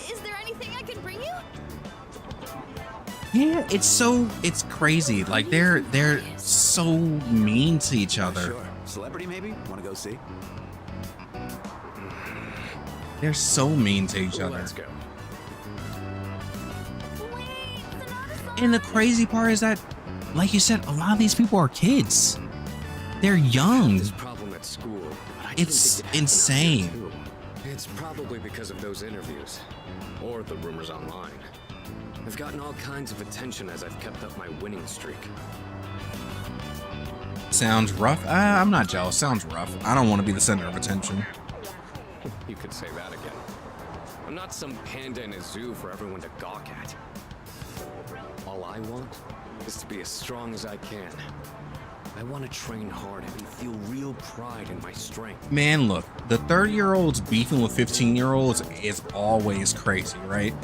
[SPEAKER 4] Is there anything I can bring you?
[SPEAKER 1] Yeah, it's crazy. Like they're so mean to each other.
[SPEAKER 3] Sure. Celebrity maybe? Want to go see?
[SPEAKER 1] They're so mean to each other.
[SPEAKER 5] Let's go.
[SPEAKER 1] And the crazy part is that, like you said, a lot of these people are kids. They're young.
[SPEAKER 5] This problem at school. But I
[SPEAKER 1] It's
[SPEAKER 5] didn't think it happened
[SPEAKER 1] insane.
[SPEAKER 5] out here, too. It's probably because of those interviews, or the rumors online. I've gotten all kinds of attention as I've kept up my winning streak.
[SPEAKER 1] Sounds rough. I'm not jealous. Sounds rough. I don't want to be the center of attention.
[SPEAKER 5] You could say that again. I'm not some panda in a zoo for everyone to gawk at. All I want is to be as strong as I can. I want to train hard and feel real pride in my strength.
[SPEAKER 1] Man, look, the 30-year-olds beefing with 15-year-olds is always crazy, right?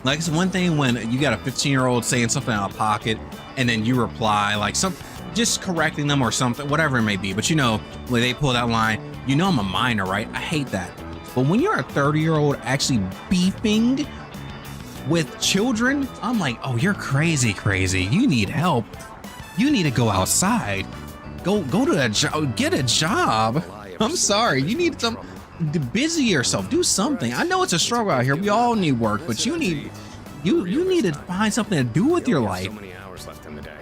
[SPEAKER 1] Like, it's one thing when you got a 15-year-old saying something out of pocket and then you reply, like, just correcting them or something, whatever it may be. But you know, when they pull that line, you know I'm a minor, right? I hate that. But when you're a 30-year-old actually beefing with children, I'm like, oh, you're crazy. You need help. You need to go outside. Go to a job. Get a job. I'm sorry. You need some. Busy yourself. Do something. I know it's a struggle out here. We all need work, but you need to find something to do with your life.
[SPEAKER 5] So many hours left in the day.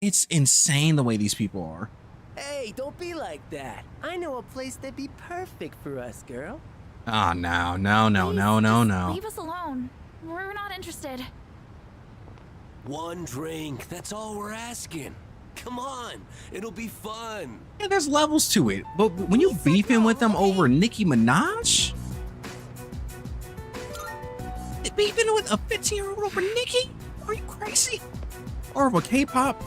[SPEAKER 1] It's insane the way these people are.
[SPEAKER 10] Hey, don't be like that. I know a place that'd be perfect for us, girl.
[SPEAKER 1] Oh, no.
[SPEAKER 4] Leave us alone. We're not interested.
[SPEAKER 10] One drink, that's all we're asking. Come on, it'll be fun.
[SPEAKER 1] Yeah, there's levels to it. But when you beefing with them over Nicki Minaj? Beefing with a 15-year-old over Nicki? Are you crazy? Or over K-pop?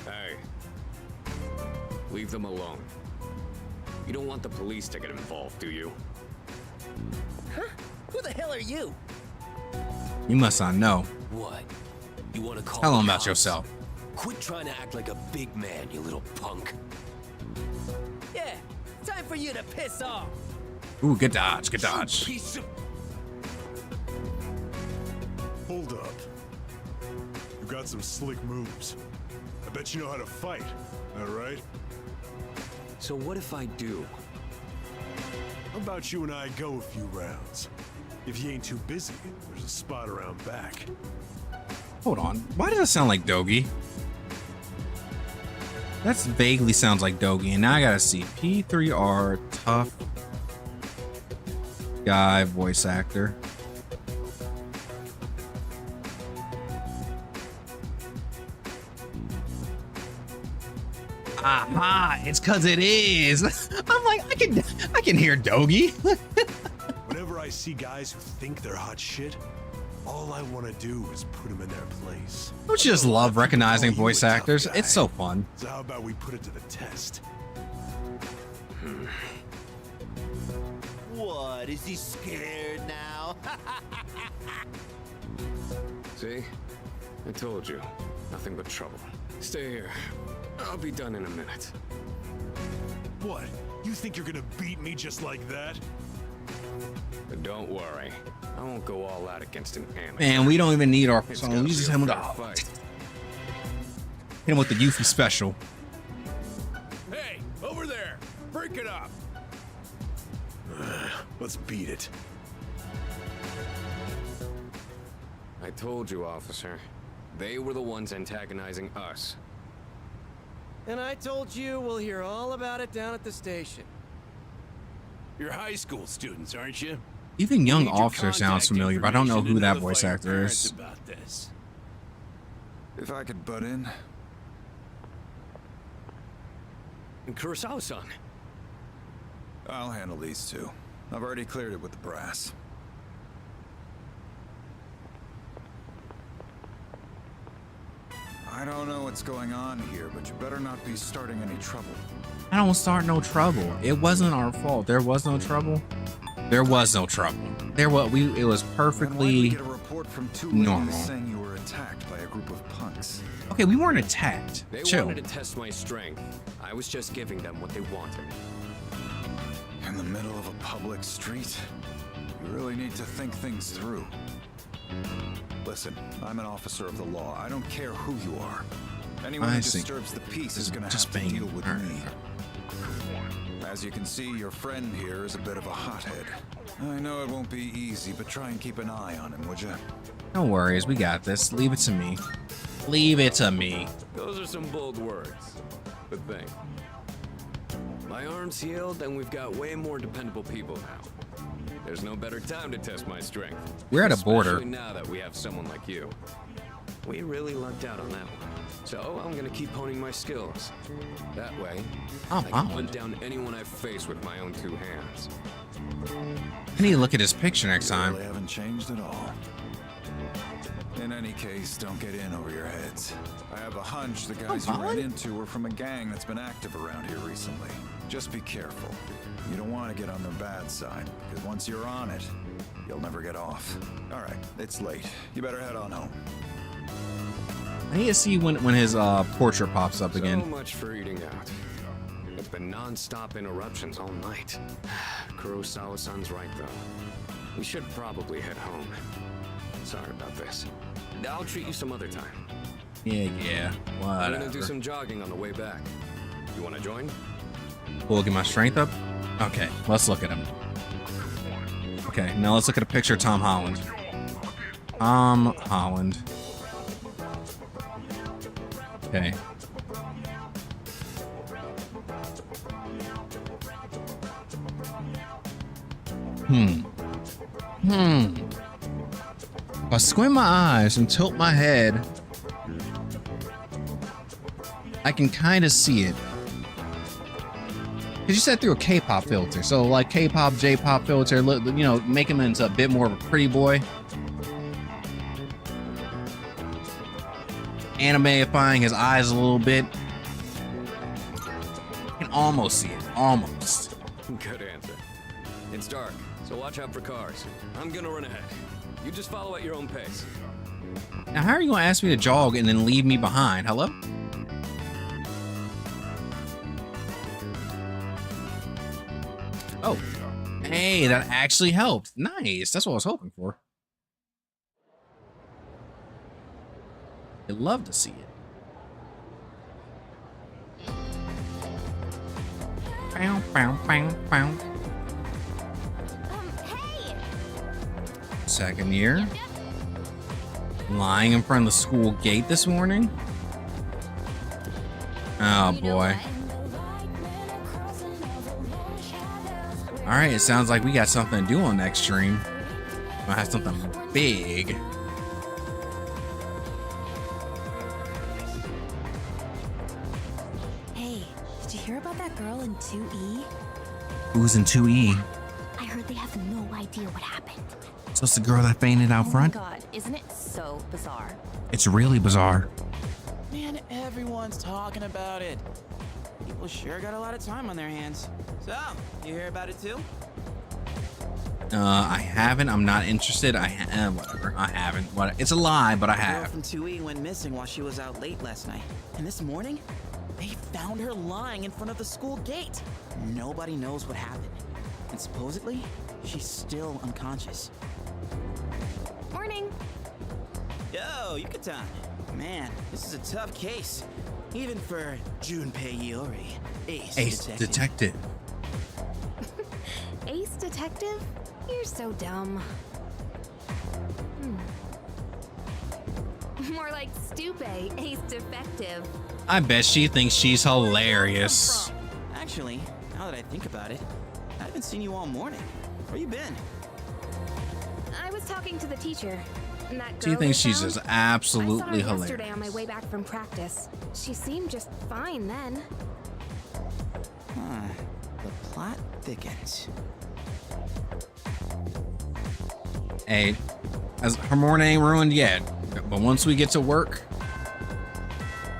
[SPEAKER 5] Hey, leave them alone. You don't want the police to get involved, do you?
[SPEAKER 10] Huh? Who the hell are you?
[SPEAKER 1] You must not know.
[SPEAKER 10] What? You want to call
[SPEAKER 1] Tell
[SPEAKER 10] the
[SPEAKER 1] them about
[SPEAKER 10] cops?
[SPEAKER 1] yourself.
[SPEAKER 10] Quit trying to act like a big man, you little punk. Yeah, time for you to piss off.
[SPEAKER 1] Ooh, good dodge. Good dodge.
[SPEAKER 10] Piece of...
[SPEAKER 11] Hold up. You got some slick moves. I bet you know how to fight, all right?
[SPEAKER 5] So what if I do?
[SPEAKER 11] How about you and I go a few rounds? If you ain't too busy, there's a spot around back.
[SPEAKER 1] Hold on. Why does it sound like Dogi? That vaguely sounds like Dogi. And now I gotta see. P3R, tough guy, voice actor. Aha! It's cause it is. I'm like, I can hear Dogi.
[SPEAKER 11] Whenever I see guys who think they're hot shit, all I want to do is put them in their place.
[SPEAKER 1] Don't you just love recognizing voice actors? It's so fun.
[SPEAKER 11] So how about we put it to the test?
[SPEAKER 9] What? Is he scared now?
[SPEAKER 5] See? I told you, nothing but trouble. Stay here. I'll be done in a minute.
[SPEAKER 11] What? You think you're gonna beat me just like that?
[SPEAKER 5] But don't worry, I won't go all out against an amateur.
[SPEAKER 1] Man, we don't even need our
[SPEAKER 5] It's
[SPEAKER 1] song.
[SPEAKER 5] gotta
[SPEAKER 1] We
[SPEAKER 5] be
[SPEAKER 1] just
[SPEAKER 5] a
[SPEAKER 1] hit him with
[SPEAKER 5] fair
[SPEAKER 1] the
[SPEAKER 5] fight.
[SPEAKER 1] hit him with the Yuffie special.
[SPEAKER 11] Hey, over there! Break it up! Let's beat it.
[SPEAKER 5] I told you, officer. They were the ones antagonizing us.
[SPEAKER 10] And I told you we'll hear all about it down at the station.
[SPEAKER 11] You're high school students, aren't you?
[SPEAKER 1] Even young
[SPEAKER 11] Need your
[SPEAKER 1] officer sounds
[SPEAKER 11] contact
[SPEAKER 1] familiar, but I don't know
[SPEAKER 11] information
[SPEAKER 1] who
[SPEAKER 11] to
[SPEAKER 1] that
[SPEAKER 11] notify
[SPEAKER 1] voice
[SPEAKER 11] your
[SPEAKER 1] actor
[SPEAKER 11] parents
[SPEAKER 1] is.
[SPEAKER 11] about this.
[SPEAKER 12] If I could butt in.
[SPEAKER 5] And Kurosawa-san.
[SPEAKER 12] I'll handle these two. I've already cleared it with the brass. I don't know what's going on here, but you better not be starting any trouble.
[SPEAKER 1] I don't start no trouble. It wasn't our fault. There was no trouble. There was no trouble. It was
[SPEAKER 12] Then why did we
[SPEAKER 1] perfectly
[SPEAKER 12] get a report from two
[SPEAKER 1] normal.
[SPEAKER 12] ladies saying you were attacked by a group of punks?
[SPEAKER 1] Okay, we weren't attacked.
[SPEAKER 5] They
[SPEAKER 1] Chill.
[SPEAKER 5] wanted to test my strength. I was just giving them what they wanted.
[SPEAKER 12] In the middle of a public street? You really need to think things through. Listen, I'm an officer of the law. I don't care who you are. Anyone
[SPEAKER 1] I
[SPEAKER 12] who
[SPEAKER 1] see.
[SPEAKER 12] disturbs the peace is gonna
[SPEAKER 1] Just
[SPEAKER 12] have to
[SPEAKER 1] banging.
[SPEAKER 12] deal with
[SPEAKER 1] All right.
[SPEAKER 12] me. As you can see, your friend here is a bit of a hothead. I know it won't be easy, but try and keep an eye on him, would you?
[SPEAKER 1] No worries, we got this. Leave it to me. Leave it to me.
[SPEAKER 5] Those are some bold words. But think. My arm's healed, and we've got way more dependable people now. There's no better time to test my strength.
[SPEAKER 1] We're at a border.
[SPEAKER 5] Especially now that we have someone like you. We really lucked out on that one. So I'm gonna keep honing my skills. That way, I can hunt down anyone I face with my own two hands.
[SPEAKER 1] I need to look at his picture next
[SPEAKER 12] You
[SPEAKER 1] time.
[SPEAKER 12] really haven't changed at all. In any case, don't get in over your heads. I have a hunch the guys you ran into were from a gang that's been active around here recently. Just be careful. You don't want to get on their bad side, because once you're on it, you'll never get off. All right, it's late. You better head on home.
[SPEAKER 1] I need to see when his portrait pops up again.
[SPEAKER 5] So much for eating out. It's been non-stop interruptions all night. Kurosawa-san's right, though. We should probably head home. Sorry about this. I'll treat you some other time.
[SPEAKER 1] Yeah,
[SPEAKER 5] I'm gonna do
[SPEAKER 1] whatever.
[SPEAKER 5] some jogging on the way back. You wanna join?
[SPEAKER 1] We'll get my strength up. Okay, let's look at him. Okay, now let's look at a picture of Tom Holland. Tom Holland. Okay. If I squint my eyes and tilt my head, I can kind of see it. Because you said through a K-pop filter. So like K-pop, J-pop filter, you know, make him into a bit more of a pretty boy. Animeifying his eyes a little bit. I can almost see it. Almost.
[SPEAKER 5] Good answer. It's dark, so watch out for cars. I'm gonna run ahead. You just follow at your own pace.
[SPEAKER 1] Now, how are you going to ask me to jog and then leave me behind? Hello? Oh. Hey, that actually helped. Nice. That's what I was hoping for. I'd love to see it. Bow, bow, bow, bow.
[SPEAKER 2] Hey!
[SPEAKER 1] Second year. Lying in front of the school gate this morning. Oh boy. Alright, it sounds like we got something to do on next stream. Might have something big.
[SPEAKER 4] Hey, did you hear about that girl in 2E?
[SPEAKER 1] Who's in 2E?
[SPEAKER 2] I heard they have no idea what happened.
[SPEAKER 1] So it's the girl that fainted out front?
[SPEAKER 4] Oh my god, isn't it so bizarre?
[SPEAKER 1] It's really bizarre.
[SPEAKER 3] Man, everyone's talking about it. People sure got a lot of time on their hands. So, you hear about it too?
[SPEAKER 1] I haven't. I'm not interested. Whatever. liar. I haven't. What? It's a lie, but I
[SPEAKER 3] The girl
[SPEAKER 1] have.
[SPEAKER 3] from 2E went missing while she was out late last night. And this morning, they found her lying in front of the school gate. Nobody knows what happened. And supposedly, she's still unconscious.
[SPEAKER 2] Morning.
[SPEAKER 3] Yo, Yucatan. Man, this is a tough case. Even for Junpei Iori,
[SPEAKER 1] Ace detective.
[SPEAKER 2] Ace Detective? You're so dumb. More like Stupe, Ace Defective.
[SPEAKER 1] I bet she thinks she's hilarious.
[SPEAKER 3] Actually, now that I think about it, I haven't seen you all morning. Where you been?
[SPEAKER 2] I was talking to the teacher. And that
[SPEAKER 1] She
[SPEAKER 2] girl
[SPEAKER 1] thinks
[SPEAKER 2] they
[SPEAKER 1] she's
[SPEAKER 2] found,
[SPEAKER 1] just absolutely
[SPEAKER 2] I saw her
[SPEAKER 1] hilarious.
[SPEAKER 2] yesterday on my way back from practice. She seemed just fine then.
[SPEAKER 3] Huh. The plot thickens.
[SPEAKER 1] Hey, as her morning ain't ruined yet, but once we get to work,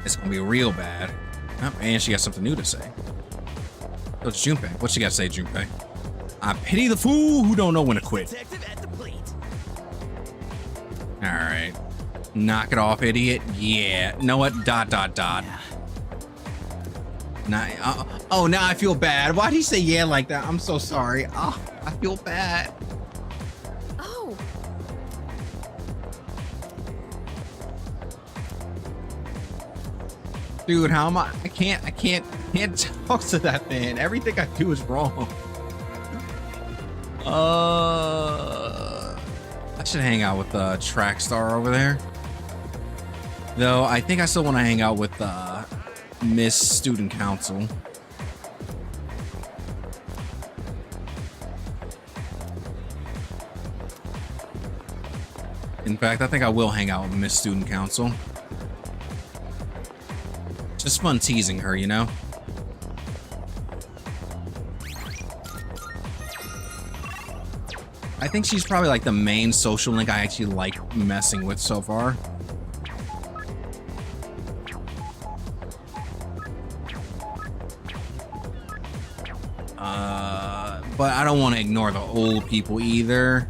[SPEAKER 1] it's gonna be real bad. Oh, and she has something new to say. So it's Junpei. What she got to say, Junpei? I pity the fool who don't know when to quit.
[SPEAKER 3] Detective at the plate.
[SPEAKER 1] All right, knock it off, idiot. Yeah. Know what? Dot. Now, oh, now I feel bad. Why'd he say yeah like that? I'm so sorry. Oh, I feel bad.
[SPEAKER 2] Oh,
[SPEAKER 1] Dude, how am I can't talk to that man. Everything I do is wrong. I should hang out with Trackstar over there. Though I think I still want to hang out with Miss Student Council. In fact, I think I will hang out with Miss Student Council. Just fun teasing her, you know? I think she's probably like the main social link I actually like messing with so far. But I don't want to ignore the old people either.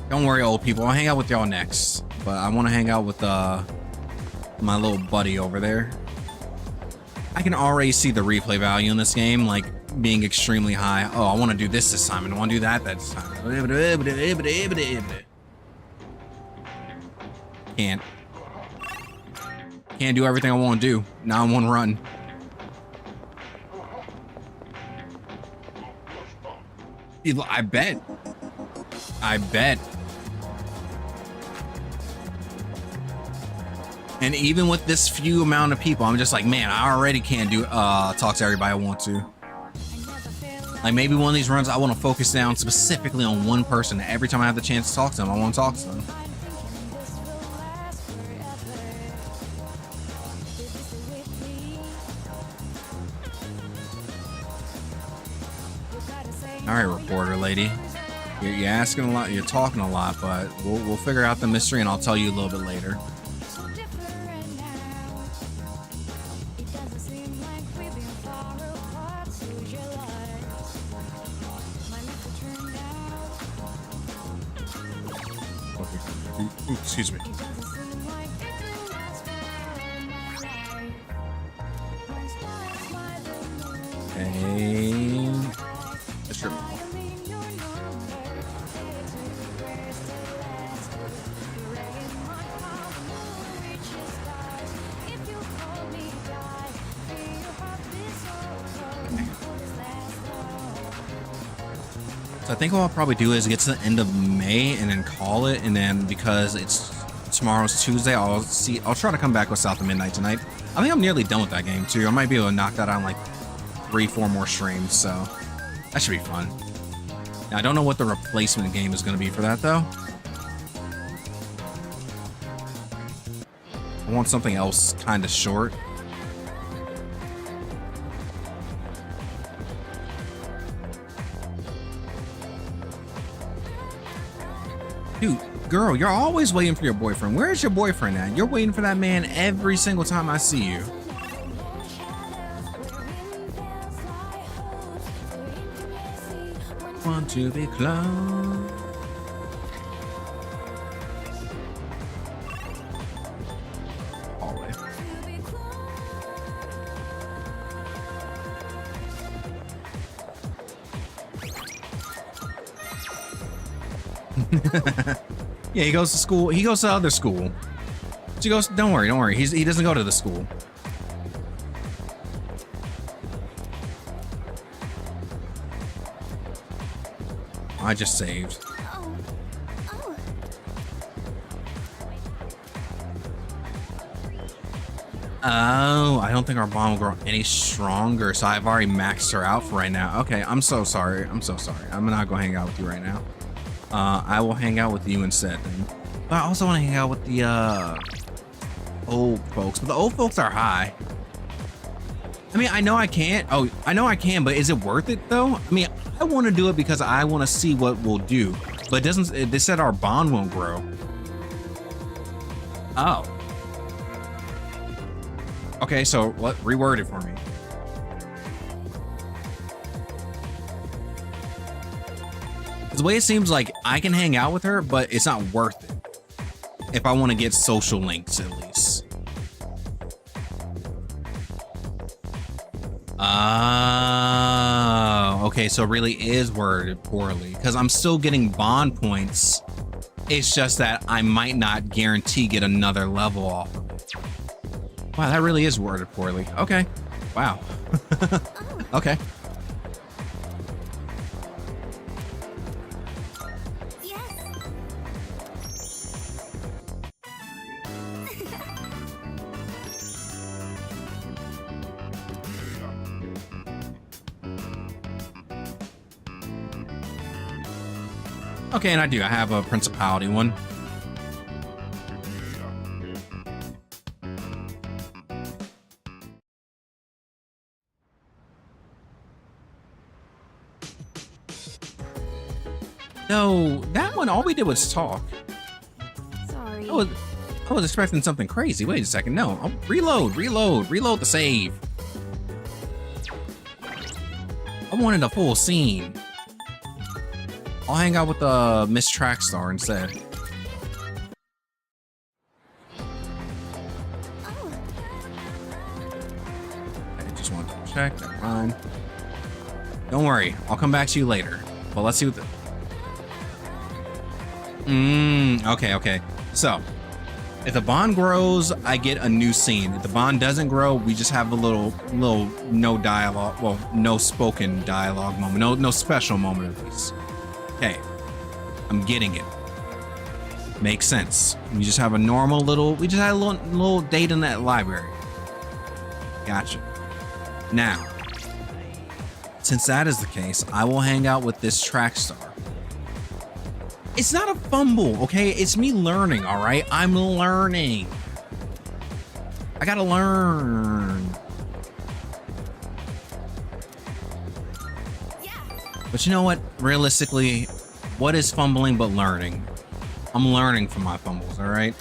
[SPEAKER 1] Don't worry, old people. I'll hang out with y'all next. But I want to hang out with my little buddy over there. I can already see the replay value in this game, like being extremely high. Oh, I want to do this time, and I want to do that time. Can't do everything I want to do. Now I'm on run. I bet. And even with this few amount of people, I'm just like, man, I already can't do talk to everybody I want to. Like maybe one of these runs, I want to focus down specifically on one person. Every time I have the chance to talk to them, I want to talk to them. All right, reporter lady, you're asking a lot, you're talking a lot, but we'll figure out the mystery, and I'll tell you a little bit later. Ooh, excuse me. And that's your ball. So I think what I'll probably do is get to the end of May and then call it, and then because it's tomorrow's Tuesday, I'll try to come back with South of Midnight tonight. I think I'm nearly done with that game too. I might be able to knock that out in like 3-4 more streams, so that should be fun. Now, I don't know what the replacement game is going to be for that though. I want something else kind of short. Dude, girl, you're always waiting for your boyfriend. Where is your boyfriend at? You're waiting for that man every single time I see you. Want to be close. Yeah, he goes to school. He goes to other school. She goes, don't worry. He doesn't go to the school. I just saved. Oh, I don't think our bond will grow any stronger, so I've already maxed her out for right now. Okay, I'm so sorry. I'm not gonna hang out with you right now. I will hang out with you instead then. But I also want to hang out with the old folks, but the old folks are high. I mean, I know I can't. Oh, I know I can, but is it worth it though? I mean, I want to do it because I want to see what we'll do, but it doesn't. They said our bond won't grow. Oh. Okay, so reword it for me. The way it seems like I can hang out with her, but it's not worth it. If I want to get social links, at least. Oh, okay, so it really is worded poorly because I'm still getting bond points. It's just that I might not guarantee get another level off of it. Wow, that really is worded poorly. Okay. Wow. Okay. Okay, and I have a principality one. No, that one, all we did was talk.
[SPEAKER 2] Sorry.
[SPEAKER 1] I was expecting something crazy. Wait a second. No, I'll reload the save. I wanted a full scene. I'll hang out with Miss Trackstar instead. I just want to check. Never mind. Don't worry. I'll come back to you later. But let's see what the... Okay. So, if the bond grows, I get a new scene. If the bond doesn't grow, we just have a little no dialogue. Well, no spoken dialogue moment. No special moment at least. Okay, I'm getting it. Makes sense. We just have a normal we just had a little date in that library. Gotcha. Now, since that is the case, I will hang out with this Trackstar. It's not a fumble, okay? It's me learning, all right? I'm learning. I gotta learn. But you know what? Realistically, what is fumbling but learning? I'm learning from my fumbles, all right?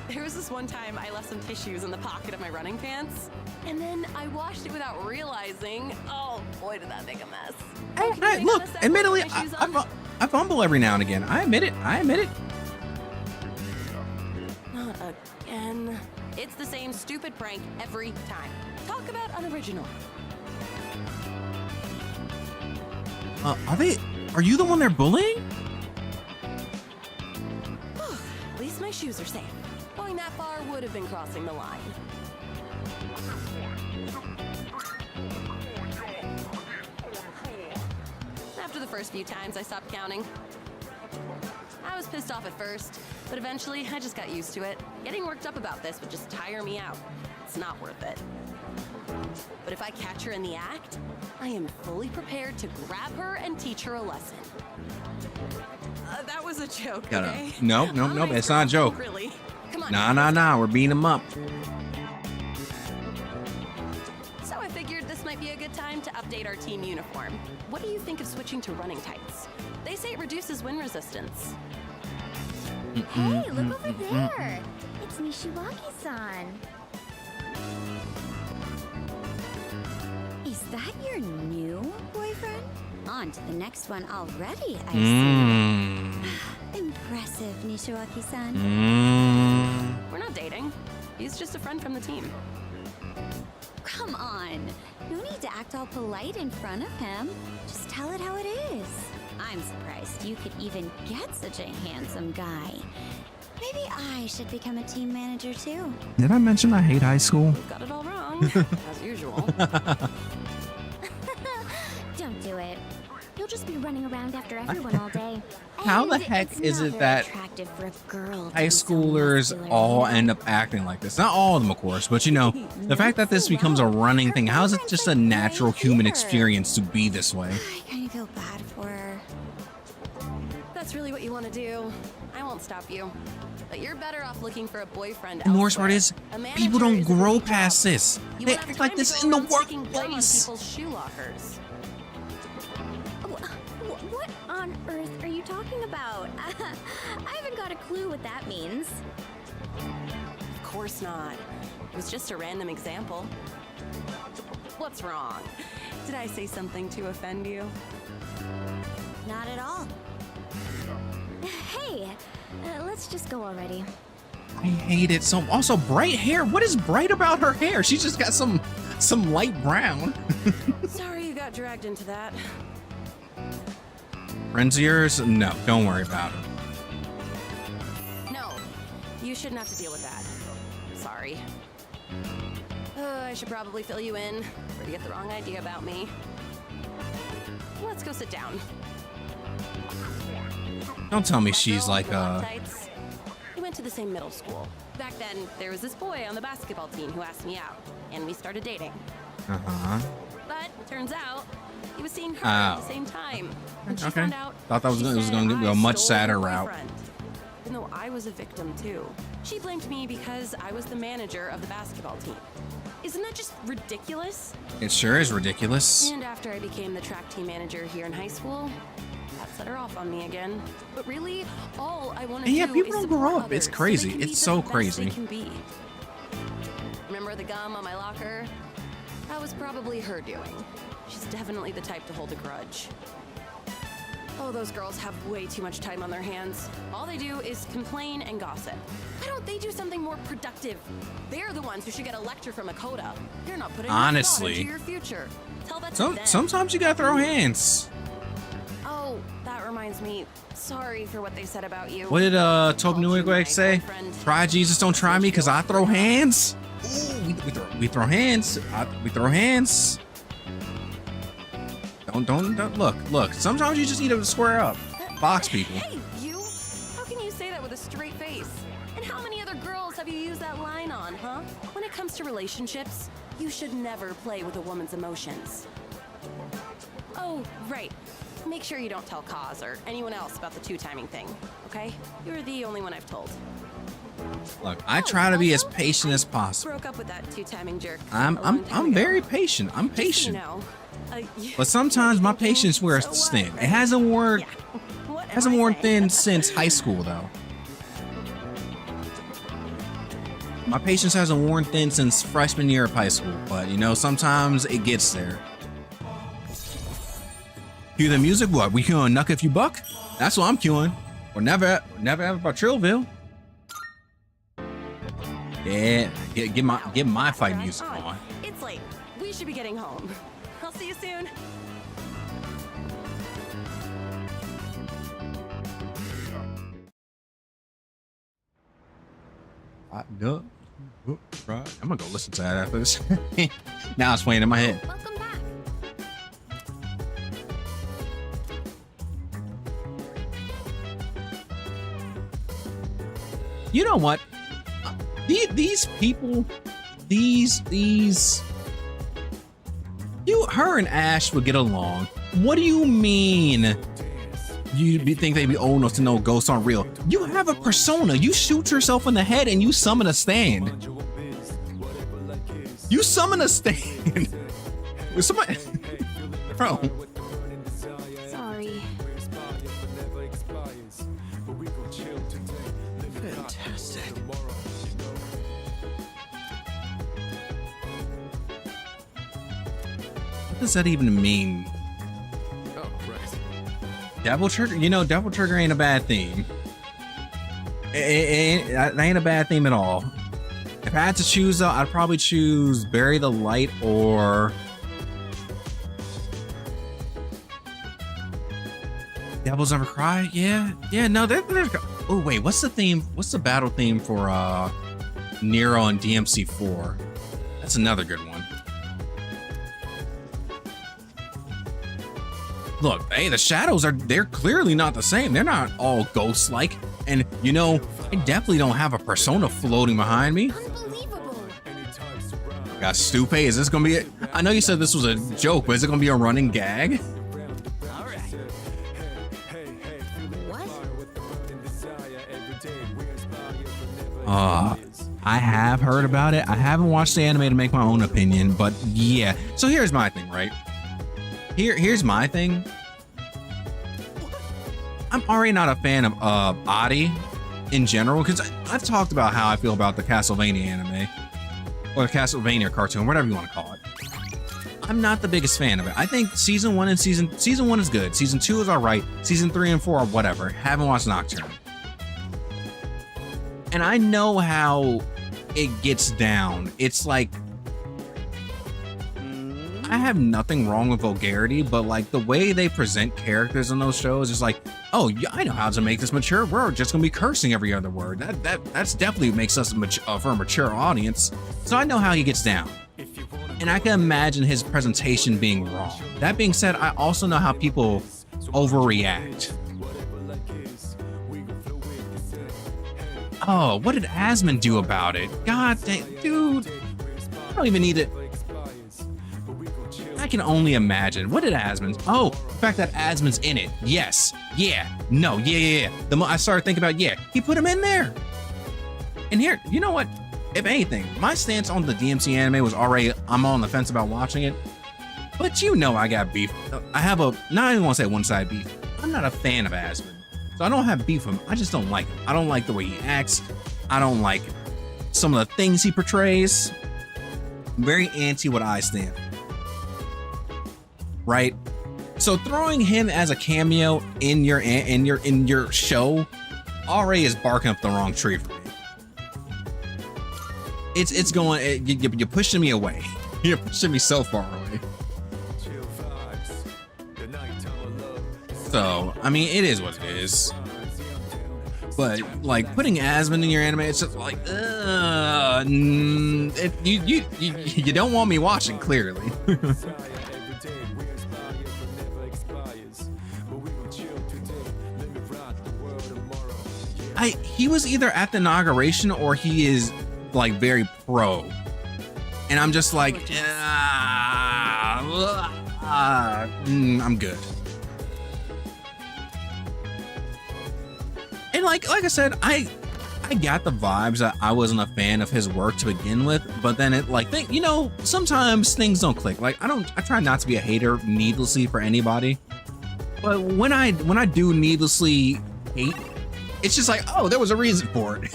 [SPEAKER 13] There was this one time I left some tissues in the pocket of my running pants, and then I washed it without realizing. Oh boy, did that make a mess.
[SPEAKER 1] Hey, look, admittedly, I fumble every now and again. I admit it.
[SPEAKER 13] Not again. It's the same stupid prank every time. Talk about unoriginal.
[SPEAKER 1] Are you the one they're bullying?
[SPEAKER 13] At least my shoes are safe. Going that far would have been crossing the line. After the first few times, I stopped counting. I was pissed off at first, but eventually I just got used to it. Getting worked up about this would just tire me out. It's not worth it. But if I catch her in the act, I am fully prepared to grab her and teach her a lesson. That was a joke, okay?
[SPEAKER 1] No, it's not a joke.
[SPEAKER 13] Really? Come on.
[SPEAKER 1] Nah, we're beating them up.
[SPEAKER 13] So I figured this might be a good time to update our team uniform. What do you think of switching to running tights? They say it reduces wind resistance.
[SPEAKER 2] Hey, look over there. It's Nishiwaki-san.
[SPEAKER 8] Is that your new boyfriend? On to the next one already, I see. Impressive, Nishiwaki-san.
[SPEAKER 13] We're not dating. He's just a friend from the team.
[SPEAKER 8] Come on. No need to act all polite in front of him. Just tell it how it is. I'm surprised you could even get such a handsome guy. Maybe I should become a team manager too.
[SPEAKER 1] Did I mention I hate high school?
[SPEAKER 13] Got it all wrong, as usual.
[SPEAKER 2] Don't do it. You'll just be running around after everyone all day.
[SPEAKER 1] How the
[SPEAKER 2] And
[SPEAKER 1] heck
[SPEAKER 2] it's
[SPEAKER 1] is
[SPEAKER 2] not
[SPEAKER 1] it
[SPEAKER 2] very
[SPEAKER 1] that
[SPEAKER 2] attractive for a girl to
[SPEAKER 1] high
[SPEAKER 2] be so
[SPEAKER 1] schoolers
[SPEAKER 2] muscular,
[SPEAKER 1] all
[SPEAKER 2] you know?
[SPEAKER 1] end up acting like this? Not all of them, of course, but you know, the fact that this becomes a running thing, how is it just a natural human experience to be this way?
[SPEAKER 8] I kind of feel bad for her.
[SPEAKER 13] That's really what you want to do. I won't stop you. But you're better off looking for a boyfriend.
[SPEAKER 1] And the worst part
[SPEAKER 13] elsewhere.
[SPEAKER 1] is,
[SPEAKER 13] A manager
[SPEAKER 1] people don't
[SPEAKER 13] is a
[SPEAKER 1] grow
[SPEAKER 13] big
[SPEAKER 1] past
[SPEAKER 13] job.
[SPEAKER 1] this.
[SPEAKER 13] You
[SPEAKER 1] They
[SPEAKER 13] won't have
[SPEAKER 1] act like
[SPEAKER 13] time
[SPEAKER 1] this
[SPEAKER 13] to
[SPEAKER 1] in
[SPEAKER 13] go
[SPEAKER 1] the
[SPEAKER 13] around sticking blame on
[SPEAKER 1] workplace.
[SPEAKER 13] people's shoe lockers.
[SPEAKER 2] What on earth are you talking about? I haven't got a clue what that means.
[SPEAKER 13] Of course not. It was just a random example. What's wrong? Did I say something to offend you?
[SPEAKER 8] Not at all.
[SPEAKER 2] Hey, let's just go already.
[SPEAKER 1] I hate it so. Also, bright hair. What is bright about her hair? She's just got some light brown.
[SPEAKER 13] Sorry you got dragged into that.
[SPEAKER 1] Friends of yours? No, don't worry about it.
[SPEAKER 13] No, you shouldn't have to deal with that. Sorry. I should probably fill you in, or you get the wrong idea about me. Let's go sit down.
[SPEAKER 1] Don't tell me
[SPEAKER 13] That
[SPEAKER 1] she's
[SPEAKER 13] girl
[SPEAKER 1] like
[SPEAKER 13] with the black tights, we went to the same middle school. Back then, there was this boy on the basketball team who asked me out, and we started dating. But turns out he was seeing her at the same time. And she
[SPEAKER 1] Okay.
[SPEAKER 13] found out.
[SPEAKER 1] Thought that was
[SPEAKER 13] she
[SPEAKER 1] gonna- it was
[SPEAKER 13] said
[SPEAKER 1] gonna be a
[SPEAKER 13] I
[SPEAKER 1] much
[SPEAKER 13] stole
[SPEAKER 1] sadder
[SPEAKER 13] her
[SPEAKER 1] route.
[SPEAKER 13] boyfriend. Even though I was a victim too. She blamed me because I was the manager of the basketball team. Isn't that just ridiculous?
[SPEAKER 1] It sure is ridiculous.
[SPEAKER 13] And after I became the track team manager here in high school, that set her off on me again. But really, all I want to
[SPEAKER 1] And yeah,
[SPEAKER 13] do
[SPEAKER 1] people
[SPEAKER 13] is
[SPEAKER 1] don't
[SPEAKER 13] support
[SPEAKER 1] grow up.
[SPEAKER 13] others
[SPEAKER 1] It's
[SPEAKER 13] so they
[SPEAKER 1] crazy.
[SPEAKER 13] can be
[SPEAKER 1] It's
[SPEAKER 13] the
[SPEAKER 1] so
[SPEAKER 13] best
[SPEAKER 1] crazy.
[SPEAKER 13] they can be. Remember the gum on my locker? That was probably her doing. She's definitely the type to hold a grudge. Oh, those girls have way too much time on their hands. All they do is complain and gossip. Why don't they do something more productive? They're the ones who should get a lecture from Akota. They're not putting enough thought
[SPEAKER 1] Honestly.
[SPEAKER 13] into your future. Tell that to them.
[SPEAKER 1] Sometimes you gotta throw hands.
[SPEAKER 13] Oh, that reminds me. Sorry for what they said about you.
[SPEAKER 1] What did Toby Newegweg say? Try Jesus, don't try me, cause I throw hands. Ooh, we throw hands. We throw hands. Don't look. Sometimes you just need to square up, box people.
[SPEAKER 13] Hey, you! How can you say that with a straight face? And how many other girls have you used that line on, huh? When it comes to relationships, you should never play with a woman's emotions. Oh, right. Make sure you don't tell Kaz or anyone else about the two-timing thing, okay? You're the only one I've told.
[SPEAKER 1] Look, I try to be as patient as possible.
[SPEAKER 13] Broke up with that two-timing jerk.
[SPEAKER 1] I'm very patient. I'm patient.
[SPEAKER 13] You
[SPEAKER 1] But sometimes my patience wears thin. It hasn't worn thin since high school though. My patience hasn't worn thin since freshman year of high school, but you know, sometimes it gets there. Cue the music, what? We queuing Knuck If You Buck? That's what I'm queuing. Or never ever about Trillville. Yeah, get my fight music on.
[SPEAKER 13] It's late. We should be getting home. I'll see you soon.
[SPEAKER 1] I'm gonna go listen to that after this. Now it's playing in my head.
[SPEAKER 2] Welcome back.
[SPEAKER 1] You know what? These people, her and Ash would get along. What do you mean? You think they'd be old enough to know ghosts aren't real? You have a persona. You shoot yourself in the head and you summon a stand. You summon a stand. With somebody, bro.
[SPEAKER 2] Sorry.
[SPEAKER 9] Fantastic.
[SPEAKER 1] What does that even mean?
[SPEAKER 6] Oh, right.
[SPEAKER 1] Devil Trigger? You know, Devil Trigger ain't a bad theme. It ain't a bad theme at all. If I had to choose though, I'd probably choose Bury the Light or Devils Never Cry. Yeah, yeah. No, there's. Oh wait, what's the theme? What's the battle theme for Nero and DMC4? That's another good one. Look, hey, the shadows they're clearly not the same. They're not all ghost-like. And you know, I definitely don't have a persona floating behind me. Got Stupe. Is this gonna be it? I know you said this was a joke, but is it gonna be a running gag? I have heard about it. I haven't watched the anime to make my own opinion, but yeah. So here's my thing, right? Here's my thing. I'm already not a fan of Adi in general, because I've talked about how I feel about the Castlevania anime or the Castlevania cartoon, whatever you want to call it. I'm not the biggest fan of it. I think season one is good. Season 2 is all right. Season 3 and 4 are whatever. Haven't watched Nocturne. And I know how it gets down. It's like, I have nothing wrong with vulgarity, but like the way they present characters in those shows is like, oh yeah, I know how to make this mature. We're just gonna be cursing every other word. That's definitely makes us for a mature audience. So I know how he gets down, and I can imagine his presentation being wrong. That being said, I also know how people overreact. Oh, what did Asmund do about it? God dang, dude. I don't even need it. I can only imagine. What did Asmund? Oh, the fact that Asmund's in it. Yes. Yeah. No. Yeah. The more I started thinking about, yeah, he put him in there. And here, you know what? If anything, my stance on the DMC anime was already, I'm on the fence about watching it. But you know I got beef. I have a, not even want to say one-side beef. I'm not a fan of Asmund. So I don't have beef with him. I just don't like him. I don't like the way he acts. I don't like some of the things he portrays. I'm very anti what I stand. Right? So throwing him as a cameo in your show already is barking up the wrong tree for me. It's going, you're pushing me away. You're pushing me so far away. So, I mean, it is what it is. But, like, putting Asmund in your anime, it's just like, you don't want me watching, clearly. He was either at the inauguration or he is, like, very pro. And I'm just like, I'm good. And like I said, I got the vibes that I wasn't a fan of his work to begin with, but then it like, you know, sometimes things don't click. Like I try not to be a hater needlessly for anybody, but when I do needlessly hate, it's just like, oh, there was a reason for it.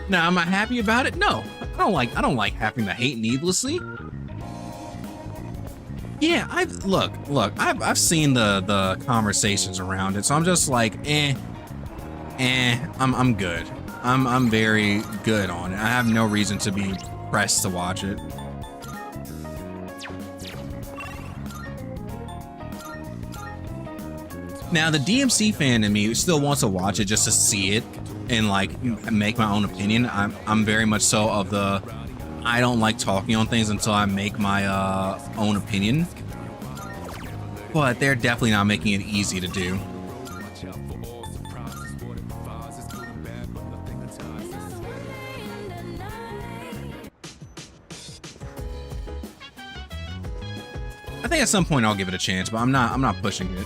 [SPEAKER 1] Now, am I happy about it? No, I don't like having to hate needlessly. Yeah, I've seen the conversations around it, so I'm just like, I'm good. I'm very good on it. I have no reason to be pressed to watch it. Now, the DMC fan in me still wants to watch it just to see it and like make my own opinion. I'm very much so of the, I don't like talking on things until I make my own opinion. But they're definitely not making it easy to do. I think at some point I'll give it a chance, but I'm not pushing it.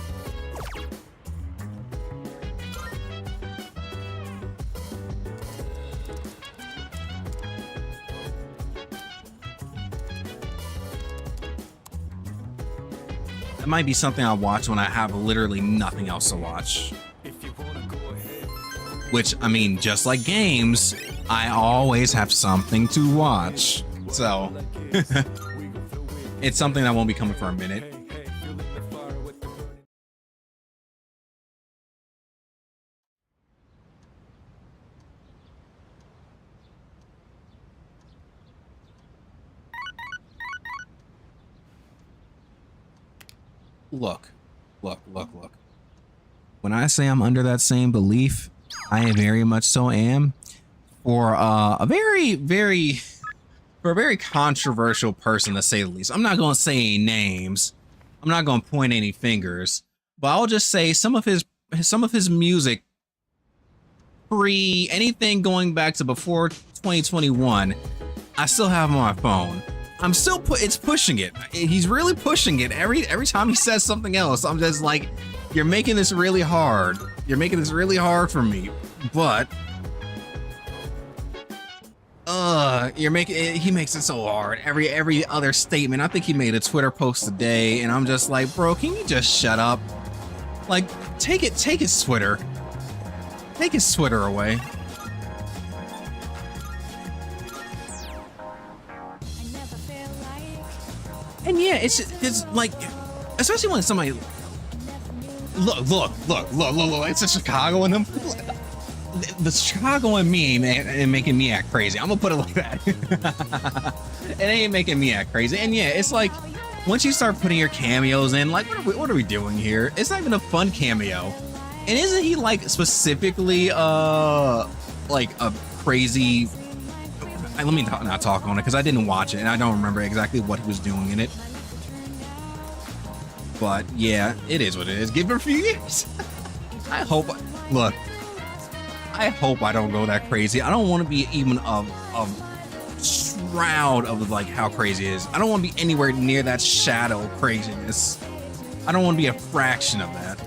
[SPEAKER 1] It might be something I'll watch when I have literally nothing else to watch. Which, I mean, just like games, I always have something to watch. So, it's something that won't be coming for a minute. Look. when I say I'm under that same belief, I very much so am. For a very controversial person, to say the least. I'm not going to say any names. I'm not going to point any fingers. But I'll just say some of his music, anything going back to before 2021, I still have on my phone. I'm still it's pushing it. He's really pushing it. Every time he says something else, I'm just like, you're making this really hard. You're making this really hard for me. But he makes it so hard. Every other statement. I think he made a Twitter post today, and I'm just like, bro, can you just shut up? Like, take his Twitter. Take his Twitter away. And yeah, it's like, especially when somebody look, it's a Chicago in them. The Chicago in me ain't making me act crazy. I'm gonna put it like that. It ain't making me act crazy. And yeah, it's like, once you start putting your cameos in, like, what are we doing here? It's not even a fun cameo. And isn't he like specifically like a crazy? Let me not talk on it because I didn't watch it and I don't remember exactly what he was doing in it. But yeah, it is what it is. Give it a few years. I hope I don't go that crazy. I don't want to be even a shroud of like how crazy it is. I don't want to be anywhere near that shadow of craziness. I don't want to be a fraction of that.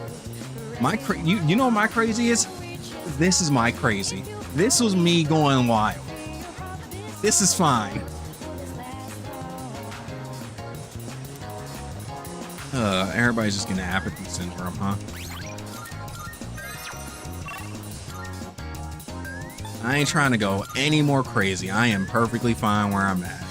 [SPEAKER 1] You know what my crazy is? This is my crazy. This was me going wild. This is fine. Everybody's just getting apathy syndrome, huh? I ain't trying to go any more crazy. I am perfectly fine where I'm at.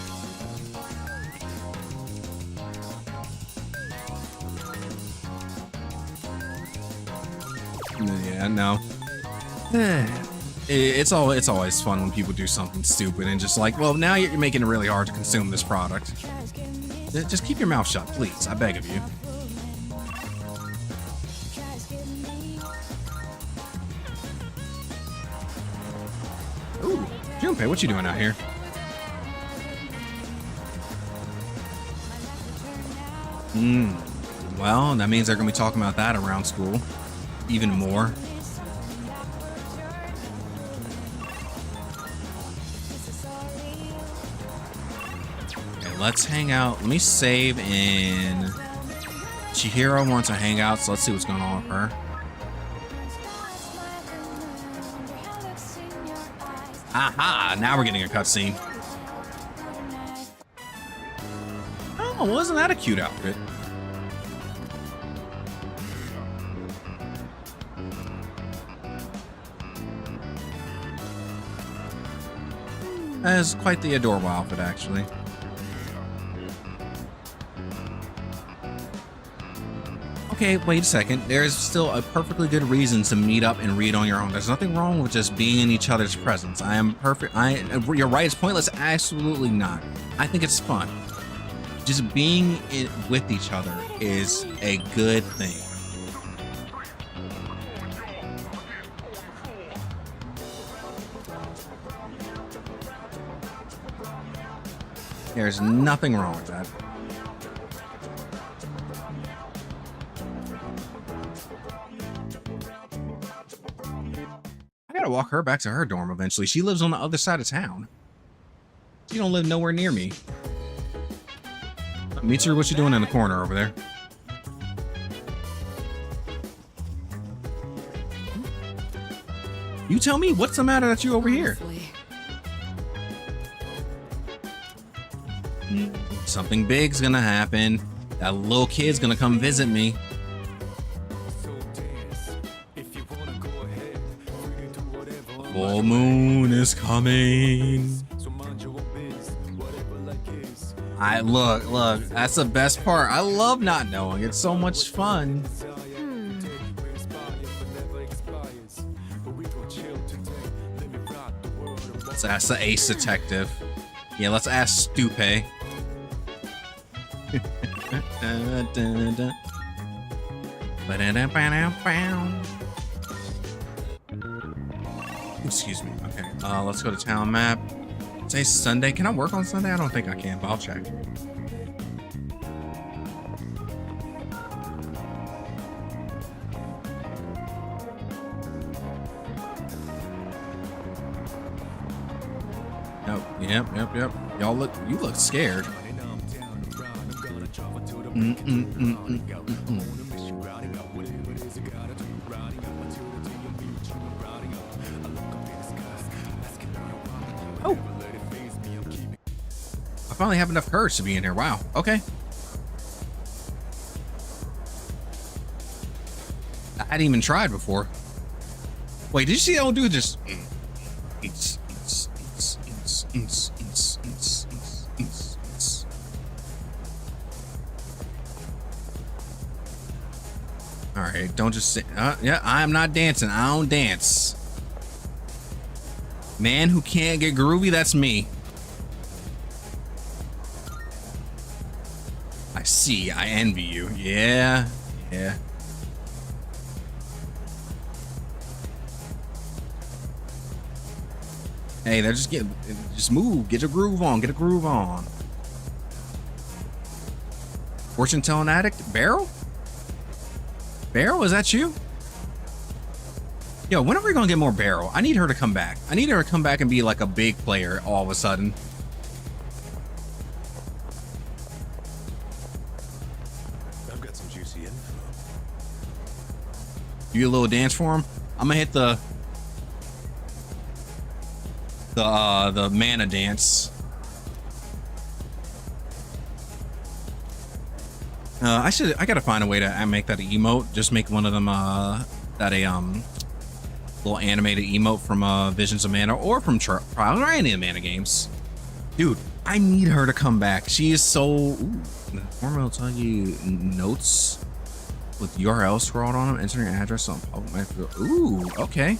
[SPEAKER 1] Yeah, no. It's always fun when people do something stupid and just like, well, now you're making it really hard to consume this product. Just keep your mouth shut, please. I beg of you. Ooh, Junpei, what you doing out here? Well, that means they're gonna be talking about that around school. Even more. Okay, let's hang out. Let me save in. Chihiro wants to hang out, so let's see what's going on with her. Aha! Now we're getting a cutscene. Oh, wasn't that a cute outfit? That is quite the adorable outfit, actually. Okay, wait a second. There's still a perfectly good reason to meet up and read on your own. There's nothing wrong with just being in each other's presence. I am perfect. You're right, it's pointless. Absolutely not. I think it's fun. Just being with each other is a good thing. There's nothing wrong with that. I gotta walk her back to her dorm eventually. She lives on the other side of town. She don't live nowhere near me. Mitsuru, what you doing in the corner over there? You tell me, what's the matter that you over here? Something big's gonna happen. That little kid's gonna come visit me. Full moon is coming. Look, that's the best part. I love not knowing. It's so much fun. Let's ask the ace detective. Yeah, let's ask Stupe. Excuse me. Okay. Let's go to town map. Say Sunday. Can I work on Sunday? I don't think I can, but I'll check. Nope. Yep. Y'all you look scared. Oh. I finally have enough courage to be in here. Wow. Okay. I hadn't even tried before. Wait, did you see that old dude just eats. All right, don't just sit. Yeah, I am not dancing. I don't dance. Man who can't get groovy, that's me. I see. I envy you. Yeah. Hey, they're just move. Get a groove on. Fortune telling addict, Barrel, is that you? Yo, when are we gonna get more Barrel? I need her to come back. I need her to come back and be like a big player all of a sudden.
[SPEAKER 11] I've got some juicy info.
[SPEAKER 1] You a little dance for him? I'm gonna hit the mana dance. I gotta find a way to make that an emote. Just make one of them little animated emote from Visions of Mana or from Trials or any of the Mana games. Dude, I need her to come back. She is so. Ooh, the form will tell you notes with URL scrawled on them. Enter your address on public. Ooh, okay.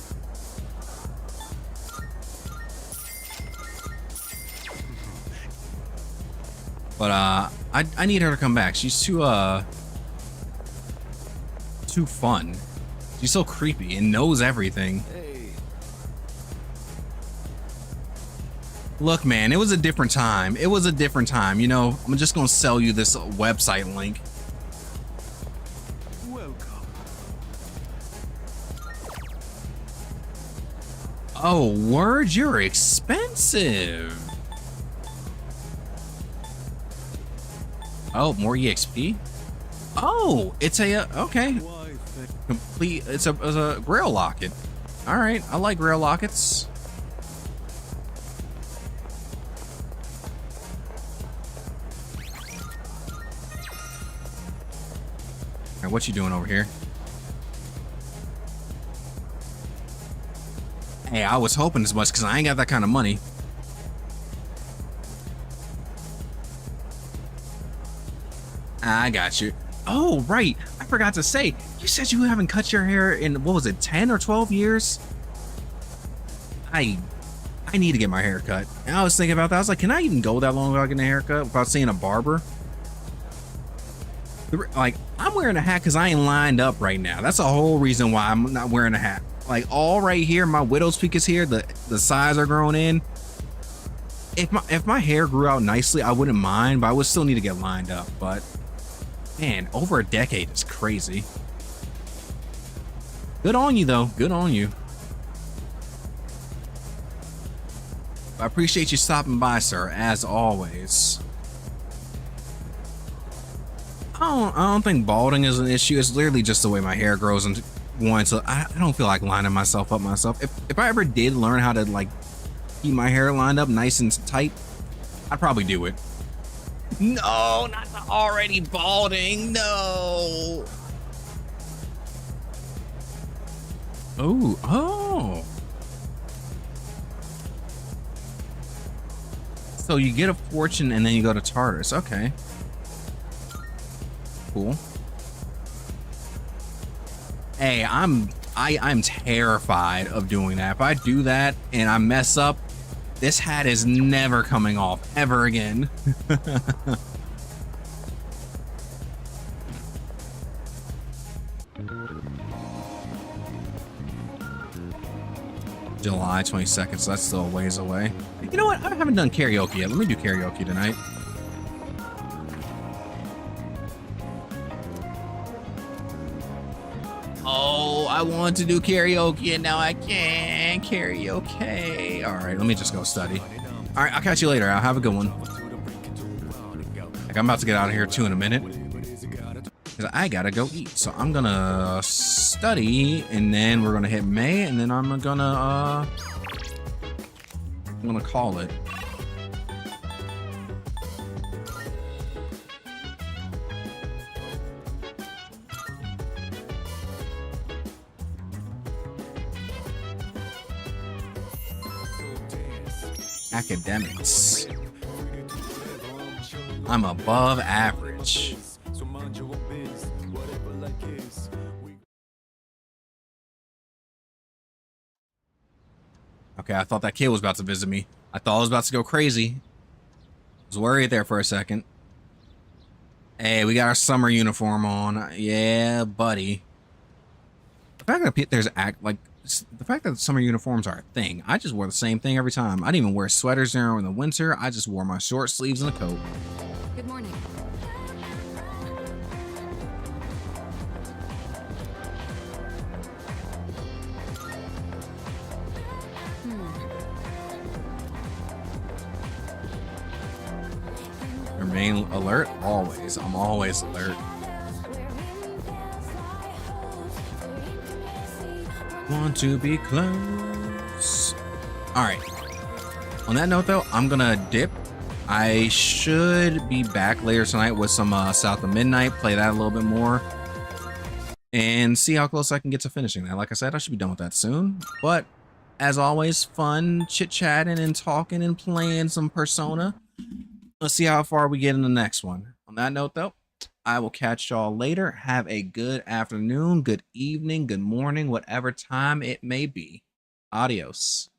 [SPEAKER 1] But I need her to come back. She's too fun. She's so creepy and knows everything.
[SPEAKER 11] Hey.
[SPEAKER 1] Look, man, it was a different time. You know, I'm just gonna sell you this website link.
[SPEAKER 11] Welcome.
[SPEAKER 1] Oh, word, you're expensive. Oh, more EXP? Oh, it's a okay. Complete. It's a Grail locket. All right, I like Grail lockets. All right, what you doing over here? Hey, I was hoping as much because I ain't got that kind of money. I got you. Oh, right. I forgot to say, you said you haven't cut your hair in, what was it, 10 or 12 years? I need to get my hair cut. And I was thinking about that. I was like, can I even go that long without getting a haircut without seeing a barber? Like, I'm wearing a hat because I ain't lined up right now. That's the whole reason why I'm not wearing a hat. Like, all right here, my widow's peak is here. The sides are growing in. If my hair grew out nicely, I wouldn't mind, but I would still need to get lined up. But man, over a decade is crazy. Good on you, though. Good on you. I appreciate you stopping by, sir, as always. I don't think balding is an issue. It's literally just the way my hair grows and one. So I don't feel like lining myself up myself. If I ever did learn how to like keep my hair lined up nice and tight, I'd probably do it. No, not the already balding. No. Oh. So you get a fortune and then you go to Tartarus. Okay. Cool. Hey, I'm terrified of doing that. If I do that and I mess up, this hat is never coming off ever again. July 22nd, so that's still a ways away. You know what? I haven't done karaoke yet. Let me do karaoke tonight. Oh, I want to do karaoke and now I can't karaoke. All right, let me just go study. All right, I'll catch you later. I'll have a good one. Like, I'm about to get out of here too in a minute, because I gotta go eat. So I'm gonna study, and then we're gonna hit May, and then I'm gonna call it. Academics. I'm above average. Okay, I thought that kid was about to visit me. I thought I was about to go crazy. I was worried there for a second. Hey, we got our summer uniform on. Yeah, buddy. The fact that the fact that summer uniforms are a thing, I just wore the same thing every time. I didn't even wear sweaters during the winter. I just wore my short sleeves and a coat.
[SPEAKER 4] Good morning.
[SPEAKER 1] Remain alert always. I'm always alert. Want to be close. All right. On that note, though, I'm gonna dip. I should be back later tonight with some South of Midnight. Play that a little bit more and see how close I can get to finishing that. Like I said, I should be done with that soon. But as always, fun chit-chatting and talking and playing some Persona. Let's see how far we get in the next one. On that note, though, I will catch y'all later. Have a good afternoon, good evening, good morning, whatever time it may be. Adios.